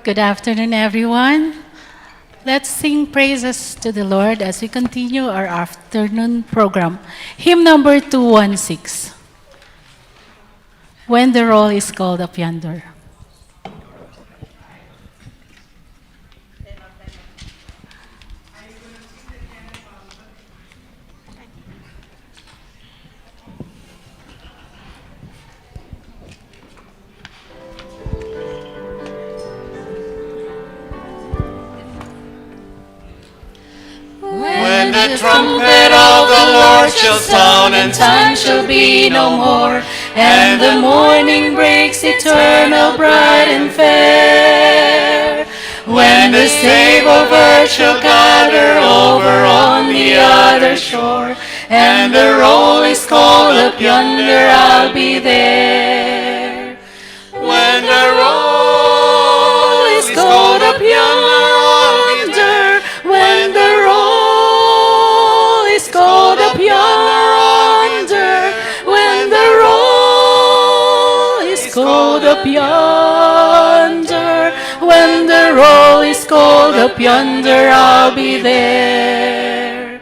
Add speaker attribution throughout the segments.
Speaker 1: Good afternoon, everyone. Let's sing praises to the Lord as we continue our afternoon program. Hymn number 216. When the roll is called up yonder.
Speaker 2: When the trumpet of the Lord shall sound, and time shall be no more, and the morning breaks eternal, bright and fair. When the save of earth shall gather over on the other shore, and the roll is called up yonder, I'll be there. When the roll is called up yonder, when the roll is called up yonder, when the roll is called up yonder, when the roll is called up yonder, I'll be there.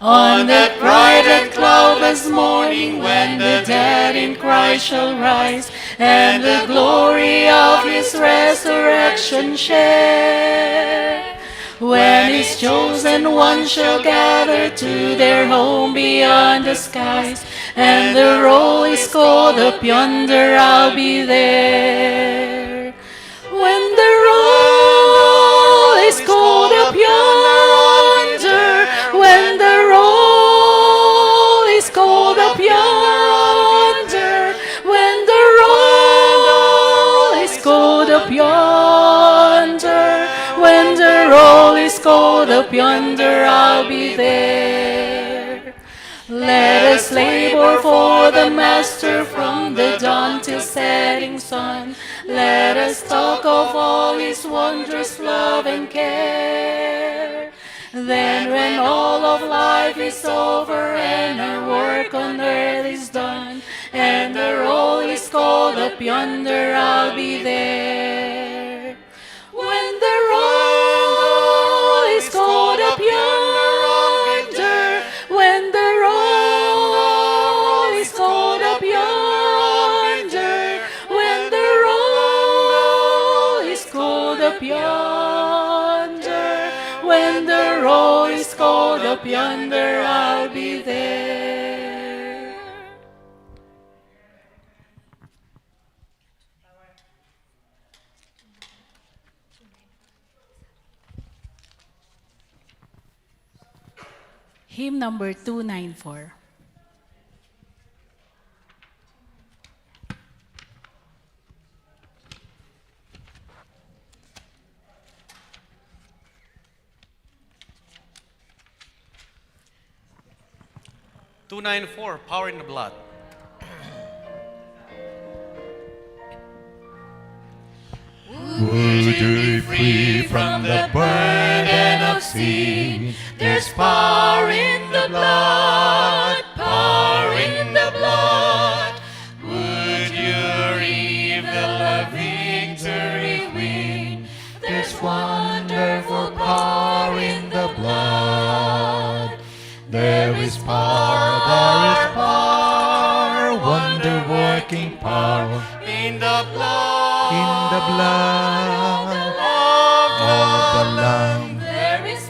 Speaker 2: On that bright and cloudless morning, when the dead in Christ shall rise, and the glory of his resurrection share, when his chosen ones shall gather to their home beyond the skies, and the roll is called up yonder, I'll be there. When the roll is called up yonder, when the roll is called up yonder, when the roll is called up yonder, when the roll is called up yonder, I'll be there. Let us labor for the Master from the dawn till setting sun. Let us talk of all his wondrous love and care. Then when all of life is over and our work on earth is done, and the roll is called up yonder, I'll be there. When the roll is called up yonder, when the roll is called up yonder, when the roll is called up yonder, when the roll is called up yonder, I'll be there.
Speaker 1: Hymn number 294.
Speaker 2: Power in the Blood.
Speaker 3: Would you be free from the burden of sin? There's power in the blood, power in the blood. Would you reap the victory win? There's wonderful power in the blood. There is power, wonder-working power
Speaker 2: In the blood,
Speaker 3: in the blood of the Lamb.
Speaker 2: there is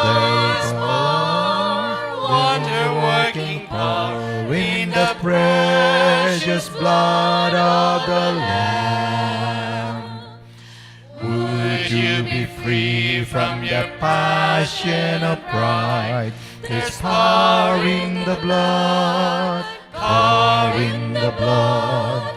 Speaker 3: There is power, wonder-working power in the precious blood of the Lamb. Would you be free from your passion of pride? There's power in the blood, power in the blood.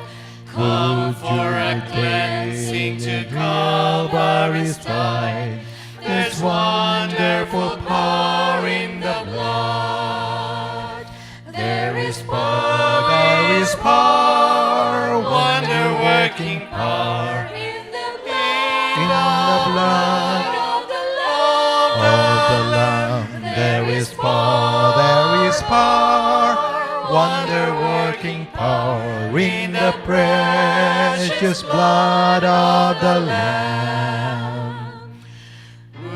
Speaker 3: Good for a cleansing to Calvary's tide. There's wonderful power in the blood. There is power, wonder-working power in the blood of the Lamb. There is power, wonder-working power in the precious blood of the Lamb.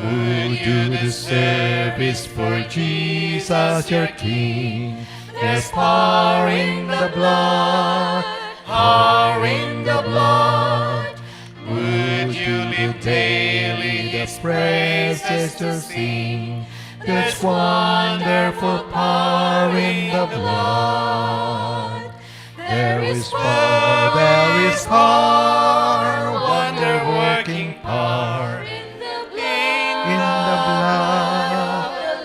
Speaker 3: Would you do service for Jesus your King? There's power in the blood, power in the blood. Would you live daily the praises to sing? There's wonderful power in the blood. There is power, wonder-working power in the blood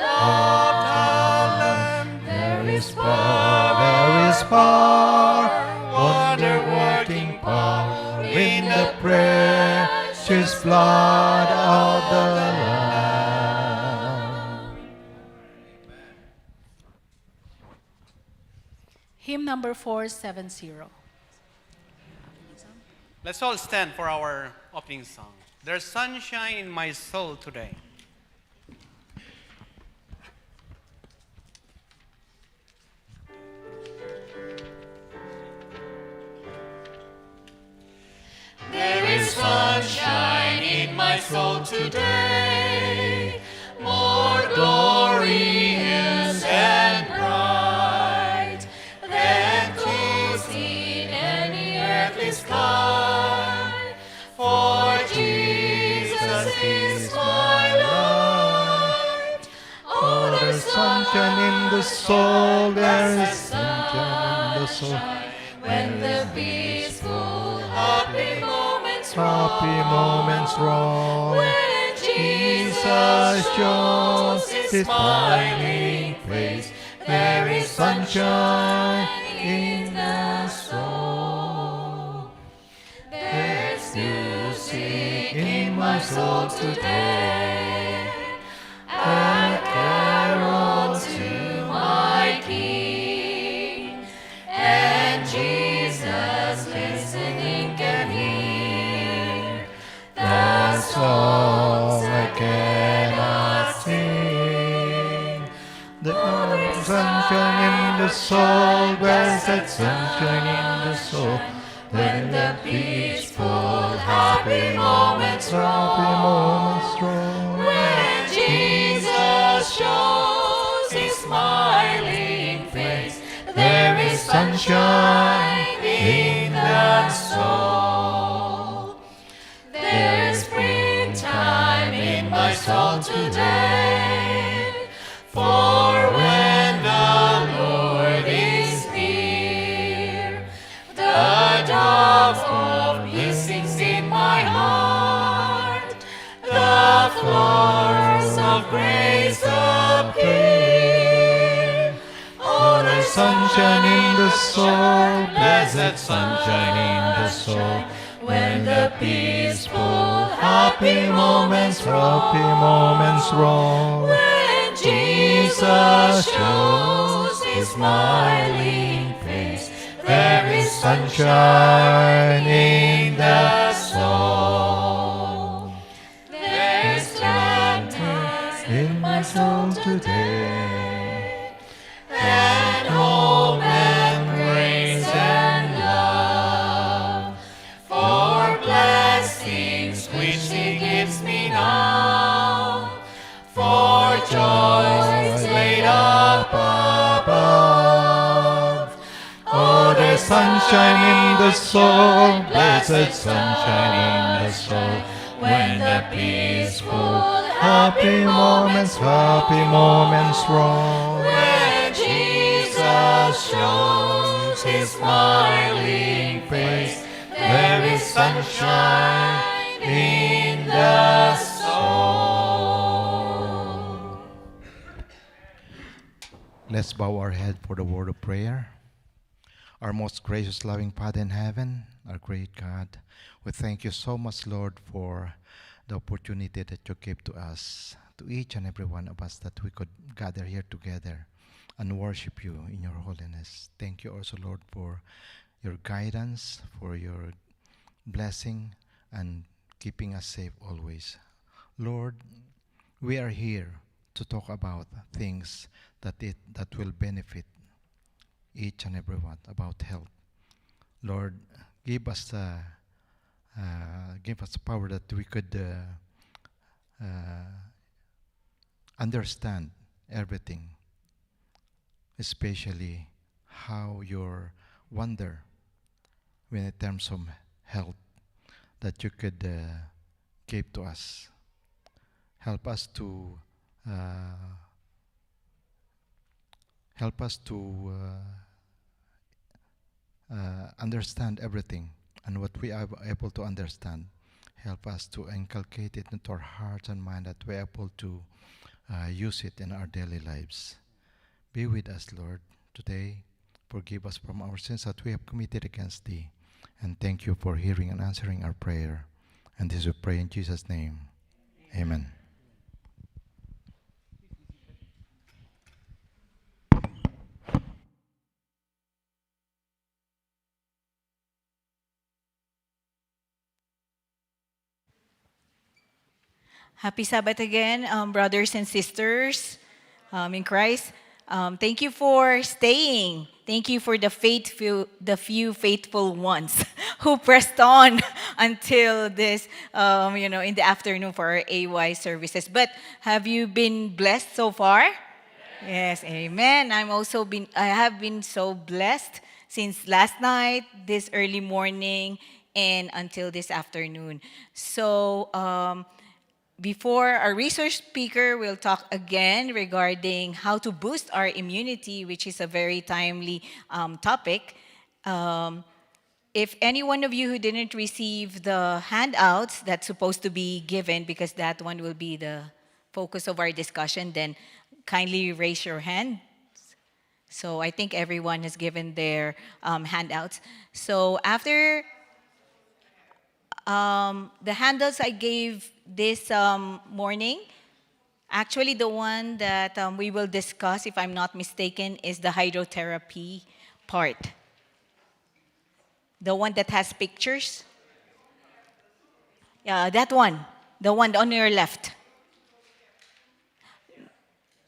Speaker 3: of the Lamb. There is power, wonder-working power in the precious blood of the Lamb.
Speaker 1: Hymn number 470.
Speaker 2: Let's all stand for our opening song. There's sunshine in my soul today.
Speaker 3: There is sunshine in my soul today, more glorious and bright than to see any earthly sky. For Jesus is my light. Oh, there's sunshine in the soul, there is sunshine in the soul. When the peaceful, happy moments roll, when Jesus shows His smiling face, there is sunshine in the soul. There's music in my soul today, a carol to my King, and Jesus listening can hear the songs I cannot sing. The sunshine in the soul, blessed sunshine in the soul. Then the peaceful, happy moments roll. When Jesus shows His smiling face, there is sunshine in the soul. There is springtime in my soul today. For when the Lord is near, the dove of He sings in my heart. The flowers of grace appear. Oh, there's sunshine in the soul, blessed sunshine in the soul. When the peaceful, happy moments roll. When Jesus shows His smiling face, there is sunshine in the soul. There's gladness in my soul today, and hope and praise and love, for blessings which He gives me now, for joys laid up above. Oh, there's sunshine in the soul, blessed sunshine in the soul. When the peaceful, happy moments roll. When Jesus shows His smiling face, there is sunshine in the soul.
Speaker 4: Let's bow our head for the word of prayer. Our most gracious, loving Father in heaven, our great God, we thank you so much, Lord, for the opportunity that you gave to us, to each and every one of us, that we could gather here together and worship you in your holiness. Thank you also, Lord, for your guidance, for your blessing, and keeping us safe always. Lord, we are here to talk about things that will benefit each and every one about health. Lord, give us the power that we could understand everything, especially how your wonder when in terms of health that you could give to us. Help us to uh, help us to understand everything, and what we are able to understand, help us to inculcate it into our hearts and mind that we're able to use it in our daily lives. Be with us, Lord, today. Forgive us from our sins that we have committed against Thee. And thank You for hearing and answering our prayer. And this we pray in Jesus' name. Amen.
Speaker 2: Happy Sabbath again, brothers and sisters in Christ. Thank you for staying. Thank you for the few faithful ones who pressed on until this, in the afternoon for our AY services. But have you been blessed so far? Yes, amen. I have been so blessed since last night, this early morning, and until this afternoon. So, before our research speaker will talk again regarding how to boost our immunity, which is a very timely topic. If any one of you who didn't receive the handouts that's supposed to be given, because that one will be the focus of our discussion, then kindly raise your hand. So I think everyone has given their handouts. So after the handouts I gave this morning, actually the one that we will discuss, if I'm not mistaken, is the hydrotherapy part. The one that has pictures. Yeah, that one. The one on your left.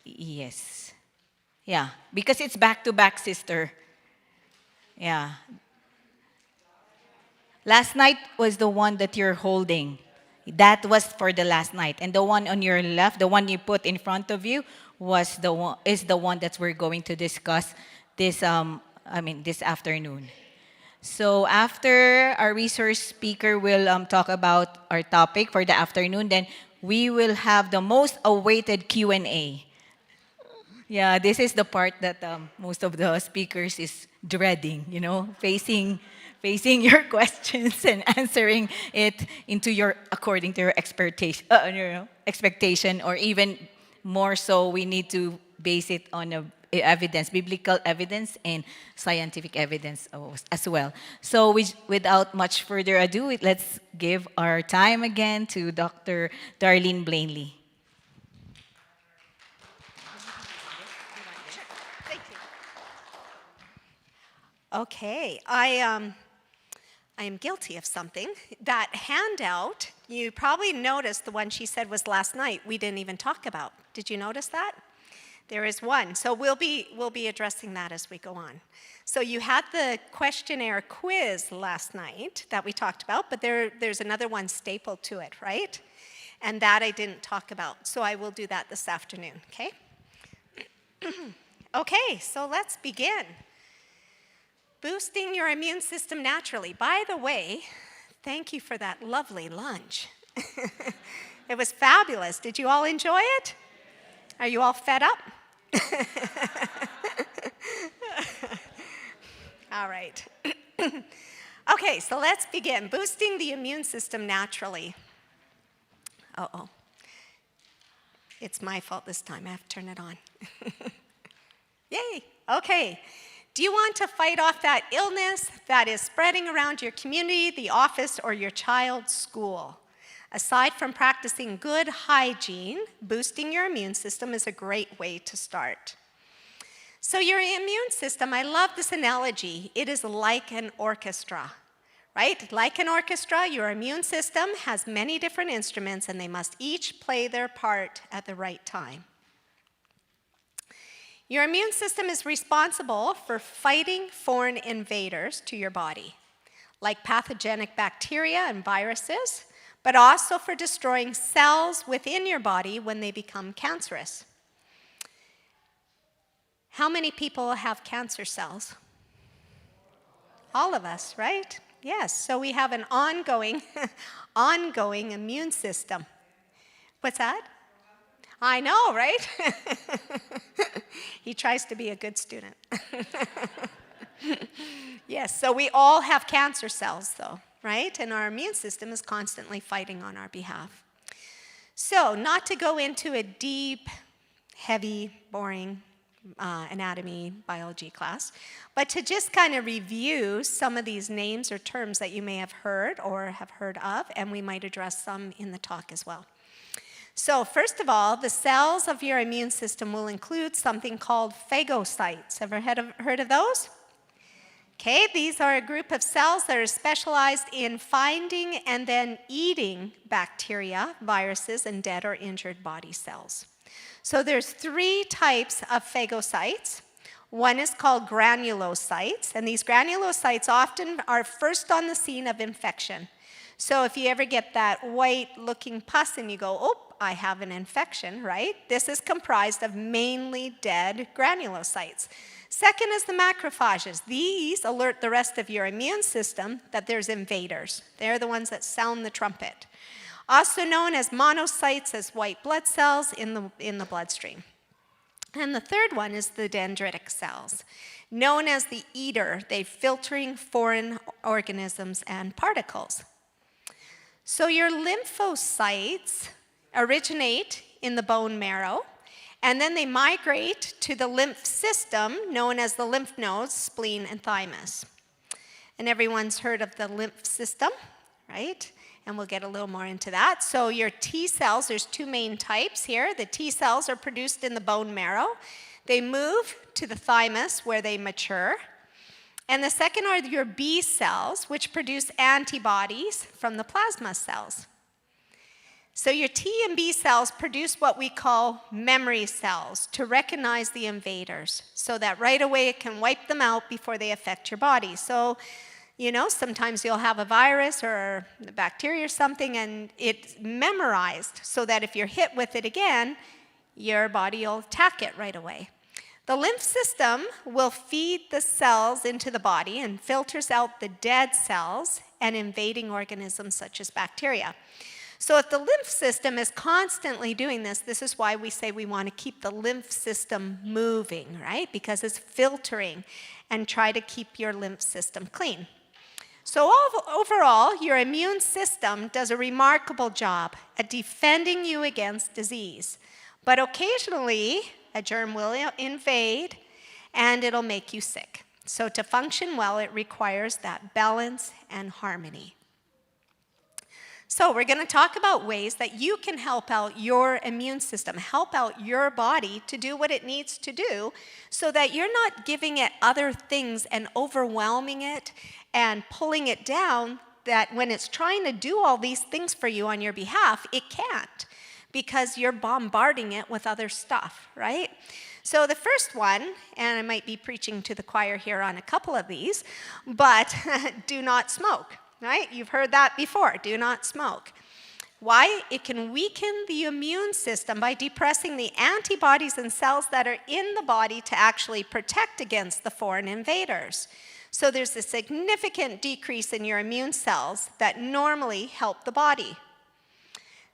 Speaker 2: Yes. Yeah, because it's back to back, sister. Yeah. Last night was the one that you're holding. That was for the last night. And the one on your left, the one you put in front of you, is the one that we're going to discuss this afternoon. So after our resource speaker will talk about our topic for the afternoon, then we will have the most awaited Q&A. Yeah, this is the part that most of the speakers is dreading, facing your questions and answering it according to your expectation, or even more so, we need to base it on evidence, biblical evidence and scientific evidence as well. So without much further ado, let's give our time again to Dr. Darlene Blaney.
Speaker 5: Okay, I am guilty of something. That handout, you probably noticed the one she said was last night, we didn't even talk about. Did you notice that? There is one. So we'll be addressing that as we go on. So you had the questionnaire quiz last night that we talked about, but there's another one stapled to it, right? And that I didn't talk about. So I will do that this afternoon, okay? Okay, so let's begin. Boosting your immune system naturally. By the way, thank you for that lovely lunch. It was fabulous. Did you all enjoy it? Are you all fed up? All right. Okay, so let's begin. Boosting the immune system naturally. Uh-oh. It's my fault this time. I have to turn it on. Yay. Okay. Do you want to fight off that illness that is spreading around your community, the office, or your child's school? Aside from practicing good hygiene, boosting your immune system is a great way to start. So your immune system, I love this analogy. It is like an orchestra, right? Like an orchestra, your immune system has many different instruments, and they must each play their part at the right time. Your immune system is responsible for fighting foreign invaders to your body, like pathogenic bacteria and viruses, but also for destroying cells within your body when they become cancerous. How many people have cancer cells? All of us, right? Yes, so we have an ongoing immune system. What's that? I know, right? He tries to be a good student. Yes, so we all have cancer cells, though, right? And our immune system is constantly fighting on our behalf. So, not to go into a deep, heavy, boring anatomy, biology class, but to just kind of review some of these names or terms that you may have heard or have heard of, and we might address some in the talk as well. So first of all, the cells of your immune system will include something called phagocytes. Ever heard of those? Okay, these are a group of cells that are specialized in finding and then eating bacteria, viruses, and dead or injured body cells. So there's 3 types of phagocytes. One is called granulocytes, and these granulocytes often are first on the scene of infection. So if you ever get that white-looking pus and you go, oh, I have an infection, right? This is comprised of mainly dead granulocytes. Second is the macrophages. These alert the rest of your immune system that there's invaders. They're the ones that sound the trumpet. Also known as monocytes, as white blood cells in the bloodstream. And the third one is the dendritic cells, known as the eater. They're filtering foreign organisms and particles. So your lymphocytes originate in the bone marrow, and then they migrate to the lymph system, known as the lymph nodes, spleen, and thymus. And everyone's heard of the lymph system, right? And we'll get a little more into that. So your T cells, there's 2 main types here. The T cells are produced in the bone marrow. They move to the thymus where they mature. And the second are your B cells, which produce antibodies from the plasma cells. So your T and B cells produce what we call memory cells to recognize the invaders, so that right away it can wipe them out before they affect your body. So, you know, sometimes you'll have a virus or a bacteria or something, and it's memorized so that if you're hit with it again, your body will attack it right away. The lymph system will feed the cells into the body and filters out the dead cells and invading organisms such as bacteria. So if the lymph system is constantly doing this, this is why we say we want to keep the lymph system moving, right? Because it's filtering, and try to keep your lymph system clean. So overall, your immune system does a remarkable job at defending you against disease. But occasionally, a germ will invade, and it'll make you sick. So to function well, it requires that balance and harmony. So we're going to talk about ways that you can help out your immune system, help out your body to do what it needs to do, so that you're not giving it other things and overwhelming it and pulling it down, that when it's trying to do all these things for you on your behalf, it can't, because you're bombarding it with other stuff, right? So the first one, and I might be preaching to the choir here on a couple of these, but do not smoke. Right? You've heard that before. Do not smoke. Why? It can weaken the immune system by depressing the antibodies and cells that are in the body to actually protect against the foreign invaders. So there's a significant decrease in your immune cells that normally help the body.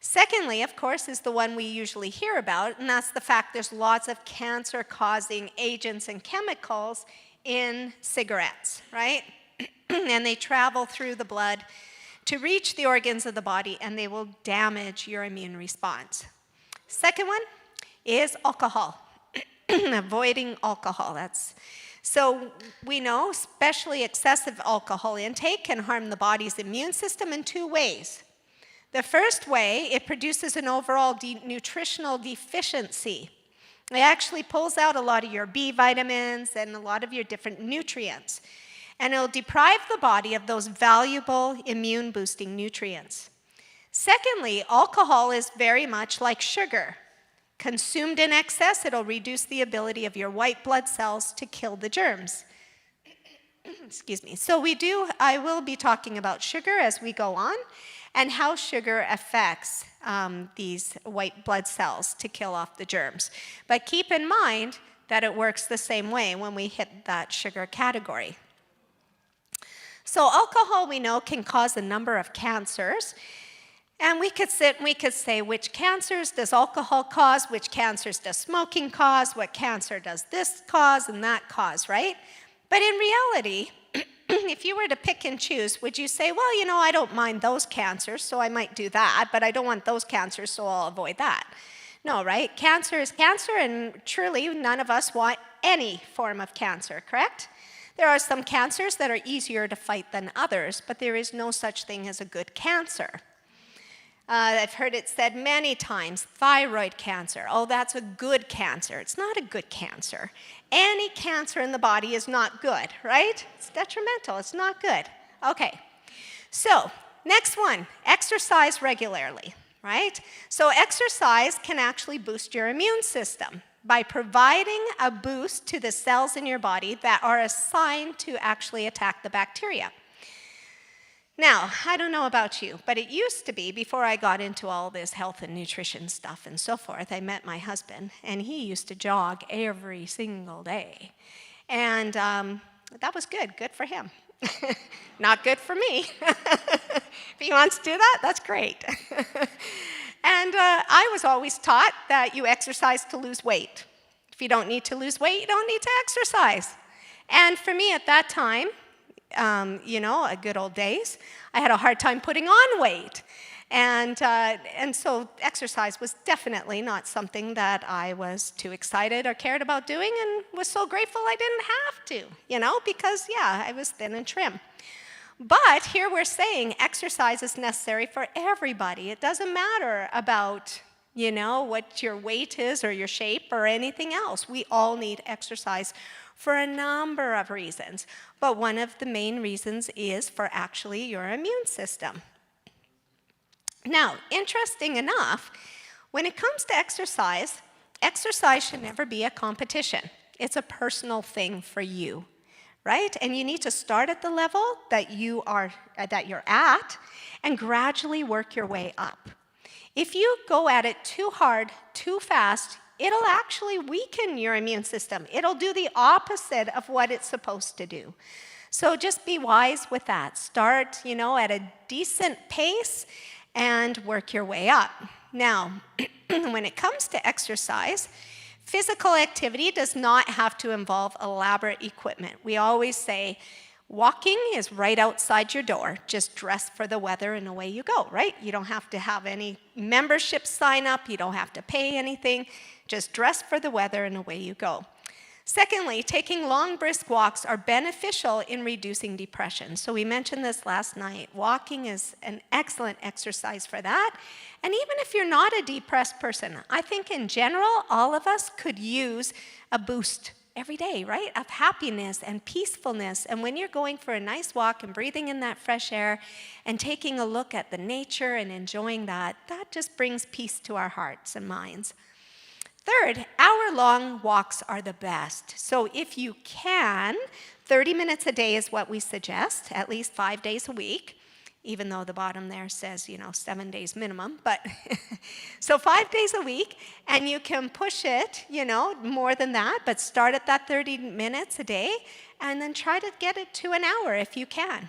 Speaker 5: Secondly, of course, is the one we usually hear about, and that's the fact there's lots of cancer-causing agents and chemicals in cigarettes, right? And they travel through the blood to reach the organs of the body, and they will damage your immune response. Second one is alcohol. Avoiding alcohol. So we know, especially excessive alcohol intake can harm the body's immune system in 2 ways. The first way, it produces an overall nutritional deficiency. It actually pulls out a lot of your B vitamins and a lot of your different nutrients. And it'll deprive the body of those valuable immune-boosting nutrients. Secondly, alcohol is very much like sugar. Consumed in excess, it'll reduce the ability of your white blood cells to kill the germs. Excuse me. So I will be talking about sugar as we go on and how sugar affects these white blood cells to kill off the germs. But keep in mind that it works the same way when we hit that sugar category. So alcohol, we know, can cause a number of cancers. And we could sit and we could say, which cancers does alcohol cause? Which cancers does smoking cause? What cancer does this cause and that cause, right? But in reality, if you were to pick and choose, would you say, well, you know, I don't mind those cancers, so I might do that, but I don't want those cancers, so I'll avoid that. No, right? Cancer is cancer, and truly none of us want any form of cancer, correct? There are some cancers that are easier to fight than others, but there is no such thing as a good cancer. I've heard it said many times, thyroid cancer. Oh, that's a good cancer. It's not a good cancer. Any cancer in the body is not good, right? It's detrimental. It's not good. Okay. So, next one, exercise regularly, right? So, exercise can actually boost your immune system by providing a boost to the cells in your body that are assigned to actually attack the bacteria. Now, I don't know about you, but it used to be, before I got into all this health and nutrition stuff and so forth, I met my husband, and he used to jog every single day. And that was good for him. Not good for me. If he wants to do that, that's great. And I was always taught that you exercise to lose weight. If you don't need to lose weight, you don't need to exercise. And for me at that time, good old days, I had a hard time putting on weight. And so exercise was definitely not something that I was too excited or cared about doing, and was so grateful I didn't have to, because, I was thin and trim. But here we're saying exercise is necessary for everybody. It doesn't matter about, what your weight is or your shape or anything else. We all need exercise for a number of reasons. But one of the main reasons is for actually your immune system. Now, interesting enough, when it comes to exercise should never be a competition. It's a personal thing for you, right? And you need to start at the level that you're at and gradually work your way up. If you go at it too hard, too fast, it'll actually weaken your immune system. It'll do the opposite of what it's supposed to do. So just be wise with that. Start, at a decent pace and work your way up. Now, when it comes to exercise, physical activity does not have to involve elaborate equipment. We always say, walking is right outside your door. Just dress for the weather and away you go, right? You don't have to have any membership sign up. You don't have to pay anything. Just dress for the weather and away you go. Secondly, taking long, brisk walks are beneficial in reducing depression. So we mentioned this last night. Walking is an excellent exercise for that. And even if you're not a depressed person, I think in general, all of us could use a boost every day, right, of happiness and peacefulness. And when you're going for a nice walk and breathing in that fresh air and taking a look at the nature and enjoying that just brings peace to our hearts and minds. Third, hour-long walks are the best. So if you can, 30 minutes a day is what we suggest, at least 5 days a week, even though the bottom there says, 7 days minimum. But so 5 days a week, and you can push it, more than that, but start at that 30 minutes a day, and then try to get it to an hour if you can.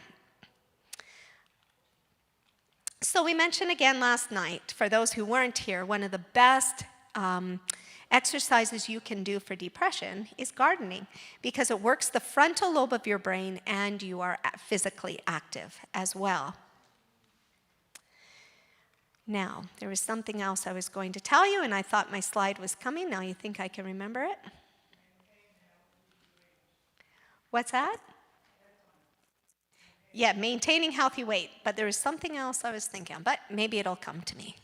Speaker 5: So we mentioned again last night, for those who weren't here, one of the best exercises you can do for depression is gardening, because it works the frontal lobe of your brain and you are physically active as well. Now, there was something else I was going to tell you, and I thought my slide was coming. Now you think I can remember it? What's that? Yeah, maintaining healthy weight. But there was something else I was thinking of, but maybe it'll come to me.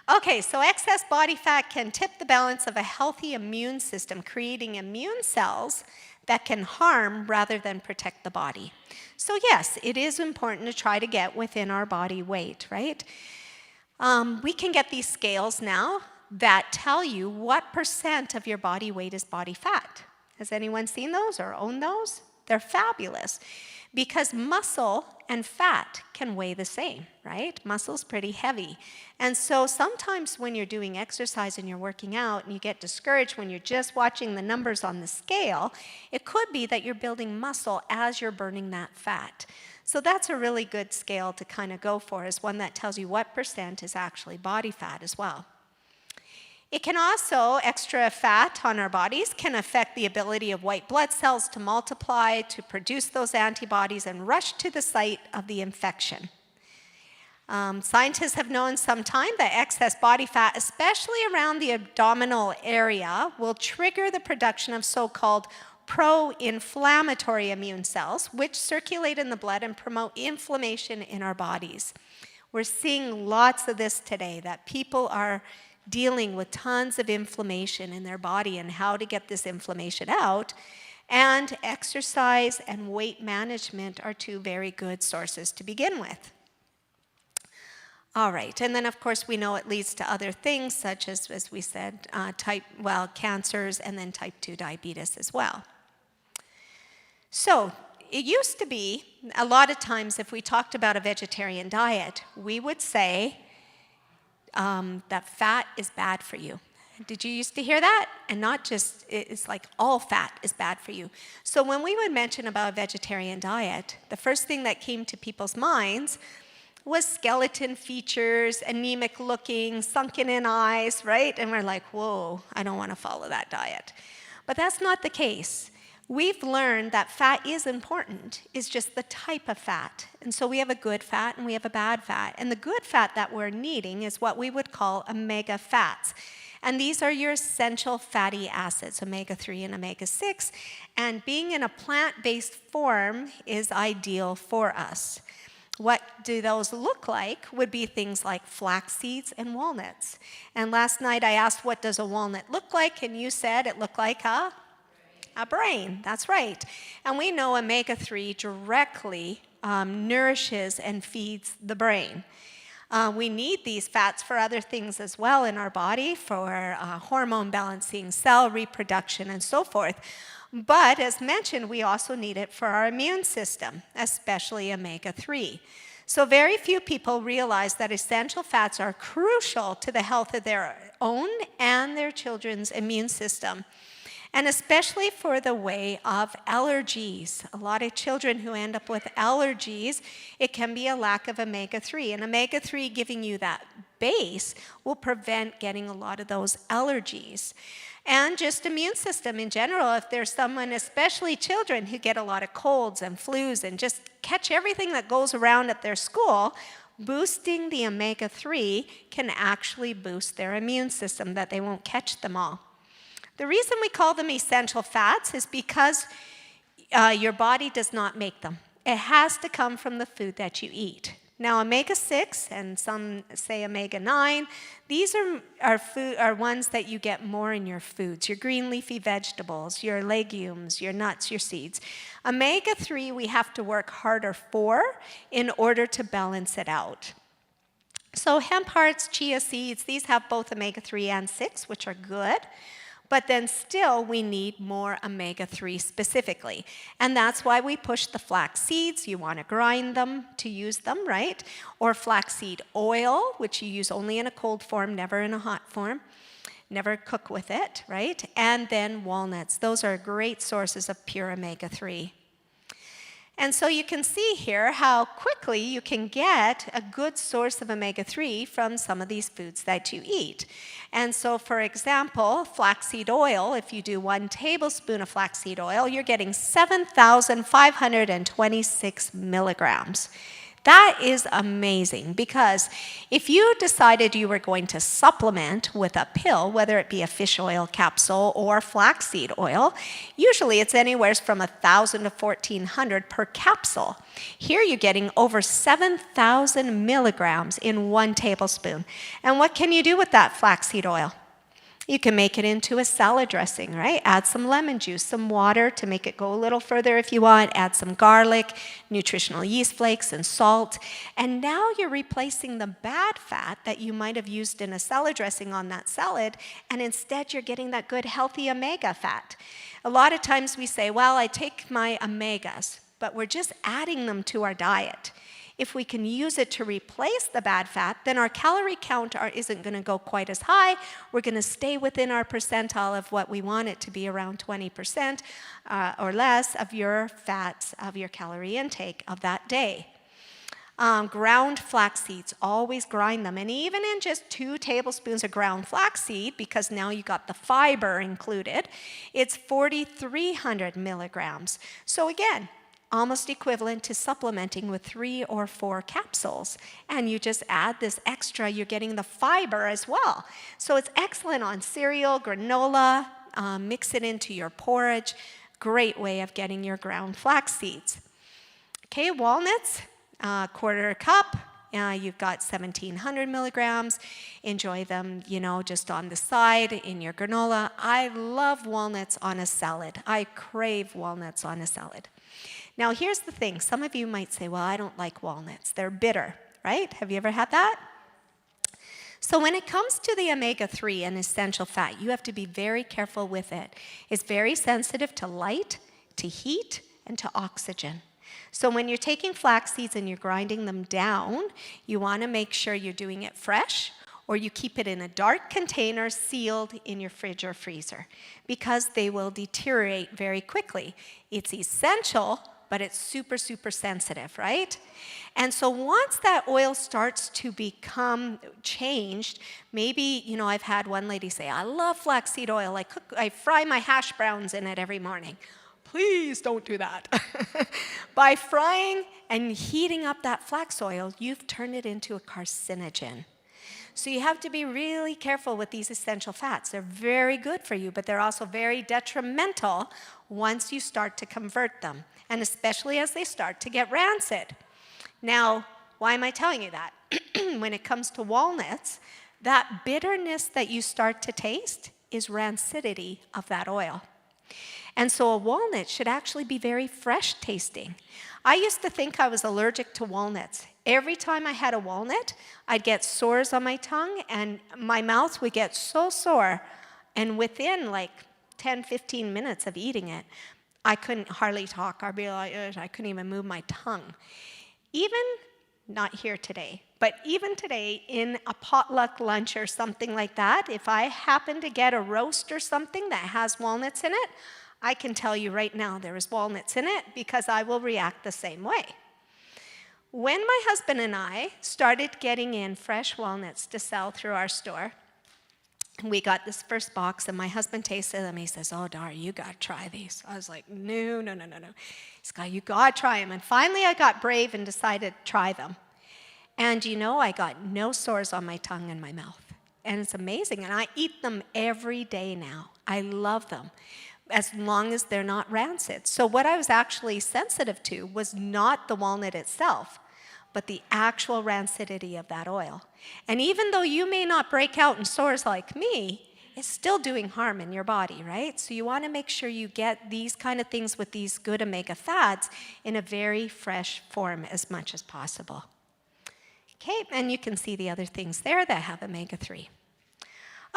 Speaker 5: Okay, so excess body fat can tip the balance of a healthy immune system, creating immune cells that can harm rather than protect the body. So yes, it is important to try to get within our body weight, right? We can get these scales now that tell you what percent of your body weight is body fat. Has anyone seen those or owned those? They're fabulous because muscle and fat can weigh the same, right? Muscle's pretty heavy. And so sometimes when you're doing exercise and you're working out and you get discouraged when you're just watching the numbers on the scale, it could be that you're building muscle as you're burning that fat. So that's a really good scale to kind of go for, is one that tells you what percent is actually body fat as well. It can also, extra fat on our bodies can affect the ability of white blood cells to multiply, to produce those antibodies and rush to the site of the infection. Scientists have known some time that excess body fat, especially around the abdominal area, will trigger the production of so-called pro-inflammatory immune cells, which circulate in the blood and promote inflammation in our bodies. We're seeing lots of this today, that people are dealing with tons of inflammation in their body and how to get this inflammation out. And exercise and weight management are two very good sources to begin with. All right, and then of course we know it leads to other things such as we said, cancers and then type 2 diabetes as well. So it used to be, a lot of times if we talked about a vegetarian diet, we would say that fat is bad for you. Did you used to hear that? And not just, it's like all fat is bad for you. So when we would mention about a vegetarian diet, the first thing that came to people's minds was skeleton features, anemic looking, sunken in eyes, right? And we're like, whoa, I don't want to follow that diet. But that's not the case. We've learned that fat is important, it's just the type of fat. And so we have a good fat and we have a bad fat. And the good fat that we're needing is what we would call omega fats. And these are your essential fatty acids, omega-3 and omega-6. And being in a plant-based form is ideal for us. What do those look like would be things like flax seeds and walnuts. And last night I asked, what does a walnut look like? And you said it looked like a brain. That's right. And we know omega-3 directly nourishes and feeds the brain. We need these fats for other things as well in our body, for hormone balancing, cell reproduction, and so forth. But as mentioned, we also need it for our immune system, especially omega-3. So very few people realize that essential fats are crucial to the health of their own and their children's immune system. And especially for the way of allergies. A lot of children who end up with allergies, it can be a lack of omega-3. And omega-3 giving you that base will prevent getting a lot of those allergies. And just immune system in general, if there's someone, especially children, who get a lot of colds and flus and just catch everything that goes around at their school, boosting the omega-3 can actually boost their immune system, that they won't catch them all. The reason we call them essential fats is because your body does not make them. It has to come from the food that you eat. Now, omega-6 and some say omega-9, these are ones that you get more in your foods, your green leafy vegetables, your legumes, your nuts, your seeds. Omega-3 we have to work harder for in order to balance it out. So hemp hearts, chia seeds, these have both omega-3 and 6, which are good. But then still, we need more omega-3 specifically. And that's why we push the flax seeds. You want to grind them to use them, right? Or flaxseed oil, which you use only in a cold form, never in a hot form. Never cook with it, right? And then walnuts. Those are great sources of pure omega-3. And so you can see here how quickly you can get a good source of omega-3 from some of these foods that you eat. And so, for example, flaxseed oil, if you do 1 tablespoon of flaxseed oil, you're getting 7,526 milligrams. That is amazing, because if you decided you were going to supplement with a pill, whether it be a fish oil capsule or flaxseed oil, usually it's anywhere from 1,000 to 1,400 per capsule. Here you're getting over 7,000 milligrams in 1 tablespoon. And what can you do with that flaxseed oil? You can make it into a salad dressing, right? Add some lemon juice, some water to make it go a little further if you want. Add some garlic, nutritional yeast flakes, and salt. And now you're replacing the bad fat that you might have used in a salad dressing on that salad, and instead you're getting that good, healthy omega fat. A lot of times we say, well, I take my omegas, but we're just adding them to our diet. If we can use it to replace the bad fat, then our calorie count isn't going to go quite as high. We're going to stay within our percentile of what we want it to be, around 20% or less of your fats, of your calorie intake of that day. Ground flax seeds, always grind them. And even in just 2 tablespoons of ground flaxseed, because now you got the fiber included, it's 4,300 milligrams. So again, almost equivalent to supplementing with 3 or 4 capsules. And you just add this extra, you're getting the fiber as well. So it's excellent on cereal, granola, mix it into your porridge. Great way of getting your ground flax seeds. Okay, walnuts, quarter cup. You've got 1,700 milligrams. Enjoy them, just on the side in your granola. I love walnuts on a salad. I crave walnuts on a salad. Now, here's the thing. Some of you might say, well, I don't like walnuts. They're bitter, right? Have you ever had that? So when it comes to the omega-3 and essential fat, you have to be very careful with it. It's very sensitive to light, to heat, and to oxygen. So when you're taking flax seeds and you're grinding them down, you want to make sure you're doing it fresh, or you keep it in a dark container sealed in your fridge or freezer, because they will deteriorate very quickly. It's essential, but it's super, super sensitive, right? And so once that oil starts to become changed, maybe, I've had one lady say, I love flaxseed oil. I fry my hash browns in it every morning. Please don't do that. By frying and heating up that flax oil, you've turned it into a carcinogen. So you have to be really careful with these essential fats. They're very good for you, but they're also very detrimental once you start to convert them, and especially as they start to get rancid. Now, why am I telling you that? When it comes to walnuts, that bitterness that you start to taste is rancidity of that oil. And so a walnut should actually be very fresh tasting. I used to think I was allergic to walnuts. Every time I had a walnut, I'd get sores on my tongue, and my mouth would get so sore. And within 10, 15 minutes of eating it, I couldn't hardly talk. I'd be like, I couldn't even move my tongue. Even, not here today, but even today in a potluck lunch or something like that, if I happen to get a roast or something that has walnuts in it, I can tell you right now there is walnuts in it, because I will react the same way. When my husband and I started getting in fresh walnuts to sell through our store, we got this first box, and my husband tasted them. He says, oh, Dar, you got to try these. I was like, no. He's got, you got to try them. And finally I got brave and decided to try them. And I got no sores on my tongue and my mouth. And it's amazing. And I eat them every day now. I love them, as long as they're not rancid. So what I was actually sensitive to was not the walnut itself, but the actual rancidity of that oil. And even though you may not break out in sores like me, it's still doing harm in your body, right? So you want to make sure you get these kind of things with these good omega fats in a very fresh form as much as possible. Okay, and you can see the other things there that have omega-3.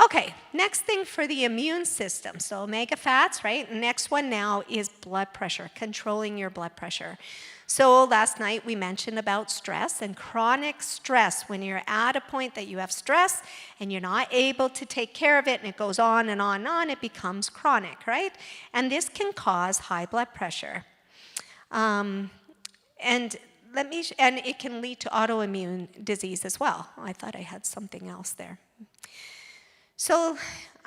Speaker 5: Okay, next thing for the immune system. So omega fats, right? Next one now is blood pressure, controlling your blood pressure. So last night we mentioned about stress and chronic stress. When you're at a point that you have stress and you're not able to take care of it and it goes on and on and on, it becomes chronic, right? And this can cause high blood pressure. And it can lead to autoimmune disease as well. I thought I had something else there. So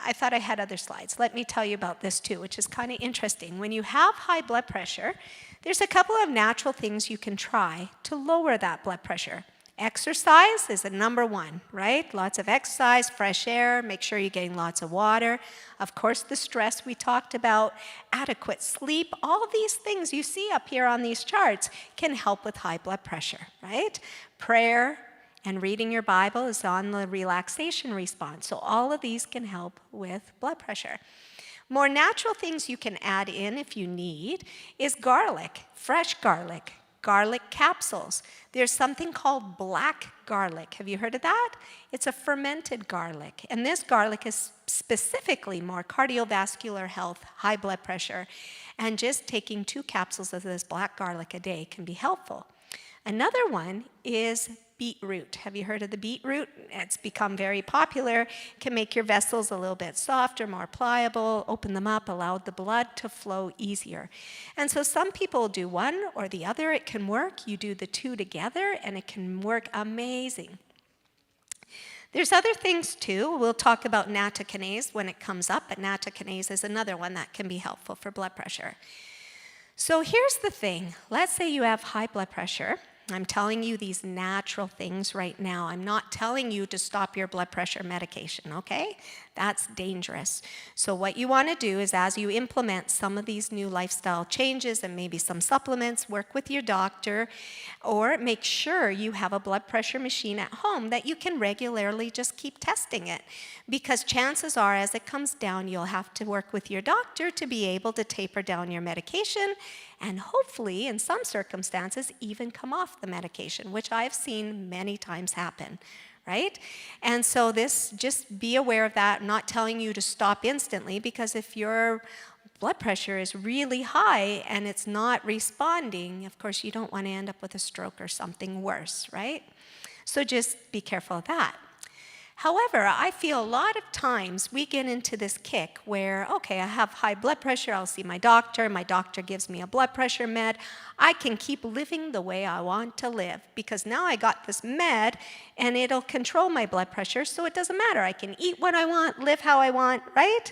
Speaker 5: I thought I had other slides. Let me tell you about this too, which is kind of interesting. When you have high blood pressure, there's a couple of natural things you can try to lower that blood pressure. Exercise is the number one, right? Lots of exercise, fresh air, make sure you're getting lots of water. Of course, the stress we talked about, adequate sleep, all these things you see up here on these charts can help with high blood pressure, right? Prayer, And reading your Bible is on the relaxation response. So all of these can help with blood pressure. More natural things you can add in if you need is garlic, fresh garlic, garlic capsules. There's something called black garlic. Have you heard of that? It's a fermented garlic. And this garlic is specifically more cardiovascular health, high blood pressure. And just taking 2 capsules of this black garlic a day can be helpful. Another one is beetroot. Have you heard of the beetroot? It's become very popular. It can make your vessels a little bit softer, more pliable, open them up, allow the blood to flow easier. And so some people do one or the other. It can work. You do the 2 together, and it can work amazing. There's other things too. We'll talk about nattokinase when it comes up, but nattokinase is another one that can be helpful for blood pressure. So here's the thing. Let's say you have high blood pressure. I'm telling you these natural things right now. I'm not telling you to stop your blood pressure medication, okay? That's dangerous. So what you want to do is, as you implement some of these new lifestyle changes and maybe some supplements, work with your doctor, or make sure you have a blood pressure machine at home that you can regularly just keep testing it. Because chances are, as it comes down, you'll have to work with your doctor to be able to taper down your medication and hopefully, in some circumstances, even come off the medication, which I've seen many times happen, right? And so just be aware of that. I'm not telling you to stop instantly, because if your blood pressure is really high and it's not responding, of course, you don't want to end up with a stroke or something worse, right? So just be careful of that. However, I feel a lot of times we get into this kick where, okay, I have high blood pressure, I'll see my doctor gives me a blood pressure med. I can keep living the way I want to live because now I got this med and it'll control my blood pressure, so it doesn't matter. I can eat what I want, live how I want, right?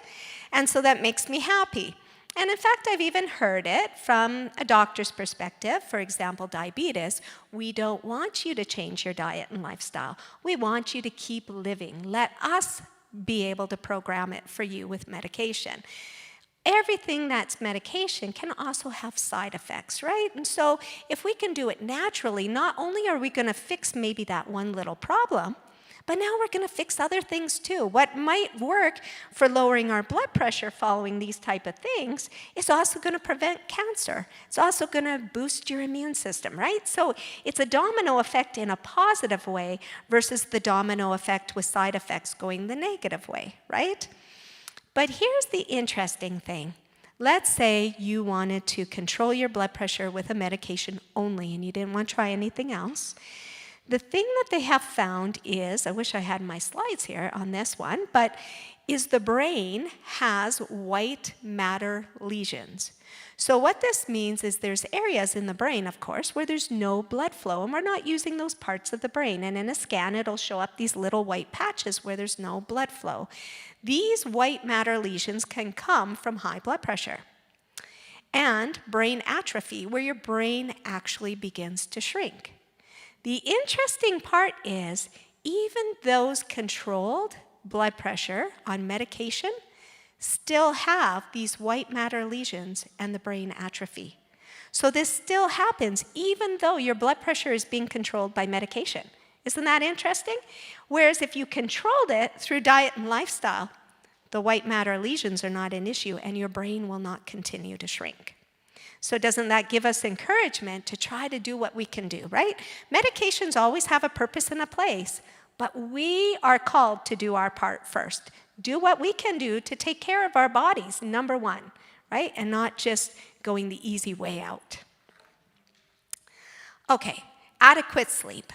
Speaker 5: And so that makes me happy. And in fact, I've even heard it from a doctor's perspective. For example, diabetes. We don't want you to change your diet and lifestyle. We want you to keep living. Let us be able to program it for you with medication. Everything that's medication can also have side effects, right? And so if we can do it naturally, not only are we going to fix maybe that one little problem, but now we're going to fix other things too. What might work for lowering our blood pressure following these type of things is also going to prevent cancer. It's also going to boost your immune system, right? So it's a domino effect in a positive way versus the domino effect with side effects going the negative way, right? But here's the interesting thing. Let's say you wanted to control your blood pressure with a medication only and you didn't want to try anything else. The thing that they have found is, I wish I had my slides here on this one, but is the brain has white matter lesions. So what this means is there's areas in the brain, of course, where there's no blood flow, and we're not using those parts of the brain. And in a scan, it'll show up these little white patches where there's no blood flow. These white matter lesions can come from high blood pressure and brain atrophy, where your brain actually begins to shrink. The interesting part is, even those controlled blood pressure on medication still have these white matter lesions and the brain atrophy. So this still happens even though your blood pressure is being controlled by medication. Isn't that interesting? Whereas if you controlled it through diet and lifestyle, the white matter lesions are not an issue and your brain will not continue to shrink. So doesn't that give us encouragement to try to do what we can do, right? Medications always have a purpose and a place, but we are called to do our part first. Do what we can do to take care of our bodies, number one, right? And not just going the easy way out. Okay, adequate sleep.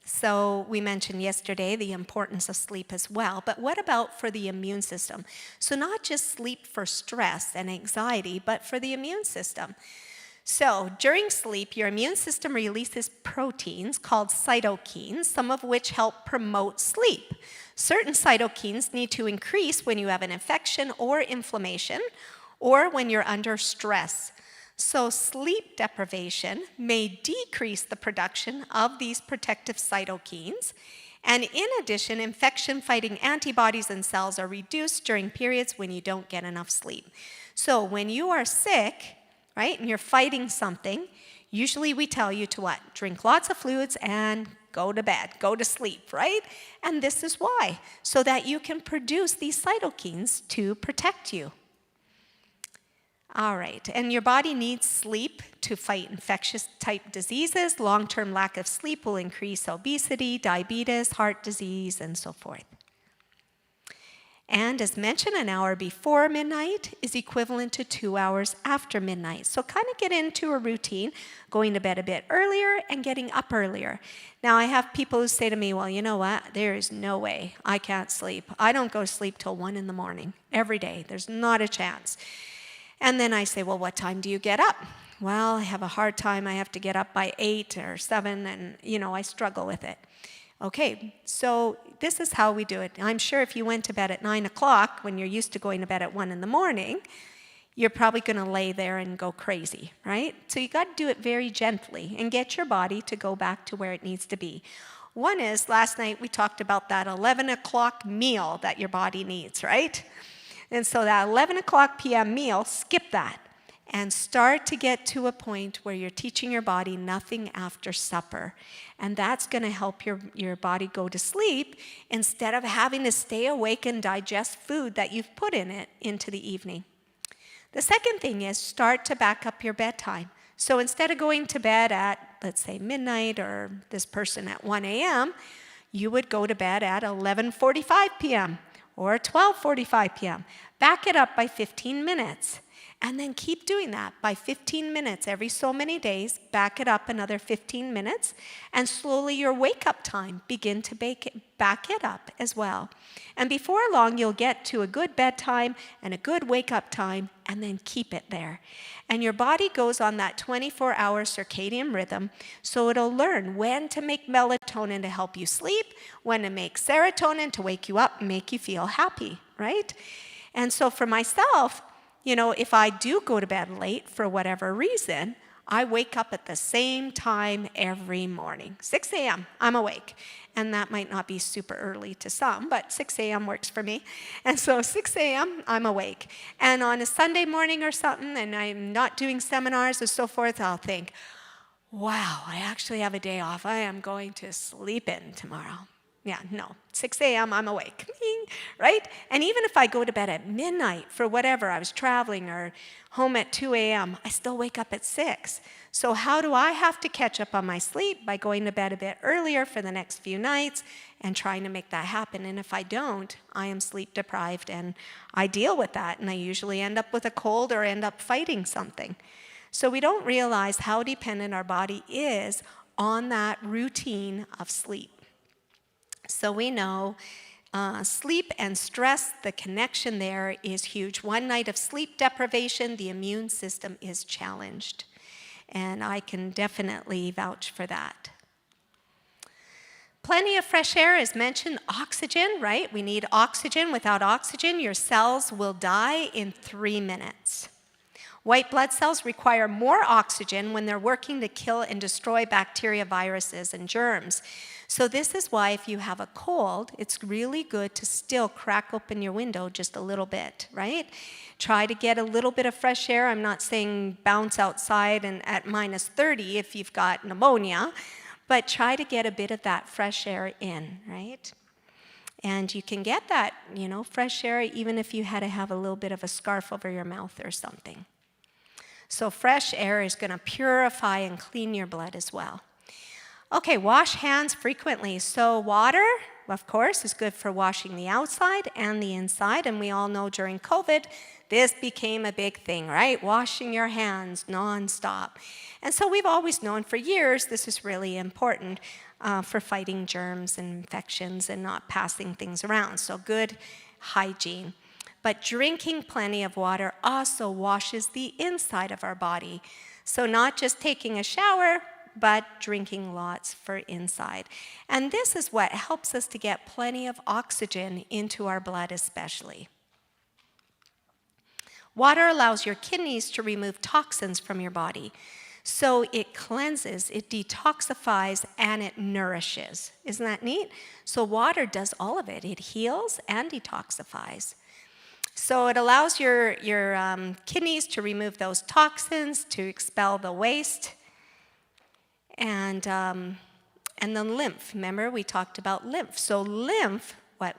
Speaker 5: So we mentioned yesterday the importance of sleep as well, but what about for the immune system? So not just sleep for stress and anxiety, but for the immune system. So during sleep, your immune system releases proteins called cytokines, some of which help promote sleep. Certain cytokines need to increase when you have an infection or inflammation, or when you're under stress. So sleep deprivation may decrease the production of these protective cytokines. And in addition, infection-fighting antibodies and cells are reduced during periods when you don't get enough sleep. So when you are sick, right, and you're fighting something, usually we tell you to what? Drink lots of fluids and go to bed, go to sleep, right? And this is why, so that you can produce these cytokines to protect you. All right, and your body needs sleep to fight infectious type diseases. Long-term lack of sleep will increase obesity, diabetes, heart disease, and so forth. And as mentioned, an hour before midnight is equivalent to 2 hours after midnight. So kind of get into a routine, going to bed a bit earlier and getting up earlier. Now I have people who say to me, well, you know what, there is no way I can't sleep. I don't go to sleep till 1 in the morning every day. There's not a chance. And then I say, well, what time do you get up? Well, I have a hard time. I have to get up by 8 or 7 and, I struggle with it. Okay, so this is how we do it. I'm sure if you went to bed at 9 o'clock, when you're used to going to bed at 1 in the morning, you're probably going to lay there and go crazy, right? So you got to do it very gently and get your body to go back to where it needs to be. One is, last night we talked about that 11 o'clock meal that your body needs, right? And so that 11 o'clock p.m. meal, skip that and start to get to a point where you're teaching your body nothing after supper. And that's going to help your body go to sleep instead of having to stay awake and digest food that you've put in it into the evening. The second thing is start to back up your bedtime. So instead of going to bed at, let's say, midnight or this person at 1 a.m., you would go to bed at 11:45 p.m. or 12:45 p.m. Back it up by 15 minutes. And then keep doing that by 15 minutes every so many days. Back it up another 15 minutes. And slowly your wake-up time, begin to back it up as well. And before long, you'll get to a good bedtime and a good wake-up time, and then keep it there. And your body goes on that 24-hour circadian rhythm, so it'll learn when to make melatonin to help you sleep, when to make serotonin to wake you up and make you feel happy, right? And so for myself, if I do go to bed late for whatever reason, I wake up at the same time every morning. 6 a.m., I'm awake. And that might not be super early to some, but 6 a.m. works for me. And so 6 a.m., I'm awake. And on a Sunday morning or something, and I'm not doing seminars or so forth, I'll think, wow, I actually have a day off. I am going to sleep in tomorrow. Yeah, no, 6 a.m., I'm awake, right? And even if I go to bed at midnight for whatever, I was traveling or home at 2 a.m., I still wake up at 6. So how do I have to catch up on my sleep? By going to bed a bit earlier for the next few nights and trying to make that happen. And if I don't, I am sleep deprived and I deal with that. And I usually end up with a cold or end up fighting something. So we don't realize how dependent our body is on that routine of sleep. So we know sleep and stress, the connection there is huge. One night of sleep deprivation, the immune system is challenged. And I can definitely vouch for that. Plenty of fresh air is mentioned. Oxygen, right? We need oxygen. Without oxygen, your cells will die in 3 minutes. White blood cells require more oxygen when they're working to kill and destroy bacteria, viruses, and germs. So this is why if you have a cold, it's really good to still crack open your window just a little bit, right? Try to get a little bit of fresh air. I'm not saying bounce outside and at minus 30 if you've got pneumonia, but try to get a bit of that fresh air in, right? And you can get that, fresh air even if you had to have a little bit of a scarf over your mouth or something. So fresh air is going to purify and clean your blood as well. Okay, wash hands frequently. So water, of course, is good for washing the outside and the inside. And we all know during COVID, this became a big thing, right? Washing your hands nonstop. And so we've always known for years this is really important for fighting germs and infections and not passing things around. So good hygiene. But drinking plenty of water also washes the inside of our body. So not just taking a shower, but drinking lots for inside. And this is what helps us to get plenty of oxygen into our blood especially. Water allows your kidneys to remove toxins from your body. So it cleanses, it detoxifies, and it nourishes. Isn't that neat? So water does all of it. It heals and detoxifies. So it allows your kidneys to remove those toxins, to expel the waste. And And then lymph. Remember, we talked about lymph. So lymph,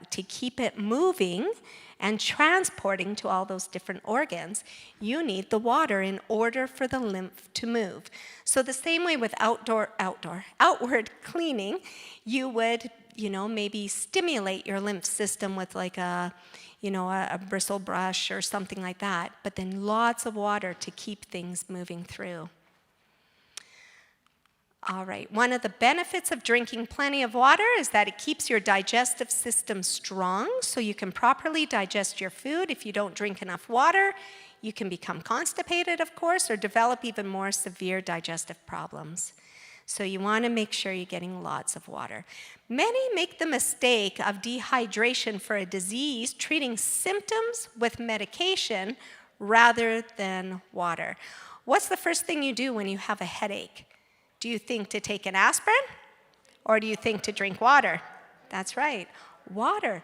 Speaker 5: to keep it moving and transporting to all those different organs, you need the water in order for the lymph to move. So the same way with outward cleaning, you would, maybe stimulate your lymph system with like a bristle brush or something like that, but then lots of water to keep things moving through. All right, one of the benefits of drinking plenty of water is that it keeps your digestive system strong so you can properly digest your food. If you don't drink enough water, you can become constipated, of course, or develop even more severe digestive problems. So you want to make sure you're getting lots of water. Many make the mistake of dehydration for a disease, treating symptoms with medication rather than water. What's the first thing you do when you have a headache? Do you think to take an aspirin, or do you think to drink water? That's right, water.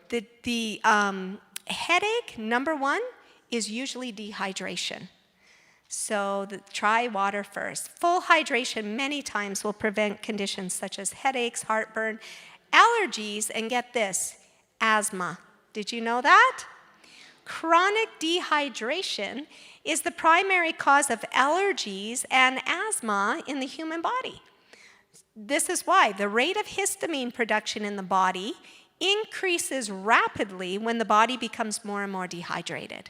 Speaker 5: The headache, number one, is usually dehydration. So try water first. Full hydration many times will prevent conditions such as headaches, heartburn, allergies, and get this, asthma. Did you know that? Chronic dehydration is the primary cause of allergies and asthma in the human body. This is why the rate of histamine production in the body increases rapidly when the body becomes more and more dehydrated.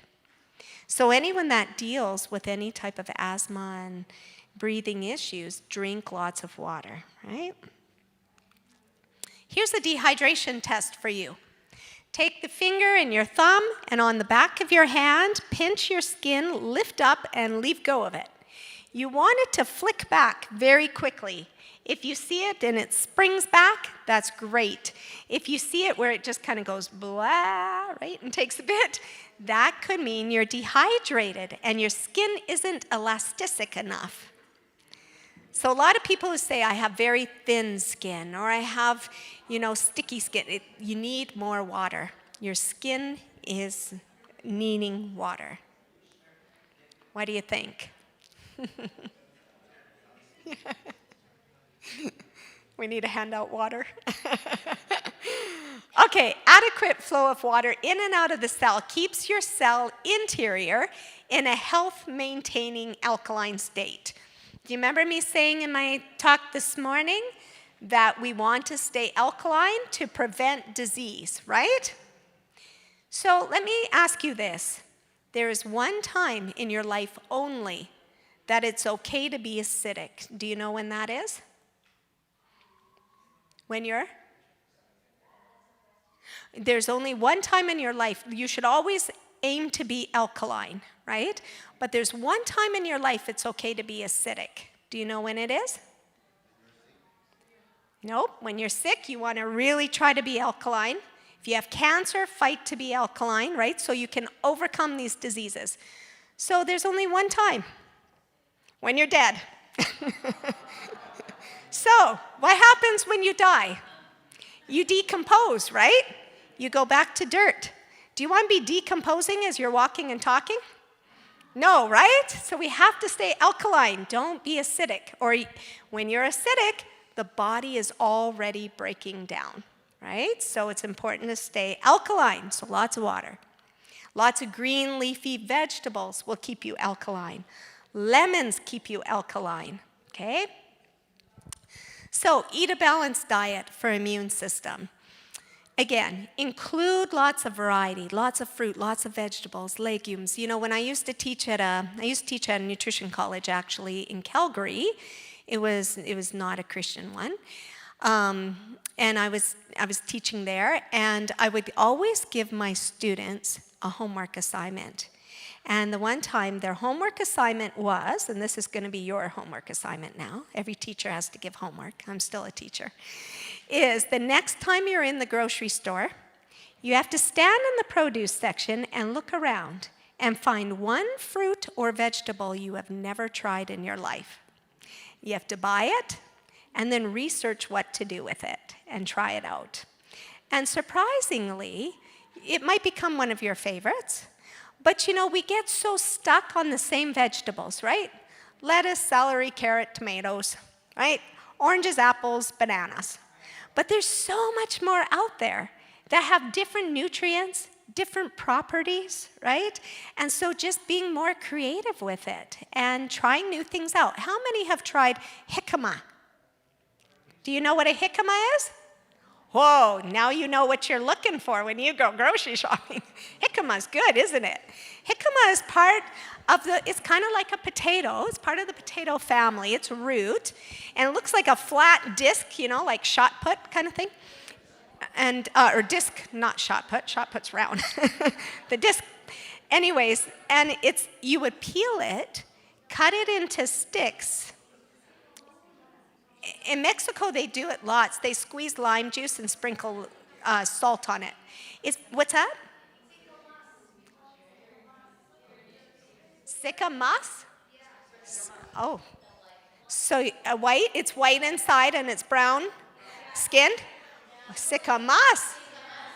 Speaker 5: So anyone that deals with any type of asthma and breathing issues, drink lots of water, right? Here's a dehydration test for you. Take the finger and your thumb, and on the back of your hand, pinch your skin, lift up, and leave go of it. You want it to flick back very quickly. If you see it and it springs back, that's great. If you see it where it just kind of goes blah, right, and takes a bit, that could mean you're dehydrated and your skin isn't elastic enough. So a lot of people who say, I have very thin skin, or I have, sticky skin, you need more water. Your skin is needing water. What do you think? We need to hand out water. Okay, adequate flow of water in and out of the cell keeps your cell interior in a health-maintaining alkaline state. Do you remember me saying in my talk this morning that we want to stay alkaline to prevent disease, right? So let me ask you this. There is one time in your life only that it's okay to be acidic. Do you know when that is? There's only one time in your life. You should always aim to be alkaline, right? But there's one time in your life it's okay to be acidic. Do you know when it is? Nope. When you're sick, you want to really try to be alkaline. If you have cancer, fight to be alkaline, right? So you can overcome these diseases. So there's only one time, when you're dead. So what happens when you die? You decompose, right? You go back to dirt. Do you want to be decomposing as you're walking and talking? No, right? So we have to stay alkaline. Don't be acidic. Or when you're acidic, the body is already breaking down, right? So it's important to stay alkaline, so lots of water. Lots of green leafy vegetables will keep you alkaline. Lemons keep you alkaline, okay? So eat a balanced diet for immune system. Again, include lots of variety, lots of fruit, lots of vegetables, legumes. When I used to teach at a nutrition college actually in Calgary. It was not a Christian one. And I was teaching there, and I would always give my students a homework assignment. And the one time their homework assignment was, and this is going to be your homework assignment now, every teacher has to give homework, I'm still a teacher, is the next time you're in the grocery store, you have to stand in the produce section and look around and find one fruit or vegetable you have never tried in your life. You have to buy it and then research what to do with it and try it out. And surprisingly, it might become one of your favorites. But we get so stuck on the same vegetables, right? Lettuce, celery, carrot, tomatoes, right? oranges, apples, bananas. But there's so much more out there that have different nutrients, different properties, right? And so just being more creative with it and trying new things out. How many have tried jicama? Do you know what a jicama is? Whoa, now you know what you're looking for when you go grocery shopping. Jicama's good, isn't it? Jicama is part of it's kind of like a potato. It's part of the potato family. It's a root, and it looks like a flat disc, like shot put kind of thing. And, or disc, not shot put's round. The disc, anyways, and you would peel it, cut it into sticks. In Mexico, they do it lots. They squeeze lime juice and sprinkle salt on it. What's that? Sicamas? Oh. So it's white inside and it's brown skinned? Sicamas.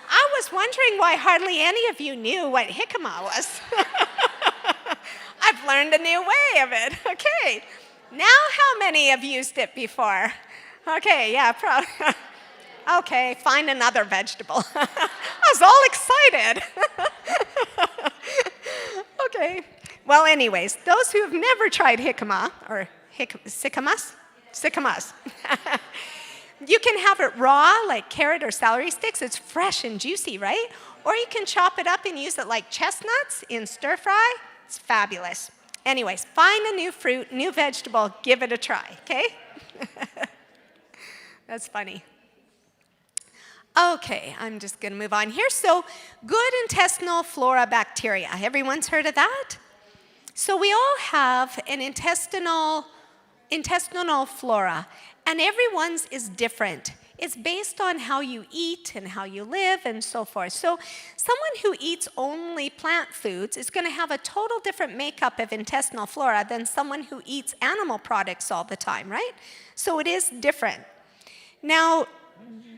Speaker 5: I was wondering why hardly any of you knew what jicama was. I've learned a new way of it. Okay. Now how many have used it before? Okay, yeah, probably. Okay, find another vegetable. I was all excited. Okay. Well, anyways, those who have never tried jicama, or sicamas, you can have it raw, like carrot or celery sticks. It's fresh and juicy, right? Or you can chop it up and use it like chestnuts in stir fry. It's fabulous. Anyways, find a new fruit, new vegetable, give it a try, okay? That's funny. Okay, I'm just going to move on here. So, good intestinal flora bacteria. Everyone's heard of that? So we all have an intestinal flora, and everyone's is different. It's based on how you eat and how you live and so forth. So someone who eats only plant foods is going to have a total different makeup of intestinal flora than someone who eats animal products all the time, right? So it is different. Now,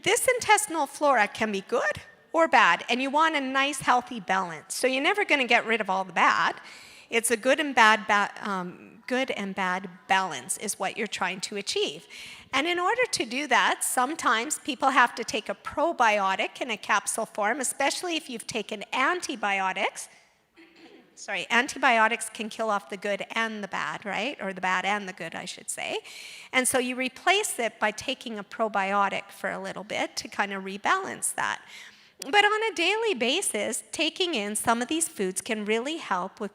Speaker 5: this intestinal flora can be good or bad, and you want a nice, healthy balance. So you're never going to get rid of all the bad. It's a good and bad balance is what you're trying to achieve. And in order to do that, sometimes people have to take a probiotic in a capsule form, especially if you've taken antibiotics. Antibiotics can kill off the good and the bad, right? Or the bad and the good, I should say. And so you replace it by taking a probiotic for a little bit to kind of rebalance that. But on a daily basis, taking in some of these foods can really help with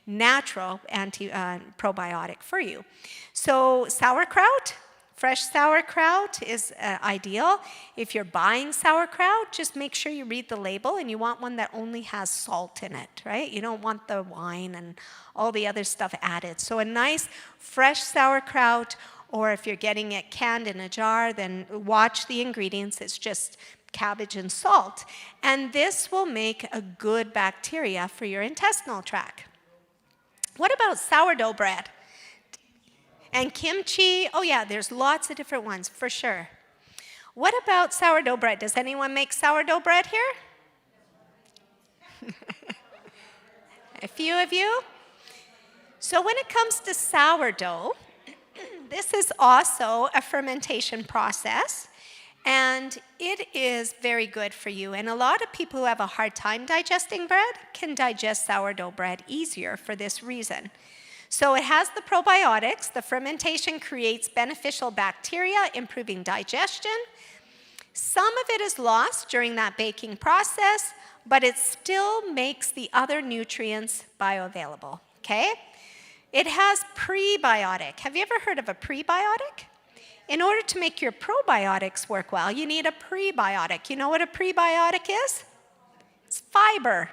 Speaker 5: natural probiotic for you. So sauerkraut, fresh sauerkraut is ideal. If you're buying sauerkraut, just make sure you read the label, and you want one that only has salt in it, right? You don't want the wine and all the other stuff added. So a nice fresh sauerkraut, or if you're getting it canned in a jar, then watch the ingredients. It's just cabbage and salt. And this will make a good bacteria for your intestinal tract. What about sourdough bread? And kimchi? Oh yeah, there's lots of different ones, for sure. What about sourdough bread? Does anyone make sourdough bread here? A few of you? So when it comes to sourdough, this is also a fermentation process. And it is very good for you. And a lot of people who have a hard time digesting bread can digest sourdough bread easier for this reason. So it has the probiotics. The fermentation creates beneficial bacteria, improving digestion. Some of it is lost during that baking process, but it still makes the other nutrients bioavailable, okay? It has prebiotic. Have you ever heard of a prebiotic? In order to make your probiotics work well, you need a prebiotic. You know what a prebiotic is? It's fiber.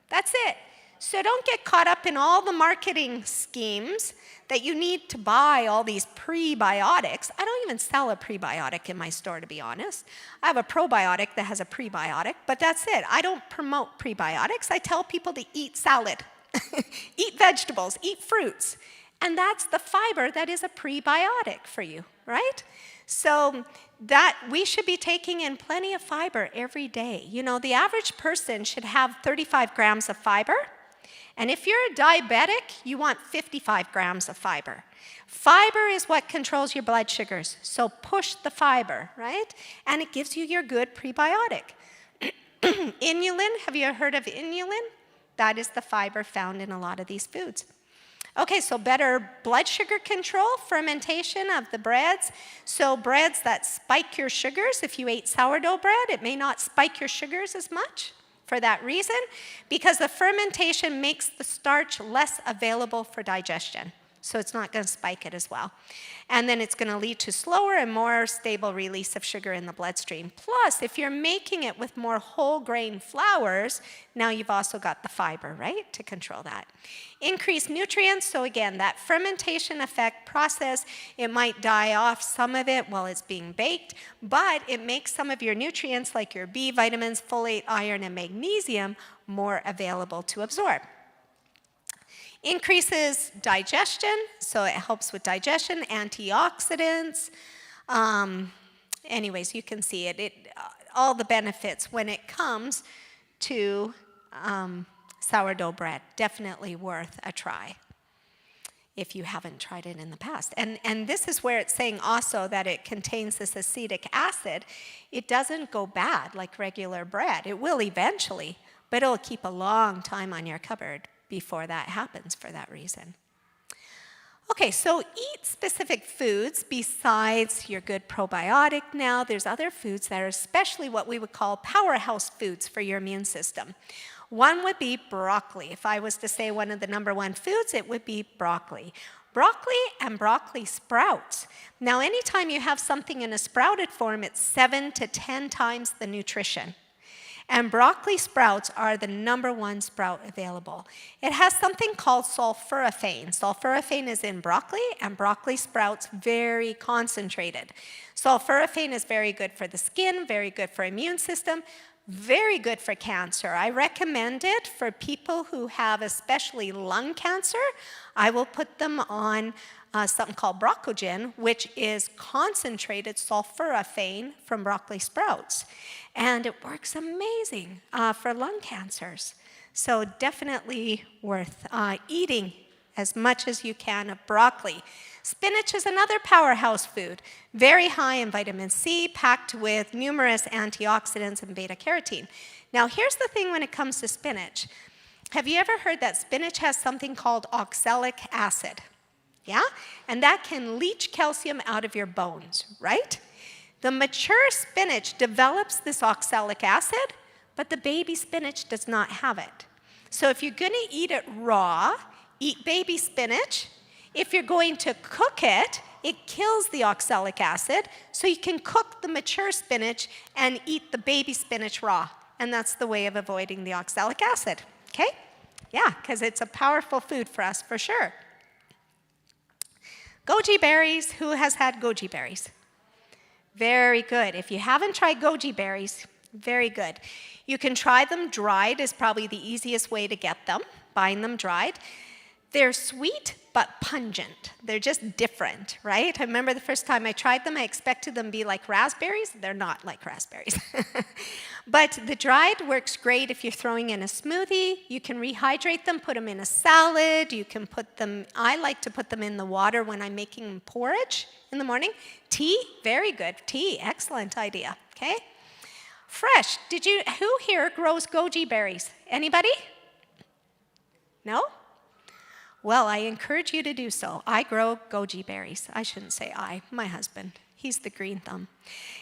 Speaker 5: That's it. So don't get caught up in all the marketing schemes that you need to buy all these prebiotics. I don't even sell a prebiotic in my store, to be honest. I have a probiotic that has a prebiotic, but that's it. I don't promote prebiotics. I tell people to eat salad, eat vegetables, eat fruits. And that's the fiber that is a prebiotic for you, right? So that we should be taking in plenty of fiber every day. You know, the average person should have 35 grams of fiber. And if you're a diabetic, you want 55 grams of fiber. Fiber is what controls your blood sugars, so push the fiber, right? And it gives you your good prebiotic. Inulin, have you ever heard of inulin? That is the fiber found in a lot of these foods. Okay, so better blood sugar control, fermentation of the breads. So breads that spike your sugars, if you ate sourdough bread, it may not spike your sugars as much for that reason, because the fermentation makes the starch less available for digestion. So it's not going to spike it as well. And then it's going to lead to slower and more stable release of sugar in the bloodstream. Plus, if you're making it with more whole grain flours, now you've also got the fiber, right, to control that. Increased nutrients, so again, that fermentation effect process, it might die off some of it while it's being baked, but it makes some of your nutrients like your B vitamins, folate, iron, and magnesium more available to absorb. Increases digestion, so it helps with digestion, antioxidants. Anyways, you can see it all the benefits when it comes to sourdough bread. Definitely worth a try if you haven't tried it in the past. And this is where it's saying also that it contains this acetic acid. It doesn't go bad like regular bread. It will eventually, but it'll keep a long time on your cupboard before that happens for that reason. Okay, so eat specific foods besides your good probiotic now. There's other foods that are especially what we would call powerhouse foods for your immune system. One would be broccoli. If I was to say one of the number one foods, it would be broccoli. Broccoli and broccoli sprouts. Now, anytime you have something in a sprouted form, it's 7 to 10 times the nutrition. And broccoli sprouts are the number one sprout available. It has something called sulforaphane. Sulforaphane is in broccoli, and broccoli sprouts very concentrated. Sulforaphane is very good for the skin, very good for immune system, very good for cancer. I recommend it for people who have especially lung cancer. I will put them on something called Brocogen, which is concentrated sulforaphane from broccoli sprouts. And it works amazing for lung cancers. So definitely worth eating as much as you can of broccoli. Spinach is another powerhouse food, very high in vitamin C, packed with numerous antioxidants and beta-carotene. Now, here's the thing when it comes to spinach. Have you ever heard that spinach has something called oxalic acid? Yeah? And that can leach calcium out of your bones, right? The mature spinach develops this oxalic acid, but the baby spinach does not have it. So if you're going to eat it raw, eat baby spinach. If you're going to cook it, it kills the oxalic acid, so you can cook the mature spinach and eat the baby spinach raw. And that's the way of avoiding the oxalic acid, okay? Yeah, because it's a powerful food for us, for sure. Goji berries, who has had goji berries? Very good. If you haven't tried goji berries, very good. You can try them dried is probably the easiest way to get them, buying them dried. They're sweet but pungent. They're just different, right? I remember the first time I tried them, I expected them to be like raspberries. They're not like raspberries. But the dried works great if you're throwing in a smoothie. You can rehydrate them, put them in a salad. You can put them, I like to put them in the water when I'm making porridge in the morning. Tea, very good. Tea, excellent idea, okay? Fresh, who here grows goji berries? Anybody? No? Well, I encourage you to do so. I grow goji berries. I shouldn't say my husband. He's the green thumb.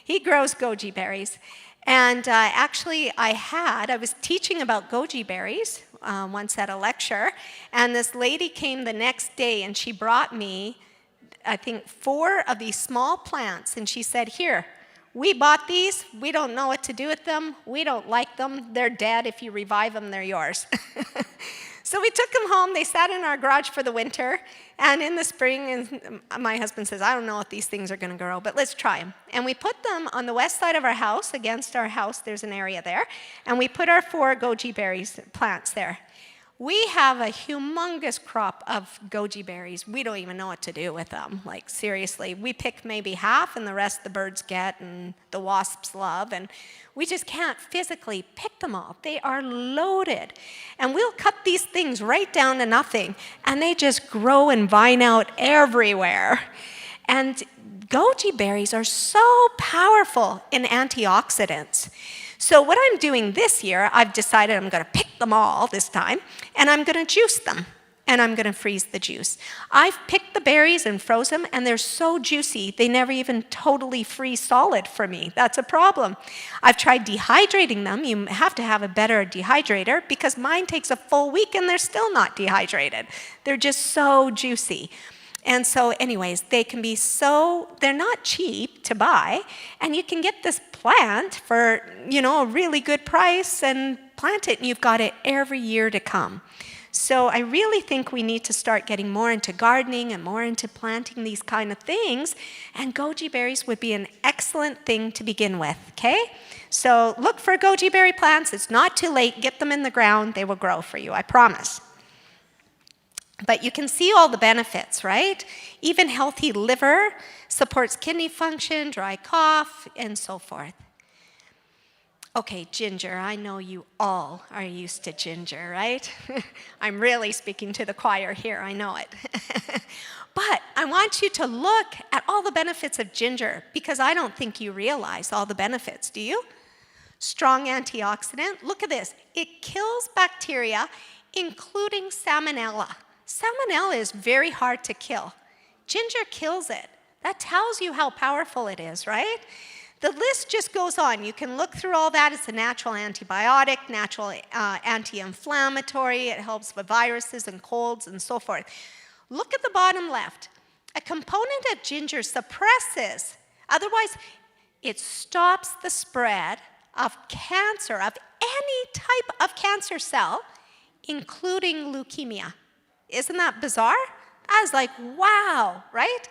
Speaker 5: He grows goji berries. And actually, I was teaching about goji berries once at a lecture, and this lady came the next day, and she brought me, I think, 4 of these small plants, and she said, here, we bought these. We don't know what to do with them. We don't like them. They're dead. If you revive them, they're yours. So we took them home. They sat in our garage for the winter. And in the spring, and my husband says, I don't know if these things are going to grow, but let's try them. And we put them on the west side of our house, against our house. There's an area there. And we put our 4 goji berries plants there. We have a humongous crop of goji berries. We don't even know what to do with them. Like, seriously, we pick maybe half and the rest the birds get and the wasps love, and we just can't physically pick them all. They are loaded. And we'll cut these things right down to nothing, and they just grow and vine out everywhere. And goji berries are so powerful in antioxidants. So what I'm doing this year, I've decided I'm going to pick them all this time, and I'm going to juice them, and I'm going to freeze the juice. I've picked the berries and froze them, and they're so juicy, they never even totally freeze solid for me. That's a problem. I've tried dehydrating them. You have to have a better dehydrator, because mine takes a full week, and they're still not dehydrated. They're just so juicy. And so anyways, they can be they're not cheap to buy, and you can get this plant for, a really good price and plant it, and you've got it every year to come. So I really think we need to start getting more into gardening and more into planting these kind of things, and goji berries would be an excellent thing to begin with, okay? So look for goji berry plants. It's not too late. Get them in the ground. They will grow for you, I promise. But you can see all the benefits, right? Even healthy liver supports kidney function, dry cough, and so forth. Okay, ginger. I know you all are used to ginger, right? I'm really speaking to the choir here. I know it. But I want you to look at all the benefits of ginger, because I don't think you realize all the benefits, do you? Strong antioxidant. Look at this. It kills bacteria, including salmonella. Salmonella is very hard to kill. Ginger kills it. That tells you how powerful it is, right? The list just goes on. You can look through all that. It's a natural antibiotic, natural anti-inflammatory. It helps with viruses and colds and so forth. Look at the bottom left. A component of ginger suppresses, otherwise it stops the spread of cancer, of any type of cancer cell, including leukemia. Isn't that bizarre? I was like, wow, right?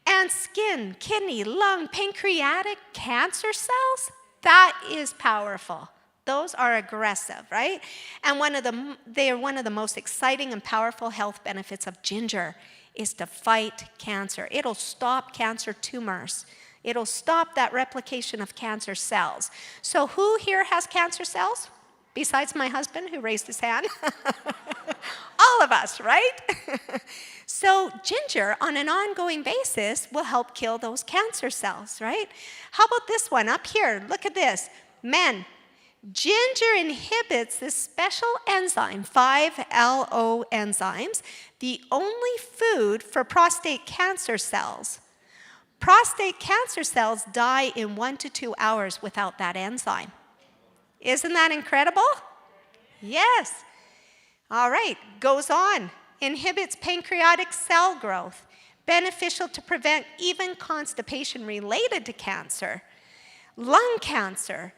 Speaker 5: And skin, kidney, lung, pancreatic cancer cells, that is powerful. Those are aggressive, right? And they are one of the most exciting and powerful health benefits of ginger is to fight cancer. It'll stop cancer tumors. It'll stop that replication of cancer cells. So who here has cancer cells? Besides my husband, who raised his hand. All of us, right? So ginger, on an ongoing basis, will help kill those cancer cells, right? How about this one up here? Look at this. Men, ginger inhibits this special enzyme, 5-LO enzymes, the only food for prostate cancer cells. Prostate cancer cells die in 1 to 2 hours without that enzyme. Isn't that incredible? Yes. All right, goes on. Inhibits pancreatic cell growth. Beneficial to prevent even constipation related to cancer, lung cancer,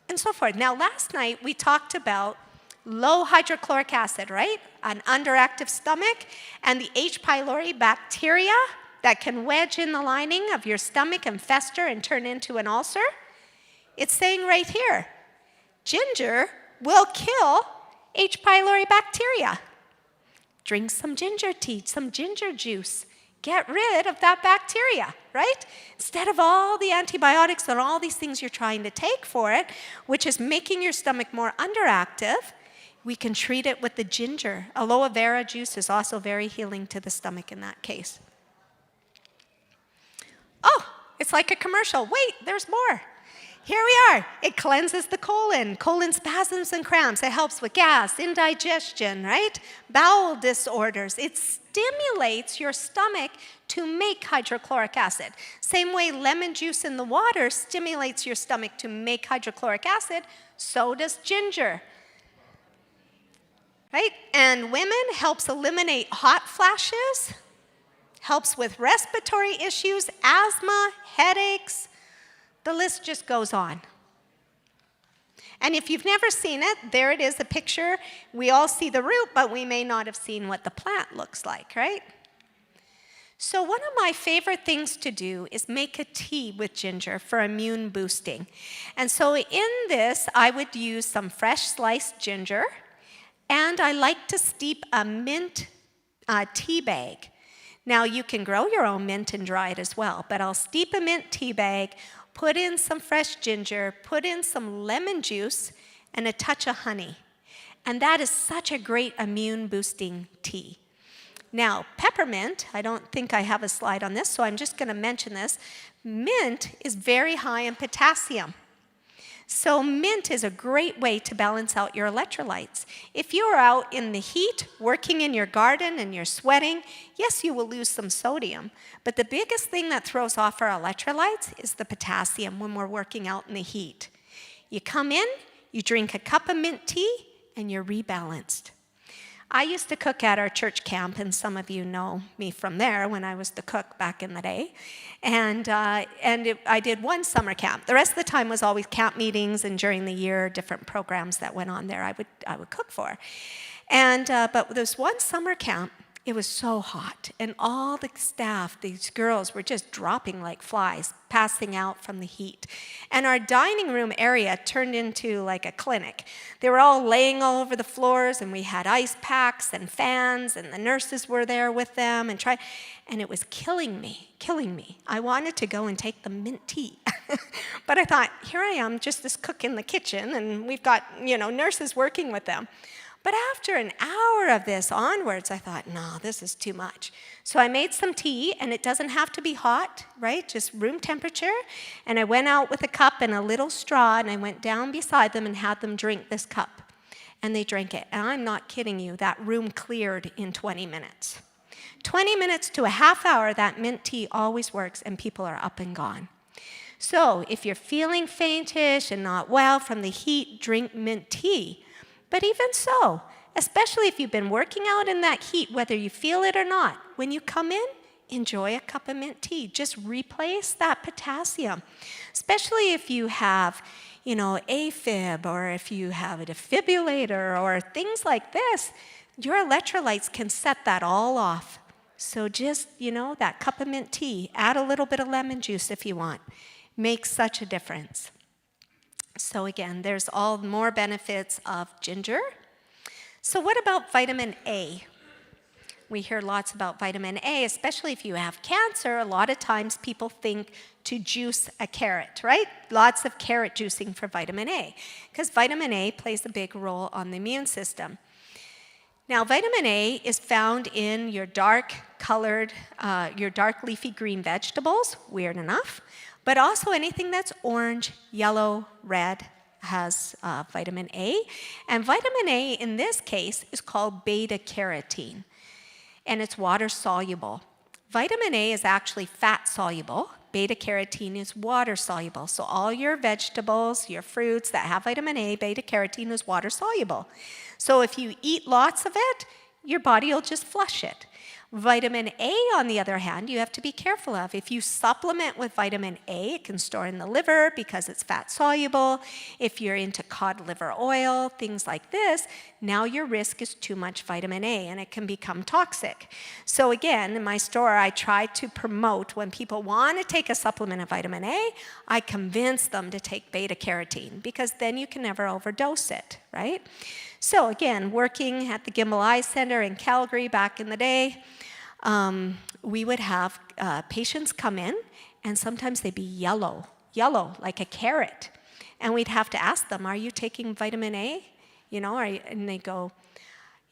Speaker 5: and so forth. Now, last night we talked about low hydrochloric acid, right? An underactive stomach, and the H. pylori bacteria that can wedge in the lining of your stomach and fester and turn into an ulcer. It's saying right here, ginger will kill H. pylori bacteria. Drink some ginger tea, some ginger juice. Get rid of that bacteria, right? Instead of all the antibiotics and all these things you're trying to take for it, which is making your stomach more underactive, we can treat it with the ginger. Aloe vera juice is also very healing to the stomach in that case. Oh, it's like a commercial. Wait, there's more. Here we are. It cleanses the colon spasms and cramps. It helps with gas, indigestion, right? Bowel disorders. It stimulates your stomach to make hydrochloric acid. Same way lemon juice in the water stimulates your stomach to make hydrochloric acid, so does ginger. Right? And women, helps eliminate hot flashes, helps with respiratory issues, asthma, headaches. The list just goes on. And if you've never seen it, there it is, a picture. We all see the root, but we may not have seen what the plant looks like, right? So one of my favorite things to do is make a tea with ginger for immune boosting. And so in this, I would use some fresh sliced ginger, And I like to steep a mint tea bag. Now, you can grow your own mint and dry it as well, but I'll steep a mint tea bag, put in some fresh ginger, put in some lemon juice, and a touch of honey. And that is such a great immune-boosting tea. Now, peppermint, I don't think I have a slide on this, so I'm just going to mention this. Mint is very high in potassium. So mint is a great way to balance out your electrolytes. If you're out in the heat, working in your garden and you're sweating, yes, you will lose some sodium. But the biggest thing that throws off our electrolytes is the potassium when we're working out in the heat. You come in, you drink a cup of mint tea, and you're rebalanced. I used to cook at our church camp, and some of you know me from there when I was the cook back in the day. I did one summer camp. The rest of the time was always camp meetings, and during the year, different programs that went on there I would cook for. But this one summer camp, it was so hot, and all the staff, these girls, were just dropping like flies, passing out from the heat. And our dining room area turned into like a clinic. They were all laying all over the floors, and we had ice packs and fans, and the nurses were there with them, and it was killing me. I wanted to go and take the mint tea. But I thought, here I am, just this cook in the kitchen, and we've got, nurses working with them. But after an hour of this onwards, I thought, no, this is too much. So I made some tea, and it doesn't have to be hot, right? Just room temperature. And I went out with a cup and a little straw, and I went down beside them and had them drink this cup. And they drank it. And I'm not kidding you, that room cleared in 20 minutes. 20 minutes to a half hour, that mint tea always works, and people are up and gone. So if you're feeling faintish and not well from the heat, drink mint tea. But even so, especially if you've been working out in that heat, whether you feel it or not, when you come in, enjoy a cup of mint tea. Just replace that potassium, especially if you have, AFib, or if you have a defibrillator or things like this. Your electrolytes can set that all off. So just, that cup of mint tea, add a little bit of lemon juice if you want. Makes such a difference. So again, there's all more benefits of ginger. So what about vitamin A? We hear lots about vitamin A, especially if you have cancer. A lot of times people think to juice a carrot, right? Lots of carrot juicing for vitamin A, because vitamin A plays a big role on the immune system. Now, vitamin A is found in your dark leafy green vegetables, weird enough. But also anything that's orange, yellow, red has vitamin A. And vitamin A in this case is called beta-carotene, and it's water-soluble. Vitamin A is actually fat-soluble. Beta-carotene is water-soluble. So all your vegetables, your fruits that have vitamin A, beta-carotene is water-soluble. So if you eat lots of it, your body will just flush it. Vitamin A, on the other hand, you have to be careful of. If you supplement with vitamin A, it can store in the liver because it's fat soluble. If you're into cod liver oil, things like this, now your risk is too much vitamin A, and it can become toxic. So again, in my store, I try to promote when people want to take a supplement of vitamin A, I convince them to take beta-carotene, because then you can never overdose it, right? So again, working at the Gimbel Eye Center in Calgary back in the day, we would have patients come in, and sometimes they'd be yellow, like a carrot. And we'd have to ask them, are you taking vitamin A? And they go,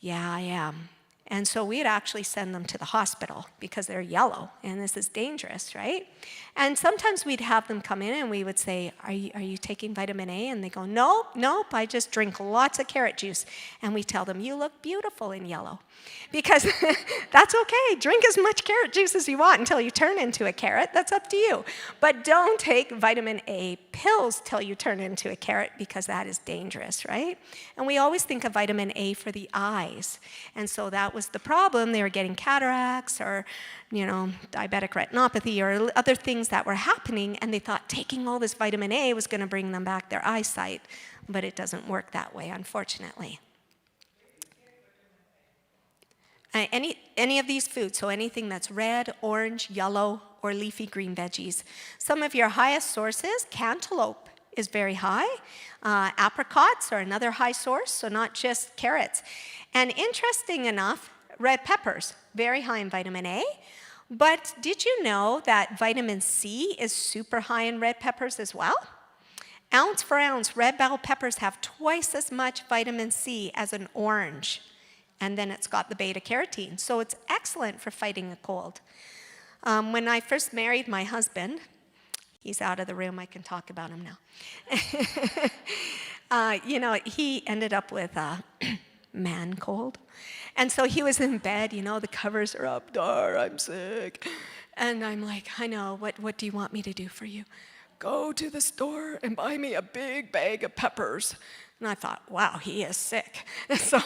Speaker 5: yeah, I am. And so we'd actually send them to the hospital because they're yellow, and this is dangerous, right? And sometimes we'd have them come in and we would say, are you taking vitamin A? And they go, nope, I just drink lots of carrot juice. And we tell them, you look beautiful in yellow. Because that's okay. Drink as much carrot juice as you want until you turn into a carrot. That's up to you. But don't take vitamin A pills till you turn into a carrot, because that is dangerous, right? And we always think of vitamin A for the eyes. And so that was the problem. They were getting cataracts or, diabetic retinopathy or other things that were happening, and they thought taking all this vitamin A was going to bring them back their eyesight. But it doesn't work that way, unfortunately. Any of these foods, so anything that's red, orange, yellow, or leafy green veggies. Some of your highest sources, cantaloupe is very high. Apricots are another high source, so not just carrots. And interesting enough, red peppers, very high in vitamin A. But did you know that vitamin C is super high in red peppers as well? Ounce for ounce, red bell peppers have twice as much vitamin C as an orange. And then it's got the beta carotene. So it's excellent for fighting a cold. When I first married my husband, he's out of the room, I can talk about him now. He ended up with a man cold. And so he was in bed, the covers are up, Dar, I'm sick. And I'm like, I know, what do you want me to do for you? Go to the store and buy me a big bag of peppers. And I thought, wow, he is sick. And so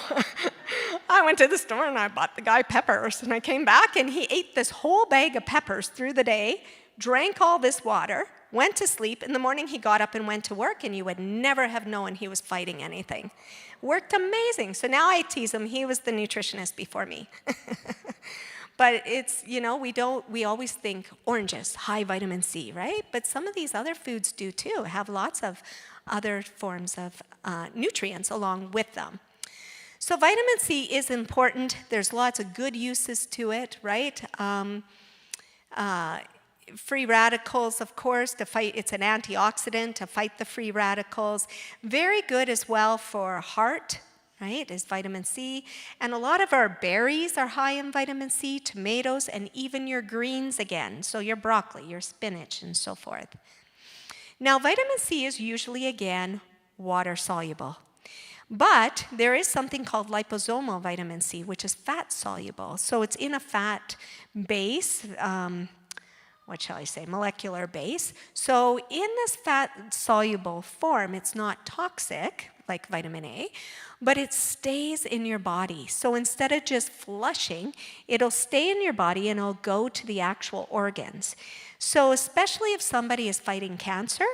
Speaker 5: I went to the store and I bought the guy peppers. And I came back and he ate this whole bag of peppers through the day, drank all this water, went to sleep. In the morning he got up and went to work, and you would never have known he was fighting anything. Worked amazing. So now I tease him, he was the nutritionist before me. But it's, we always think oranges, high vitamin C, right? But some of these other foods do too, have lots of other forms of nutrients along with them. So vitamin C is important. There's lots of good uses to it, right? Free radicals, of course, it's an antioxidant to fight the free radicals. Very good as well for heart, right, is vitamin C. And a lot of our berries are high in vitamin C, tomatoes, and even your greens again. So your broccoli, your spinach, and so forth. Now, vitamin C is usually, again, water soluble. But there is something called liposomal vitamin C, which is fat soluble. So it's in a fat base, molecular base. So in this fat soluble form, it's not toxic like vitamin A, but it stays in your body. So instead of just flushing, it'll stay in your body and it'll go to the actual organs. So especially if somebody is fighting cancer,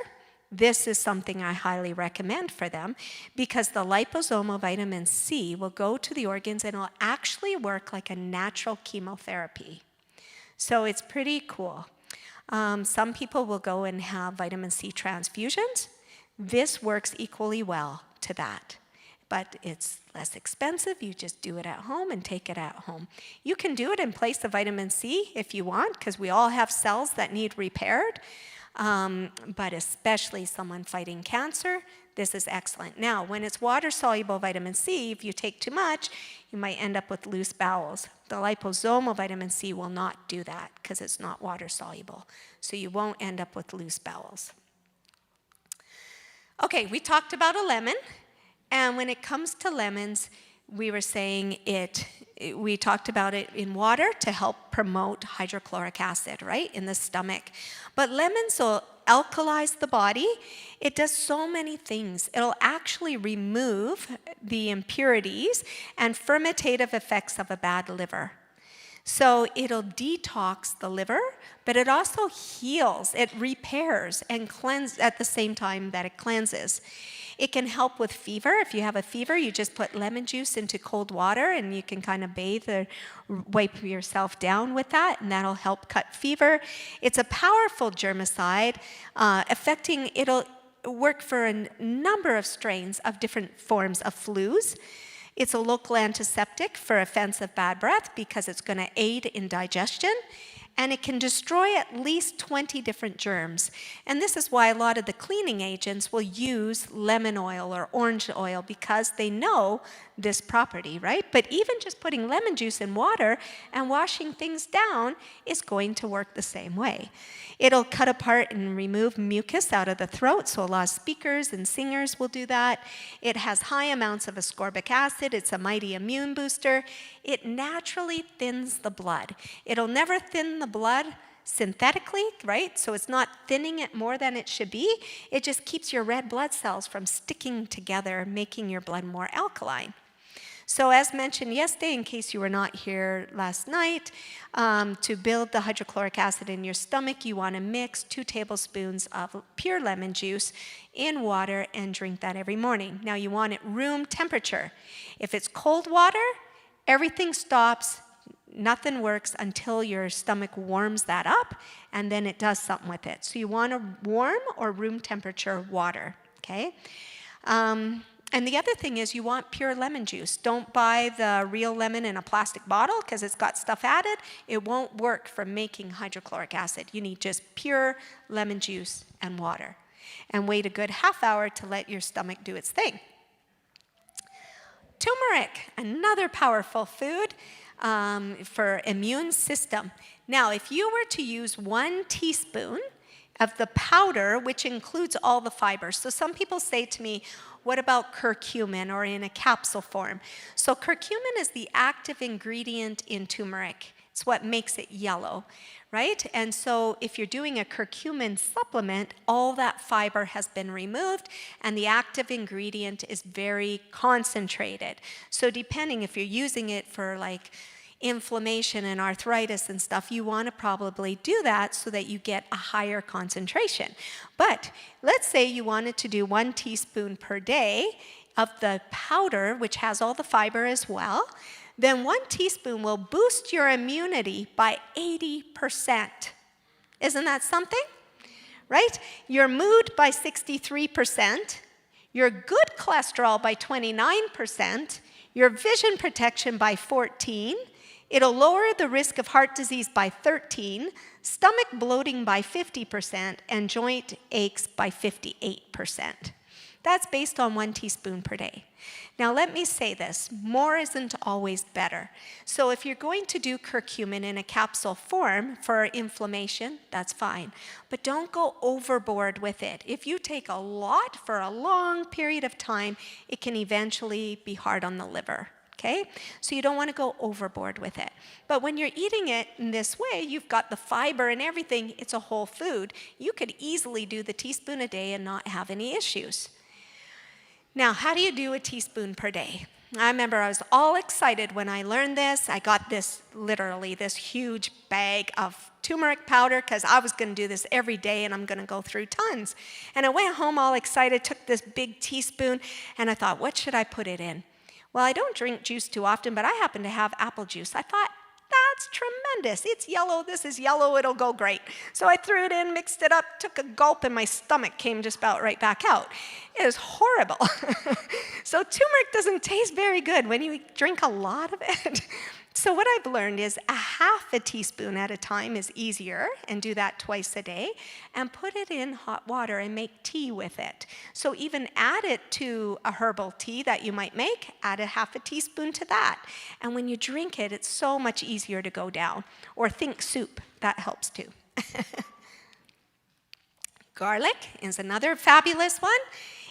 Speaker 5: this is something I highly recommend for them, because the liposomal vitamin C will go to the organs and it'll actually work like a natural chemotherapy. So it's pretty cool. Some people will go and have vitamin C transfusions. This works equally well to that, but it's less expensive. You just do it at home and take it at home. You can do it in place of vitamin C if you want, because we all have cells that need repaired. But especially someone fighting cancer, this is excellent. Now, when it's water-soluble vitamin C, if you take too much, you might end up with loose bowels. The liposomal vitamin C will not do that because it's not water-soluble. So you won't end up with loose bowels. Okay, we talked about a lemon. And when it comes to lemons, we were saying we talked about it in water to help promote hydrochloric acid, right, in the stomach. But lemons will alkalize the body. It does so many things. It'll actually remove the impurities and fermentative effects of a bad liver. So it'll detox the liver, but it also heals, it repairs and cleanses at the same time that it cleanses. It can help with fever. If you have a fever, you just put lemon juice into cold water and you can kind of bathe or wipe yourself down with that, and that'll help cut fever. It's a powerful germicide, it'll work for a number of strains of different forms of flus. It's a local antiseptic for offensive bad breath because it's going to aid in digestion. And it can destroy at least 20 different germs. And this is why a lot of the cleaning agents will use lemon oil or orange oil, because they know this property, right? But even just putting lemon juice in water and washing things down is going to work the same way. It'll cut apart and remove mucus out of the throat, so a lot of speakers and singers will do that. It has high amounts of ascorbic acid. It's a mighty immune booster. It naturally thins the blood. It'll never thin the blood synthetically, right? So it's not thinning it more than it should be. It just keeps your red blood cells from sticking together, making your blood more alkaline. So as mentioned yesterday, in case you were not here last night, to build the hydrochloric acid in your stomach, you want to mix 2 tablespoons of pure lemon juice in water and drink that every morning. Now you want it room temperature. If it's cold water, everything stops, Nothing works until your stomach warms that up, and then it does something with it. So you want a warm or room temperature water, okay? And the other thing is you want pure lemon juice. Don't buy the real lemon in a plastic bottle because it's got stuff added. It won't work for making hydrochloric acid. You need just pure lemon juice and water. And wait a good half hour to let your stomach do its thing. Turmeric, another powerful food for immune system. Now, if you were to use 1 teaspoon of the powder, which includes all the fibers. So some people say to me, what about curcumin or in a capsule form? So curcumin is the active ingredient in turmeric. It's what makes it yellow, right? And so if you're doing a curcumin supplement, all that fiber has been removed and the active ingredient is very concentrated. So depending if you're using it for like inflammation and arthritis and stuff, you want to probably do that so that you get a higher concentration. But let's say you wanted to do 1 teaspoon per day of the powder, which has all the fiber as well, then 1 teaspoon will boost your immunity by 80%. Isn't that something? Right? Your mood by 63%, your good cholesterol by 29%, your vision protection by 14%, it'll lower the risk of heart disease by 13%, stomach bloating by 50%, and joint aches by 58%. That's based on 1 teaspoon per day. Now let me say this, more isn't always better. So if you're going to do curcumin in a capsule form for inflammation, that's fine. But don't go overboard with it. If you take a lot for a long period of time, it can eventually be hard on the liver. Okay? So you don't want to go overboard with it. But when you're eating it in this way, you've got the fiber and everything, it's a whole food. You could easily do the teaspoon a day and not have any issues. Now, how do you do a teaspoon per day? I remember I was all excited when I learned this. I got this, literally, this huge bag of turmeric powder because I was going to do this every day and I'm going to go through tons. And I went home all excited, took this big teaspoon, and I thought, what should I put it in? Well, I don't drink juice too often, but I happen to have apple juice. I thought, that's tremendous. It's yellow. This is yellow. It'll go great. So I threw it in, mixed it up, took a gulp, and my stomach came just about right back out. It was horrible. So turmeric doesn't taste very good when you drink a lot of it. So what I've learned is a half a teaspoon at a time is easier, and do that twice a day, and put it in hot water and make tea with it. So even add it to a herbal tea that you might make, add a half a teaspoon to that. And when you drink it, it's so much easier to go down. Or think soup, that helps too. Garlic is another fabulous one.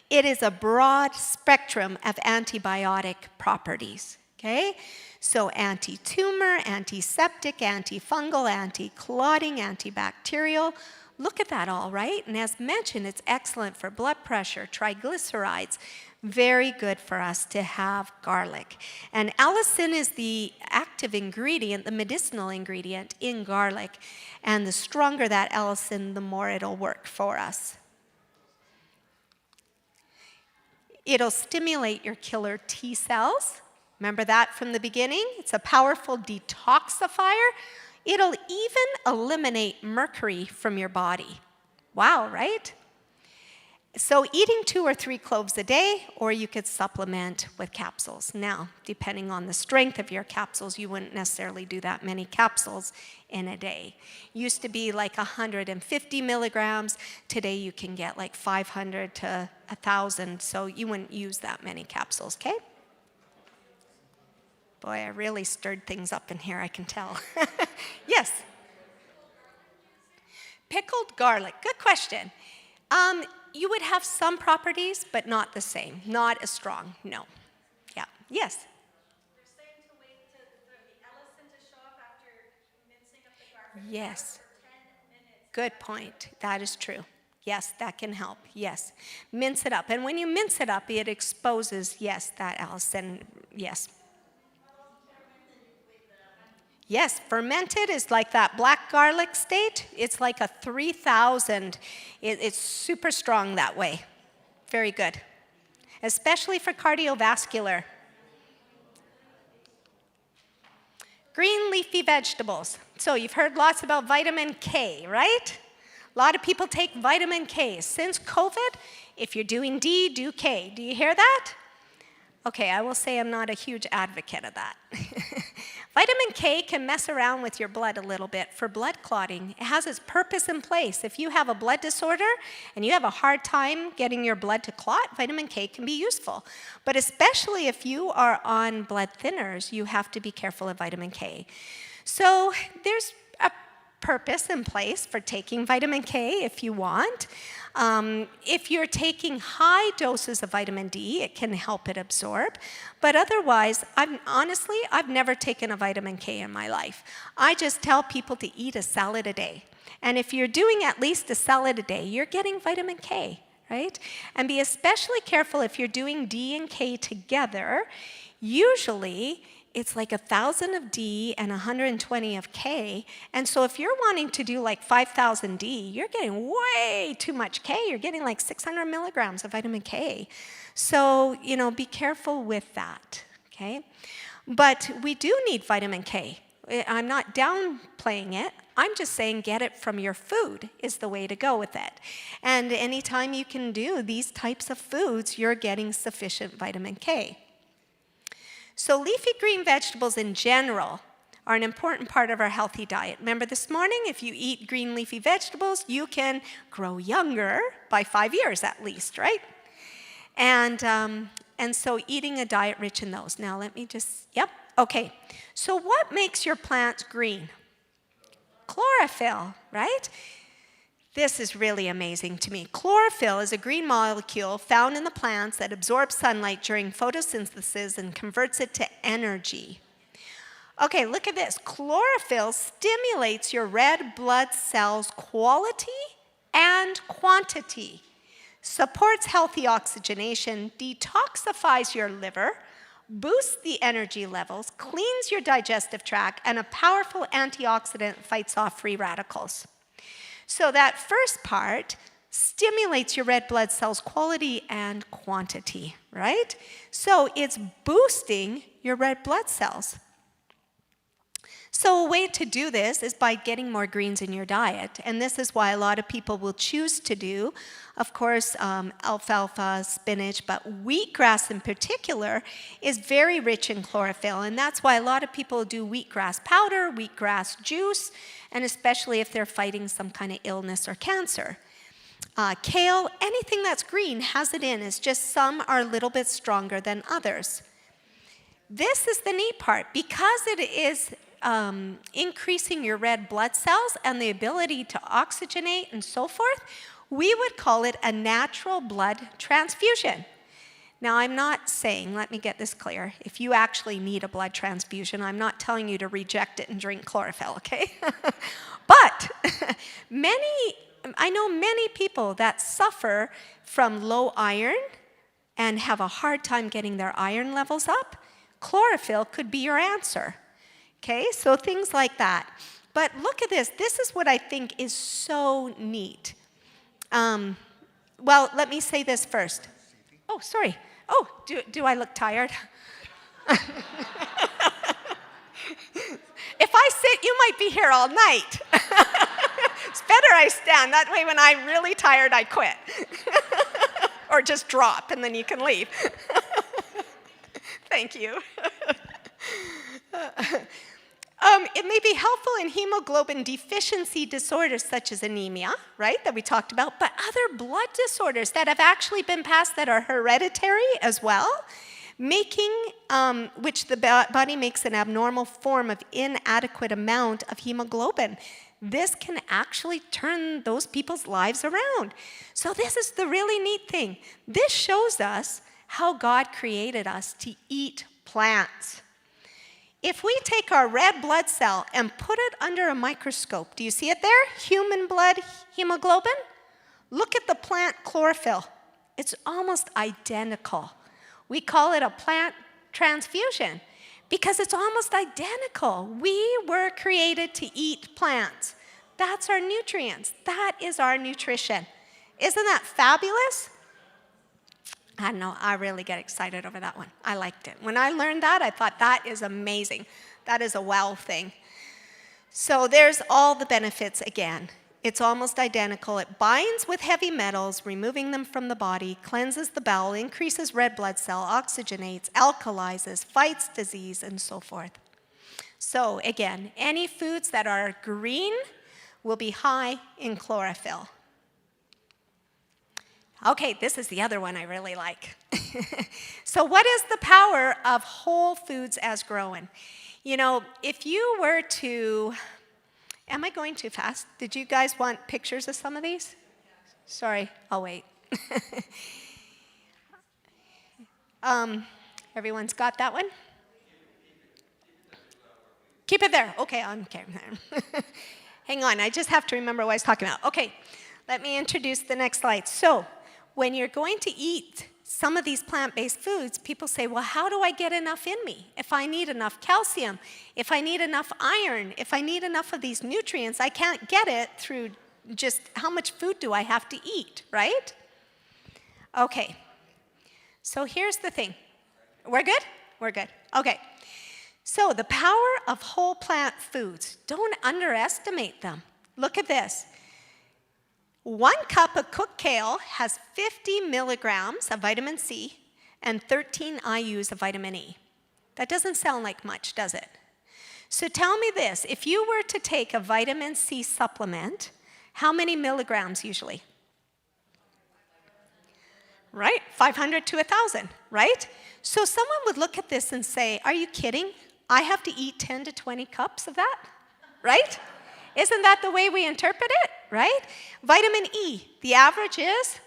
Speaker 5: It is a broad spectrum of antibiotic properties, okay? So anti-tumor, antiseptic, antifungal, anti-clotting, antibacterial. Look at that all, right? And as mentioned, it's excellent for blood pressure, triglycerides. Very good for us to have garlic. And allicin is the active ingredient, the medicinal ingredient in garlic. And the stronger that allicin, the more it'll work for us. It'll stimulate your killer T cells. Remember that from the beginning? It's a powerful detoxifier. It'll even eliminate mercury from your body. Wow, right? So eating 2 or 3 cloves a day, or you could supplement with capsules. Now, depending on the strength of your capsules, you wouldn't necessarily do that many capsules in a day. Used to be like 150 milligrams. Today you can get like 500 to 1,000, so you wouldn't use that many capsules, okay? Boy, I really stirred things up in here, I can tell. Yes? Pickled garlic, good question. You would have some properties, but not the same, not as strong, no. Yeah, yes?
Speaker 6: They're saying to wait for the allicin to show up after mincing up the garlic.
Speaker 5: Yes.
Speaker 6: For 10 minutes.
Speaker 5: Good point, that is true. Yes, that can help, yes. Mince it up, and when you mince it up, it exposes, yes, that allicin, yes. Yes, fermented is like that black garlic state. It's like a 3,000. It's super strong that way. Very good. Especially for cardiovascular. green leafy vegetables. So you've heard lots about vitamin K, right? A lot of people take vitamin K. Since COVID, if you're doing D, do K. Do you hear that? Okay, I will say I'm not a huge advocate of that. Vitamin K can mess around with your blood a little bit for blood clotting. It has its purpose in place. If you have a blood disorder and you have a hard time getting your blood to clot, vitamin K can be useful. But especially if you are on blood thinners, you have to be careful of vitamin K. So there's a purpose in place for taking vitamin K if you want. If you're taking high doses of vitamin D, it can help it absorb. But otherwise, I've never taken a vitamin K in my life. I just tell people to eat a salad a day. And if you're doing at least a salad a day, you're getting vitamin K, right? And be especially careful if you're doing D and K together. Usually, it's like 1,000 of D and 120 of K. And so if you're wanting to do like 5,000 D, you're getting way too much K. You're getting like 600 milligrams of vitamin K. So, be careful with that, okay? But we do need vitamin K. I'm not downplaying it. I'm just saying get it from your food is the way to go with it. And anytime you can do these types of foods, you're getting sufficient vitamin K. So leafy green vegetables in general are an important part of our healthy diet. Remember this morning, if you eat green leafy vegetables, you can grow younger by 5 years at least, right? And so eating a diet rich in those. Now okay. So what makes your plants green? Chlorophyll, right? This is really amazing to me. Chlorophyll is a green molecule found in the plants that absorbs sunlight during photosynthesis and converts it to energy. Okay, look at this. Chlorophyll stimulates your red blood cells' quality and quantity, supports healthy oxygenation, detoxifies your liver, boosts the energy levels, cleans your digestive tract, and a powerful antioxidant fights off free radicals. So that first part stimulates your red blood cells' quality and quantity, right? So it's boosting your red blood cells. So a way to do this is by getting more greens in your diet. And this is why a lot of people will choose to do, of course, alfalfa, spinach, but wheatgrass in particular is very rich in chlorophyll. And that's why a lot of people do wheatgrass powder, wheatgrass juice, and especially if they're fighting some kind of illness or cancer. Kale, anything that's green has it in. It's just some are a little bit stronger than others. This is the neat part. Because it is increasing your red blood cells and the ability to oxygenate and so forth, we would call it a natural blood transfusion. Now, I'm not saying, let me get this clear, if you actually need a blood transfusion, I'm not telling you to reject it and drink chlorophyll, okay? But I know many people that suffer from low iron and have a hard time getting their iron levels up. Chlorophyll could be your answer. Okay, so things like that. But look at this. This is what I think is so neat. Well, let me say this first. Oh, sorry. Oh, do I look tired? If I sit, you might be here all night. It's better I stand. That way when I'm really tired, I quit. Or just drop, and then you can leave. Thank you. It may be helpful in hemoglobin deficiency disorders such as anemia, right, that we talked about, but other blood disorders that have actually been passed that are hereditary as well, which the body makes an abnormal form of inadequate amount of hemoglobin. This can actually turn those people's lives around. So this is the really neat thing. This shows us how God created us to eat plants. If we take our red blood cell and put it under a microscope, do you see it there? Human blood hemoglobin? Look at the plant chlorophyll. It's almost identical. We call it a plant transfusion because it's almost identical. We were created to eat plants. That's our nutrients. That is our nutrition. Isn't that fabulous? I don't know, I really get excited over that one. I liked it. When I learned that, I thought that is amazing. That is a wow thing. So there's all the benefits again. It's almost identical. It binds with heavy metals, removing them from the body, cleanses the bowel, increases red blood cell, oxygenates, alkalizes, fights disease, and so forth. So again, any foods that are green will be high in chlorophyll. Okay, this is the other one I really like. So what is the power of whole foods as grown? You know, if you were to... Am I going too fast? Did you guys want pictures of some of these? Sorry, I'll wait. Everyone's got that one? Keep it there. Okay, okay. Hang on, I just have to remember what I was talking about. Okay, let me introduce the next slide. So, when you're going to eat some of these plant-based foods, people say, well, how do I get enough in me? If I need enough calcium, if I need enough iron, if I need enough of these nutrients, I can't get it through just how much food do I have to eat, right? Okay, so here's the thing. We're good? We're good. Okay, so the power of whole plant foods, don't underestimate them. Look at this. 1 cup of cooked kale has 50 milligrams of vitamin C and 13 IUs of vitamin E. That doesn't sound like much, does it? So tell me this, if you were to take a vitamin C supplement, how many milligrams usually? Right, 500 to 1,000, right? So someone would look at this and say, are you kidding? I have to eat 10 to 20 cups of that, right? Isn't that the way we interpret it, right? Vitamin E, the average is,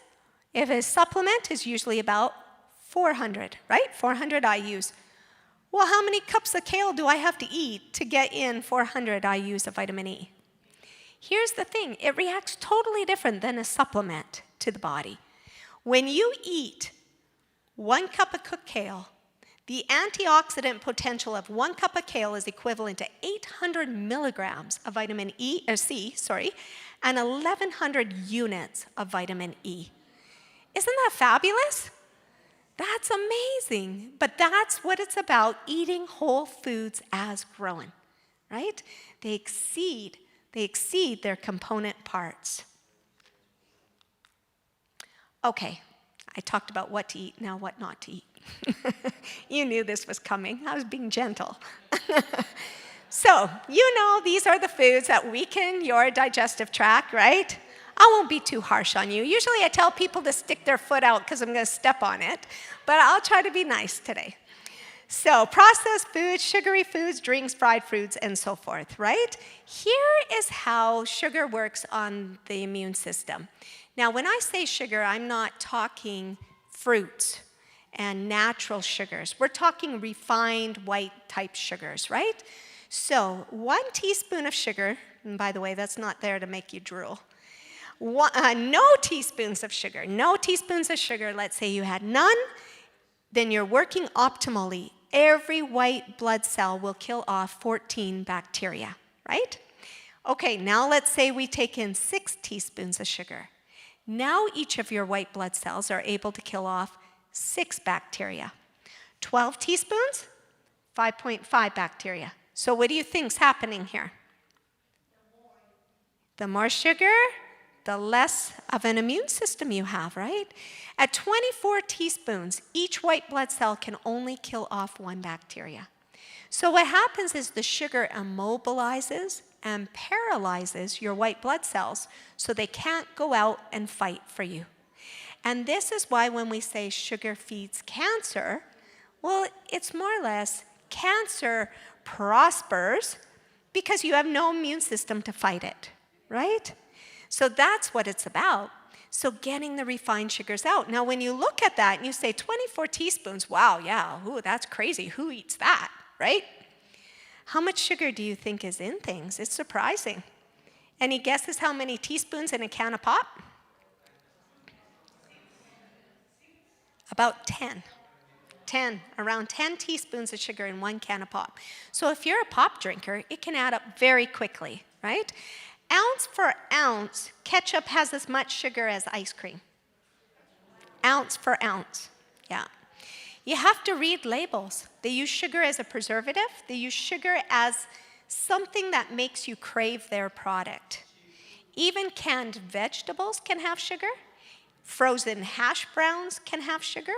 Speaker 5: if a supplement is usually about 400, right? 400 IUs. Well, how many cups of kale do I have to eat to get in 400 IUs of vitamin E? Here's the thing, it reacts totally different than a supplement to the body. When you eat 1 cup of cooked kale, the antioxidant potential of 1 cup of kale is equivalent to 800 milligrams of vitamin C, and 1,100 units of vitamin E. Isn't that fabulous? That's amazing. But that's what it's about, eating whole foods as grown, right? They exceed their component parts. Okay, I talked about what to eat, now what not to eat. You knew this was coming. I was being gentle. So, you know these are the foods that weaken your digestive tract, right? I won't be too harsh on you. Usually I tell people to stick their foot out because I'm going to step on it, but I'll try to be nice today. So, processed foods, sugary foods, drinks, fried foods, and so forth, right? Here is how sugar works on the immune system. Now, when I say sugar, I'm not talking fruits and natural sugars. We're talking refined white type sugars, right? So 1 teaspoon of sugar, and by the way, that's not there to make you drool. No teaspoons of sugar, let's say you had none, then you're working optimally. Every white blood cell will kill off 14 bacteria, right? Okay, now let's say we take in 6 teaspoons of sugar. Now each of your white blood cells are able to kill off 6 bacteria. 12 teaspoons, 5.5 bacteria. So what do you think's happening here? The more sugar, the less of an immune system you have, right? At 24 teaspoons, each white blood cell can only kill off 1 bacteria. So what happens is the sugar immobilizes and paralyzes your white blood cells so they can't go out and fight for you. And this is why when we say sugar feeds cancer, well, it's more or less cancer prospers because you have no immune system to fight it, right? So that's what it's about. So getting the refined sugars out. Now, when you look at that and you say 24 teaspoons, wow, yeah, ooh, that's crazy. Who eats that, right? How much sugar do you think is in things? It's surprising. Any guesses how many teaspoons in a can of pop? About 10. Around 10 teaspoons of sugar in 1 can of pop. So if you're a pop drinker, it can add up very quickly, right? Ounce for ounce, ketchup has as much sugar as ice cream. Ounce for ounce, yeah. You have to read labels. They use sugar as a preservative. They use sugar as something that makes you crave their product. Even canned vegetables can have sugar. Frozen hash browns can have sugar.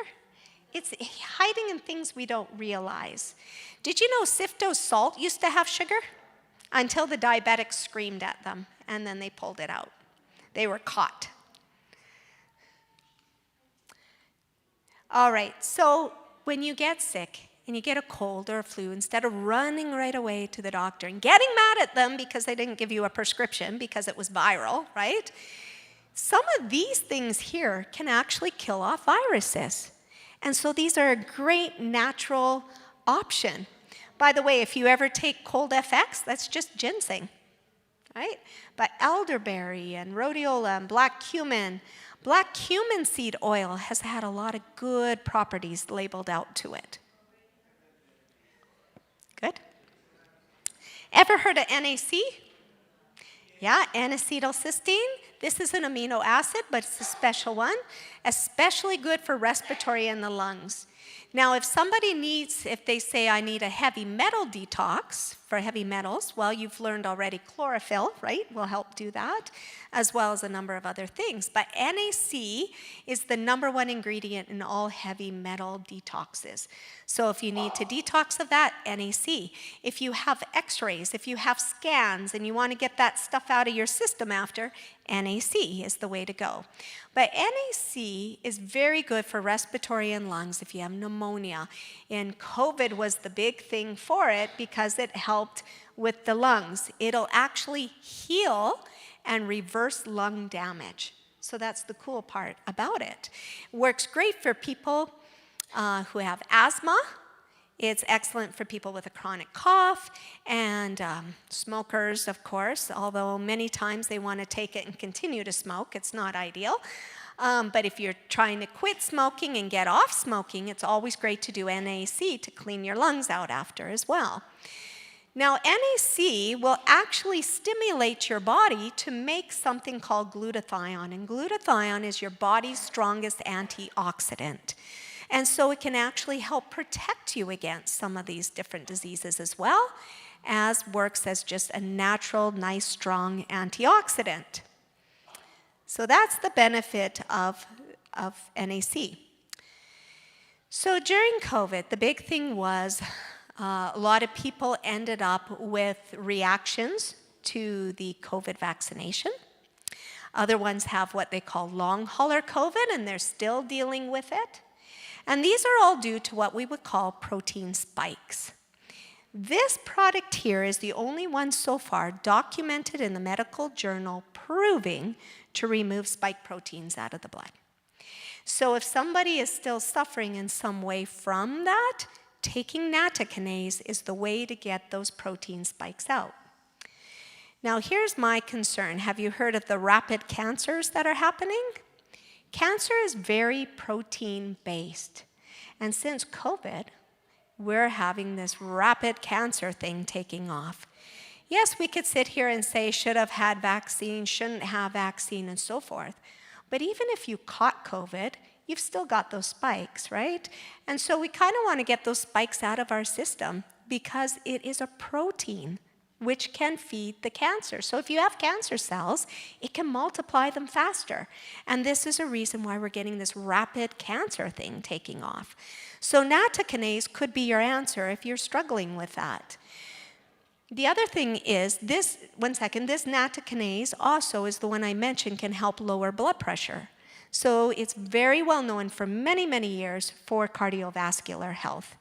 Speaker 5: It's hiding in things we don't realize. Did you know Sifto's salt used to have sugar? Until the diabetics screamed at them, and then they pulled it out. They were caught. All right, so when you get sick and you get a cold or a flu, instead of running right away to the doctor and getting mad at them because they didn't give you a prescription because it was viral, right? Some of these things here can actually kill off viruses. And so these are a great natural option. By the way, if you ever take Cold FX, that's just ginseng, right? But elderberry and rhodiola and black cumin seed oil has had a lot of good properties labeled out to it. Good. Ever heard of NAC? Yeah, N-acetylcysteine. This is an amino acid, but it's a special one, especially good for respiratory and the lungs. Now, if they say I need a heavy metal detox for heavy metals, well, you've learned already chlorophyll, right, will help do that, as well as a number of other things. But NAC is the number one ingredient in all heavy metal detoxes. So if you need to detox of that, NAC. If you have x-rays, if you have scans, and you want to get that stuff out of your system after, NAC is the way to go. But NAC is very good for respiratory and lungs if you have pneumonia. And COVID was the big thing for it because it helped with the lungs. It'll actually heal and reverse lung damage. So that's the cool part about it. Works great for people who have asthma. It's excellent for people with a chronic cough and smokers, of course, although many times they want to take it and continue to smoke. It's not ideal. But if you're trying to quit smoking and get off smoking, it's always great to do NAC to clean your lungs out after as well. Now, NAC will actually stimulate your body to make something called glutathione, and glutathione is your body's strongest antioxidant. And so it can actually help protect you against some of these different diseases as well, as works as just a natural, nice, strong antioxidant. So that's the benefit of NAC. So during COVID, the big thing was a lot of people ended up with reactions to the COVID vaccination. Other ones have what they call long hauler COVID, and they're still dealing with it. And these are all due to what we would call protein spikes. This product here is the only one so far documented in the medical journal proving to remove spike proteins out of the blood. So if somebody is still suffering in some way from that, taking nattokinase is the way to get those protein spikes out. Now here's my concern. Have you heard of the rapid cancers that are happening? Cancer is very protein-based. And since COVID, we're having this rapid cancer thing taking off. Yes, we could sit here and say, should have had vaccine, shouldn't have vaccine, and so forth. But even if you caught COVID, you've still got those spikes, right? And so we kind of want to get those spikes out of our system because it is a protein which can feed the cancer. So if you have cancer cells, it can multiply them faster. And this is a reason why we're getting this rapid cancer thing taking off. So nattokinase could be your answer if you're struggling with that. The other thing is this nattokinase also is the one I mentioned can help lower blood pressure. So it's very well known for many, many years for cardiovascular health.